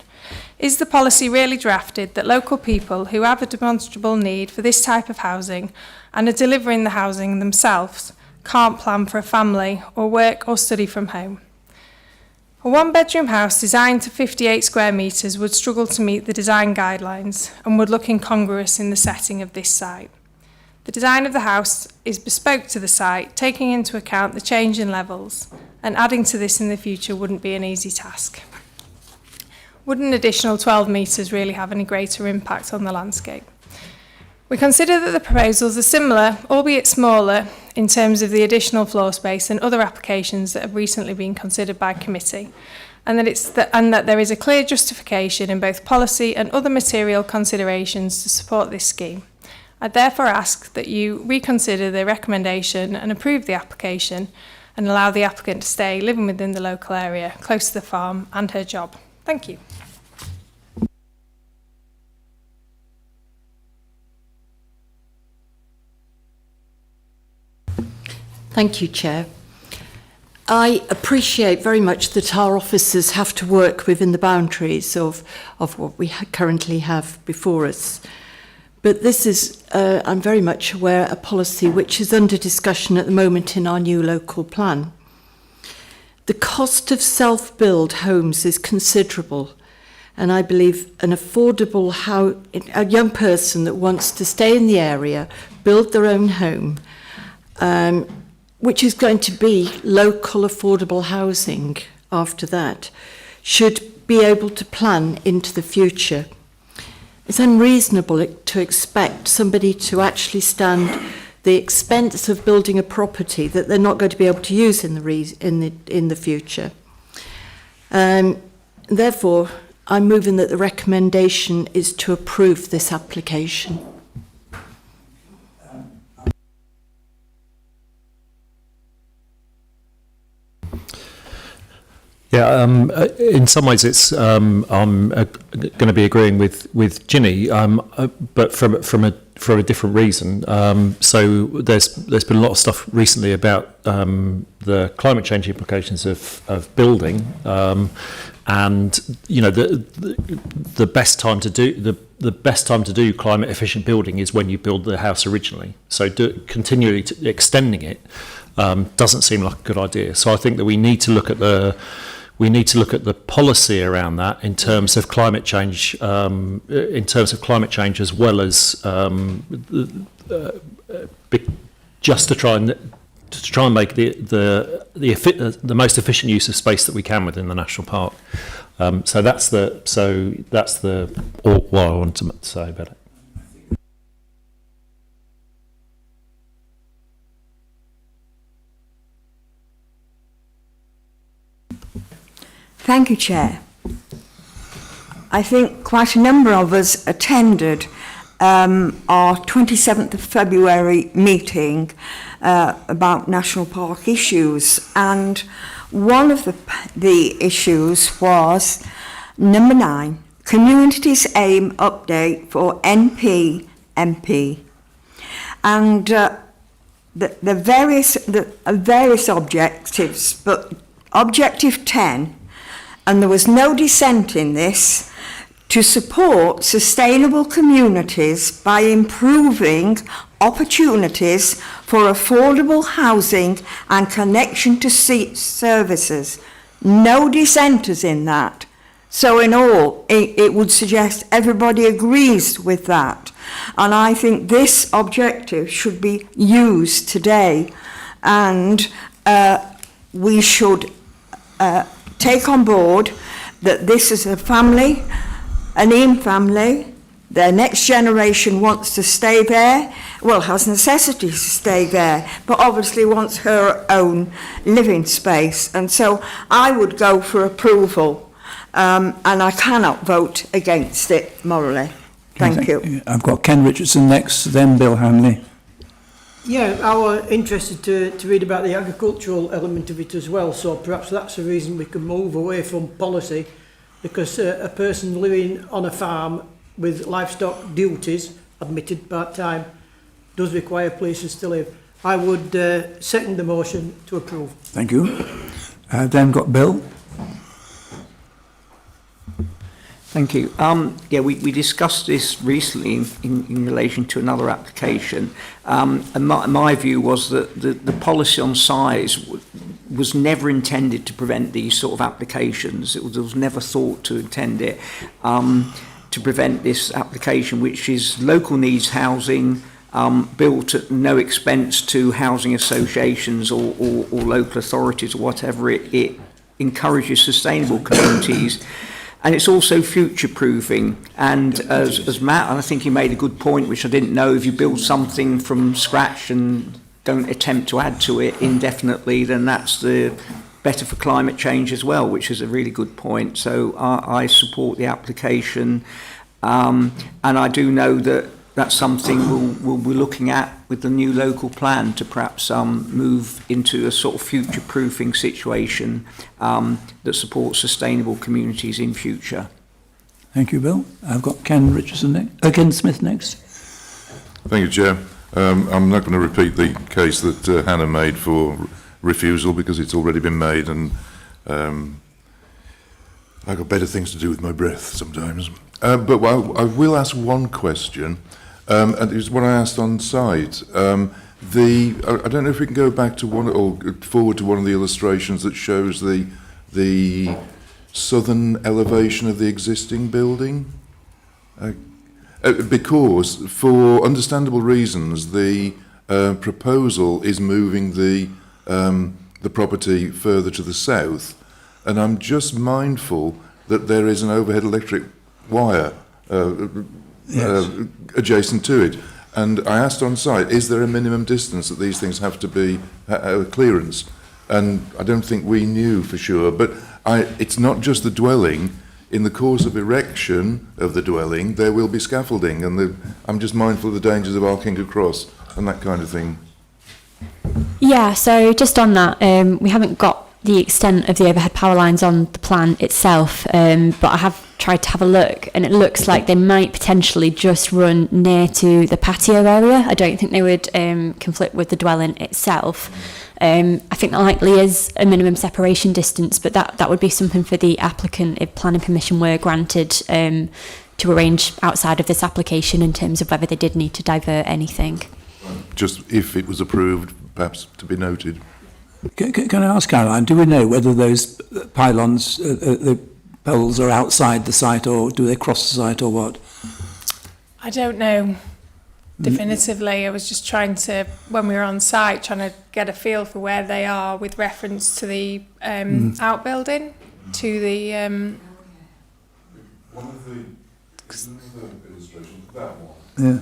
Is the policy really drafted that local people who have a demonstrable need for this type of housing and are delivering the housing themselves can't plan for a family or work or study from home? A one-bedroom house designed to 58 square metres would struggle to meet the design guidelines and would look incongruous in the setting of this site. The design of the house is bespoke to the site, taking into account the change in levels, and adding to this in the future wouldn't be an easy task. Would an additional 12 metres really have any greater impact on the landscape? We consider that the proposals are similar, albeit smaller, in terms of the additional floor space and other applications that have recently been considered by committee, and that there is a clear justification in both policy and other material considerations to support this scheme. I therefore ask that you reconsider the recommendation and approve the application and allow the applicant to stay living within the local area, close to the farm and her job. Thank you. Thank you, Chair. I appreciate very much that our officers have to work within the boundaries of what we currently have before us. But this is, I'm very much aware, a policy which is under discussion at the moment in our new local plan. The cost of self-build homes is considerable, and I believe a young person that wants to stay in the area, build their own home, which is going to be local affordable housing after that, should be able to plan into the future. It's unreasonable to expect somebody to actually stand the expense of building a property that they're not going to be able to use in the future. Therefore, I'm moving that the recommendation is to approve this application. Yeah, in some ways it's I'm going to be agreeing with Ginny, but from a different reason. So there's been a lot of stuff recently about the climate change implications of building, and you know the best time to do the best time to do climate efficient building is when you build the house originally. So continually extending it doesn't seem like a good idea. So I think that we need to look at the policy around that in terms of climate change, as well as just to try and make the most efficient use of space that we can within the national park. So that's what I want to say about it. Thank you, Chair. I think quite a number of us attended our 27th of February meeting about national park issues, and one of the issues was number 9, Communities Aim Update for NP-MP. And the various objectives, but Objective 10, and there was no dissent in this, to support sustainable communities by improving opportunities for affordable housing and connection to services. No dissenters in that. So in all, it would suggest everybody agrees with that. And I think this objective should be used today, and we should take on board that this is a family, an Eam family. Their next generation wants to stay there, well, has necessity to stay there, but obviously wants her own living space. And so I would go for approval, and I cannot vote against it morally. Thank you. I've got Ken Richardson next, then Bill Hanley. Yeah, I was interested to read about the agricultural element of it as well, so perhaps that's a reason we can move away from policy, because a person living on a farm with livestock duties, admitted part-time, does require places to live. I would second the motion to approve. Thank you. Then got Bill. Thank you. Yeah, we discussed this recently in relation to another application. And my view was that the policy on size was never intended to prevent these sort of applications. It was never thought to intend it to prevent this application, which is local needs housing, built at no expense to housing associations or local authorities or whatever. It encourages sustainable communities. And it's also future-proofing. And as Matt, I think he made a good point, which I didn't know, if you build something from scratch and don't attempt to add to it indefinitely, then that's the better for climate change as well, which is a really good point. So I support the application. And I do know that that's something we'll be looking at with the new local plan to perhaps move into a sort of future-proofing situation that supports sustainable communities in future. Thank you, Bill. I've got Ken Richardson next. Ken Smith next. Thank you, Chair. I'm not going to repeat the case that Hannah made for refusal because it's already been made, and I've got better things to do with my breath sometimes. But I will ask one question. And it was what I asked on site. I don't know if we can go back to one or forward to one of the illustrations that shows the southern elevation of the existing building. Because, for understandable reasons, the proposal is moving the property further to the south, and I'm just mindful that there is an overhead electric wire adjacent to it. And I asked on site, is there a minimum distance that these things have to be clearance? And I don't think we knew for sure, but it's not just the dwelling. In the course of erection of the dwelling, there will be scaffolding, and I'm just mindful of the dangers of arcing across and that kind of thing. Yeah, so just on that, we haven't got the extent of the overhead power lines on the plan itself, but I have tried to have a look, and it looks like they might potentially just run near to the patio area. I don't think they would conflict with the dwelling itself. I think there likely is a minimum separation distance, but that would be something for the applicant, if planning permission were granted, to arrange outside of this application in terms of whether they did need to divert anything. Just if it was approved, perhaps to be noted. Can I ask Caroline, do we know whether those pylons, the poles are outside the site, or do they cross the site, or what? I don't know definitively. I was just trying to, when we were on site, trying to get a feel for where they are with reference to the outbuilding, to the... One of the illustrations, that one. Yeah.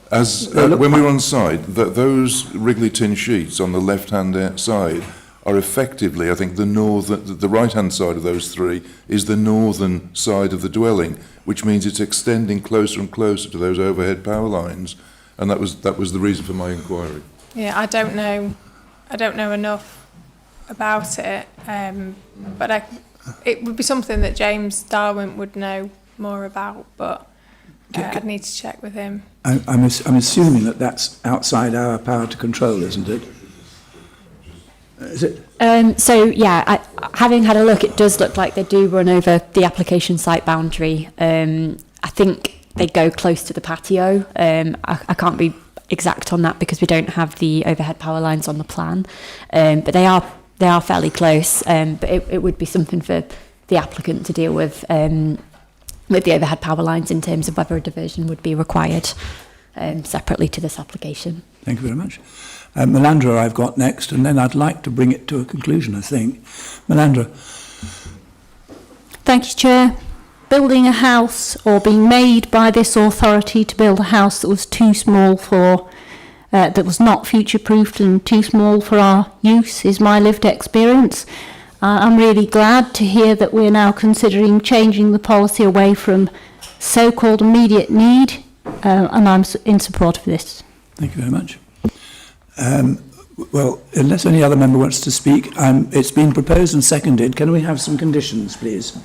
As when we were on site, those wriggly tin sheets on the left-hand side are effectively, I think, the right-hand side of those three is the northern side of the dwelling, which means it's extending closer and closer to those overhead power lines, and that was the reason for my inquiry. Yeah, I don't know enough about it, but it would be something that James Darwin would know more about, but I'd need to check with him. I'm assuming that's outside our power to control, isn't it? Is it? So yeah, having had a look, it does look like they do run over the application site boundary. I think they go close to the patio. I can't be exact on that because we don't have the overhead power lines on the plan, but they are fairly close. But it would be something for the applicant to deal with the overhead power lines in terms of whether a diversion would be required separately to this application. Thank you very much. Melandra I've got next, and then I'd like to bring it to a conclusion, I think. Melandra. Thank you, Chair. Building a house, or being made by this authority to build a house that was too small for, that was not future-proofed and too small for our use, is my lived experience. I'm really glad to hear that we're now considering changing the policy away from so-called immediate need, and I'm in support of this. Thank you very much. Well, unless any other member wants to speak, it's been proposed and seconded. Can we have some conditions, please?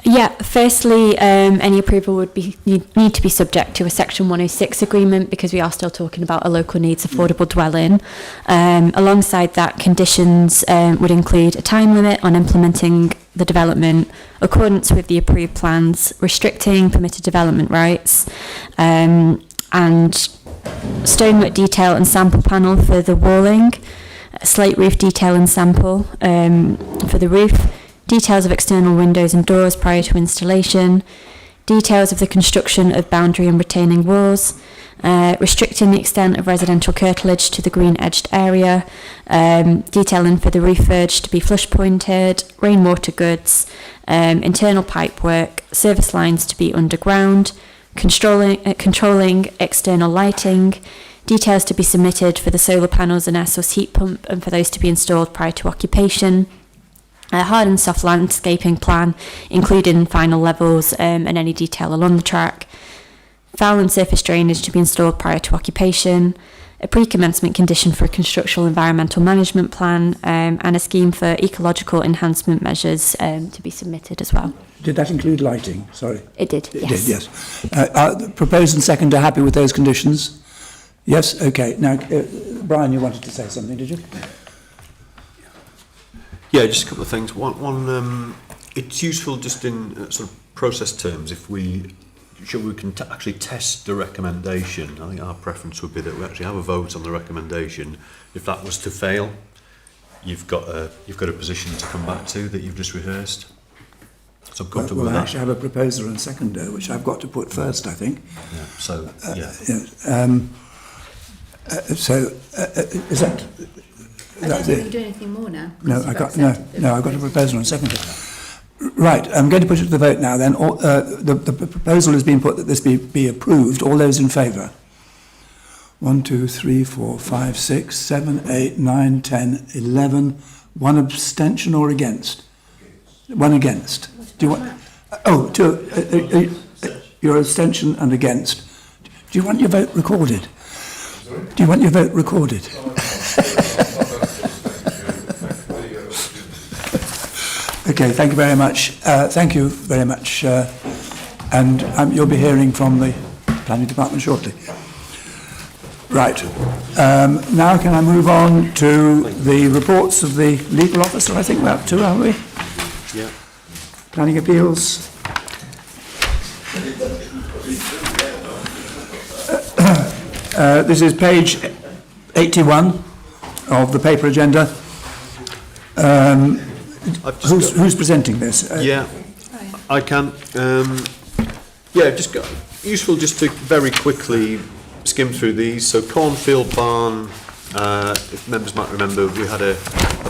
Yeah, firstly, any approval would need to be subject to a Section 106 agreement, because we are still talking about a local needs affordable dwelling. Alongside that, conditions would include a time limit on implementing the development, accordance with the approved plans, restricting permitted development rights, and stonework detail and sample panel for the walling, slate roof detail and sample for the roof, details of external windows and doors prior to installation, details of the construction of boundary and retaining walls, restricting the extent of residential curtilage to the green-edged area, detailing for the roof verge to be flush-pointed, rainwater goods, internal pipe work, service lines to be underground, controlling external lighting, details to be submitted for the solar panels and air source heat pump and for those to be installed prior to occupation, a hard and soft landscaping plan, including final levels and any detail along the track, foul and surface drainage to be installed prior to occupation, a pre-commencement condition for a constructional environmental management plan, and a scheme for ecological enhancement measures to be submitted as well. Did that include lighting? Sorry. It did, It yes. did, yes. The proposed and second are happy with those conditions? Yes, okay. Now, Brian, you wanted to say something, did you? Yeah, just a couple of things. One, it's useful just in sort of process terms if we can actually test the recommendation. I think our preference would be that we actually have a vote on the recommendation. If that was to fail, you've got a position to come back to that you've just rehearsed. So I'm comfortable with I that. actually have a proposer and seconder, which I've got to put first, I think. Yeah. So yeah. Is that? I don't think we can do anything more now. No, I've got a proposer and seconder. Right, I'm going to put it to the vote now then. The proposal has been put that this be approved. All those in favour? 1, 2, 3, 4, 5, 6, 7, 8, 9, 10, 11. One abstention or against? One against. Do you want? Your abstention and against. Do you want your vote recorded? Do you want your vote recorded? Okay, thank you very much. Thank you very much. And you'll be hearing from the Planning Department shortly. Right. Now can I move on to the reports of the legal officer? I think we're up to, aren't we? Yeah. Planning appeals. This is page 81 of the paper agenda. Who's presenting this? Yeah, I can. Useful just to very quickly skim through these. So Cornfield Barn, if members might remember, we had a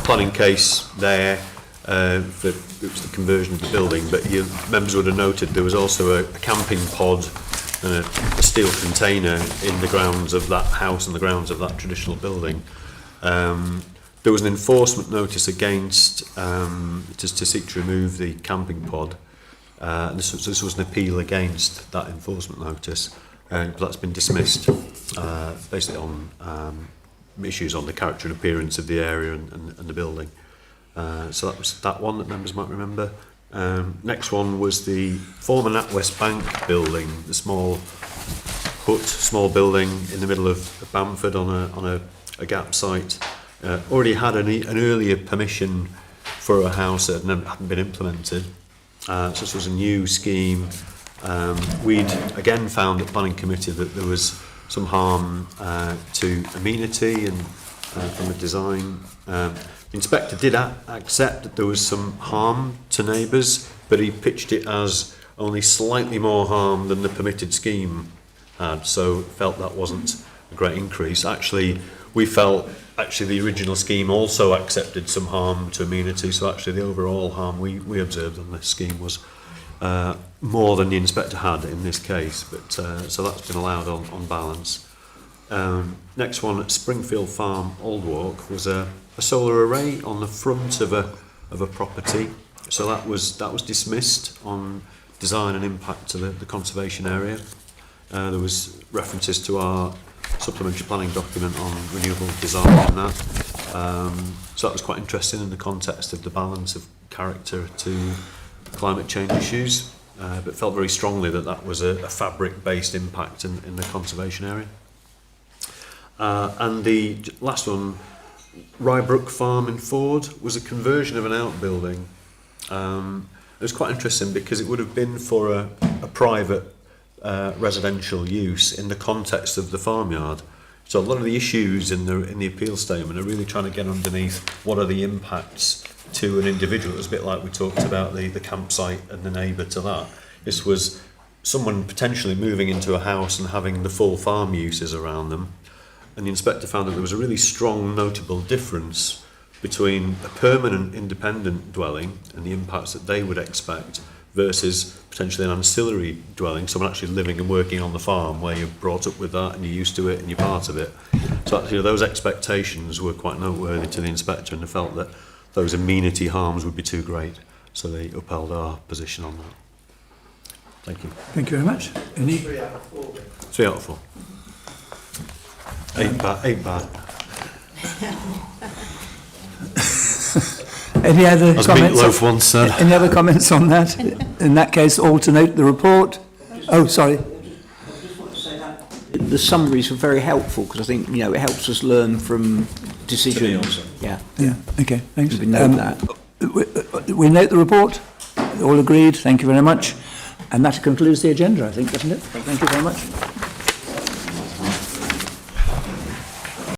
planning case there for it was the conversion of the building, but members would have noted there was also a camping pod and a steel container in the grounds of that house and the grounds of that traditional building. There was an enforcement notice against just to seek to remove the camping pod. This was an appeal against that enforcement notice, but that's been dismissed basically on issues on the character and appearance of the area and the building. So that was that one that members might remember. Next one was the former NatWest Bank building, the small building in the middle of Bamford on a gap site. Already had an earlier permission for a house that hadn't been implemented. So this was a new scheme. We'd again found at Planning Committee that there was some harm to amenity and from the design. The inspector did accept that there was some harm to neighbours, but he pitched it as only slightly more harm than the permitted scheme had, so felt that wasn't a great increase. Actually, we felt the original scheme also accepted some harm to amenity, so actually the overall harm we observed on this scheme was more than the inspector had in this case, but so that's been allowed on balance. Next one at Springfield Farm, Old Walk, was a solar array on the front of a property, so that was dismissed on design and impact to the conservation area. There was references to our supplementary planning document on renewable design and that. So that was quite interesting in the context of the balance of character to climate change issues, but felt very strongly that that was a fabric-based impact in the conservation area. And the last one, Ryebrook Farm in Ford, was a conversion of an outbuilding. It was quite interesting because it would have been for a private residential use in the context of the farmyard. So a lot of the issues in the appeal statement are really trying to get underneath what are the impacts to an individual. It was a bit like we talked about the campsite and the neighbour to that. This was someone potentially moving into a house and having the full farm uses around them. And the inspector found that there was a really strong notable difference between a permanent independent dwelling and the impacts that they would expect versus potentially an ancillary dwelling, someone actually living and working on the farm where you're brought up with that and you're used to it and you're part of it. So those expectations were quite noteworthy to the inspector, and they felt that those amenity harms would be too great. So they upheld our position on that. Thank you. Thank you very much. Any? 3 out of 4. 3 out of 4. 8 bad. 8 bad. Any other As comments? Meatloaf once said. Any other comments on that? In that case, alternate the report. Oh, sorry. The summaries are very helpful because I think, you know, it helps us learn from decisions. Yeah. Yeah. Okay. Thanks. We note that. We note the report. All agreed. Thank you very much. And that concludes the agenda, I think, doesn't it? Thank you very much.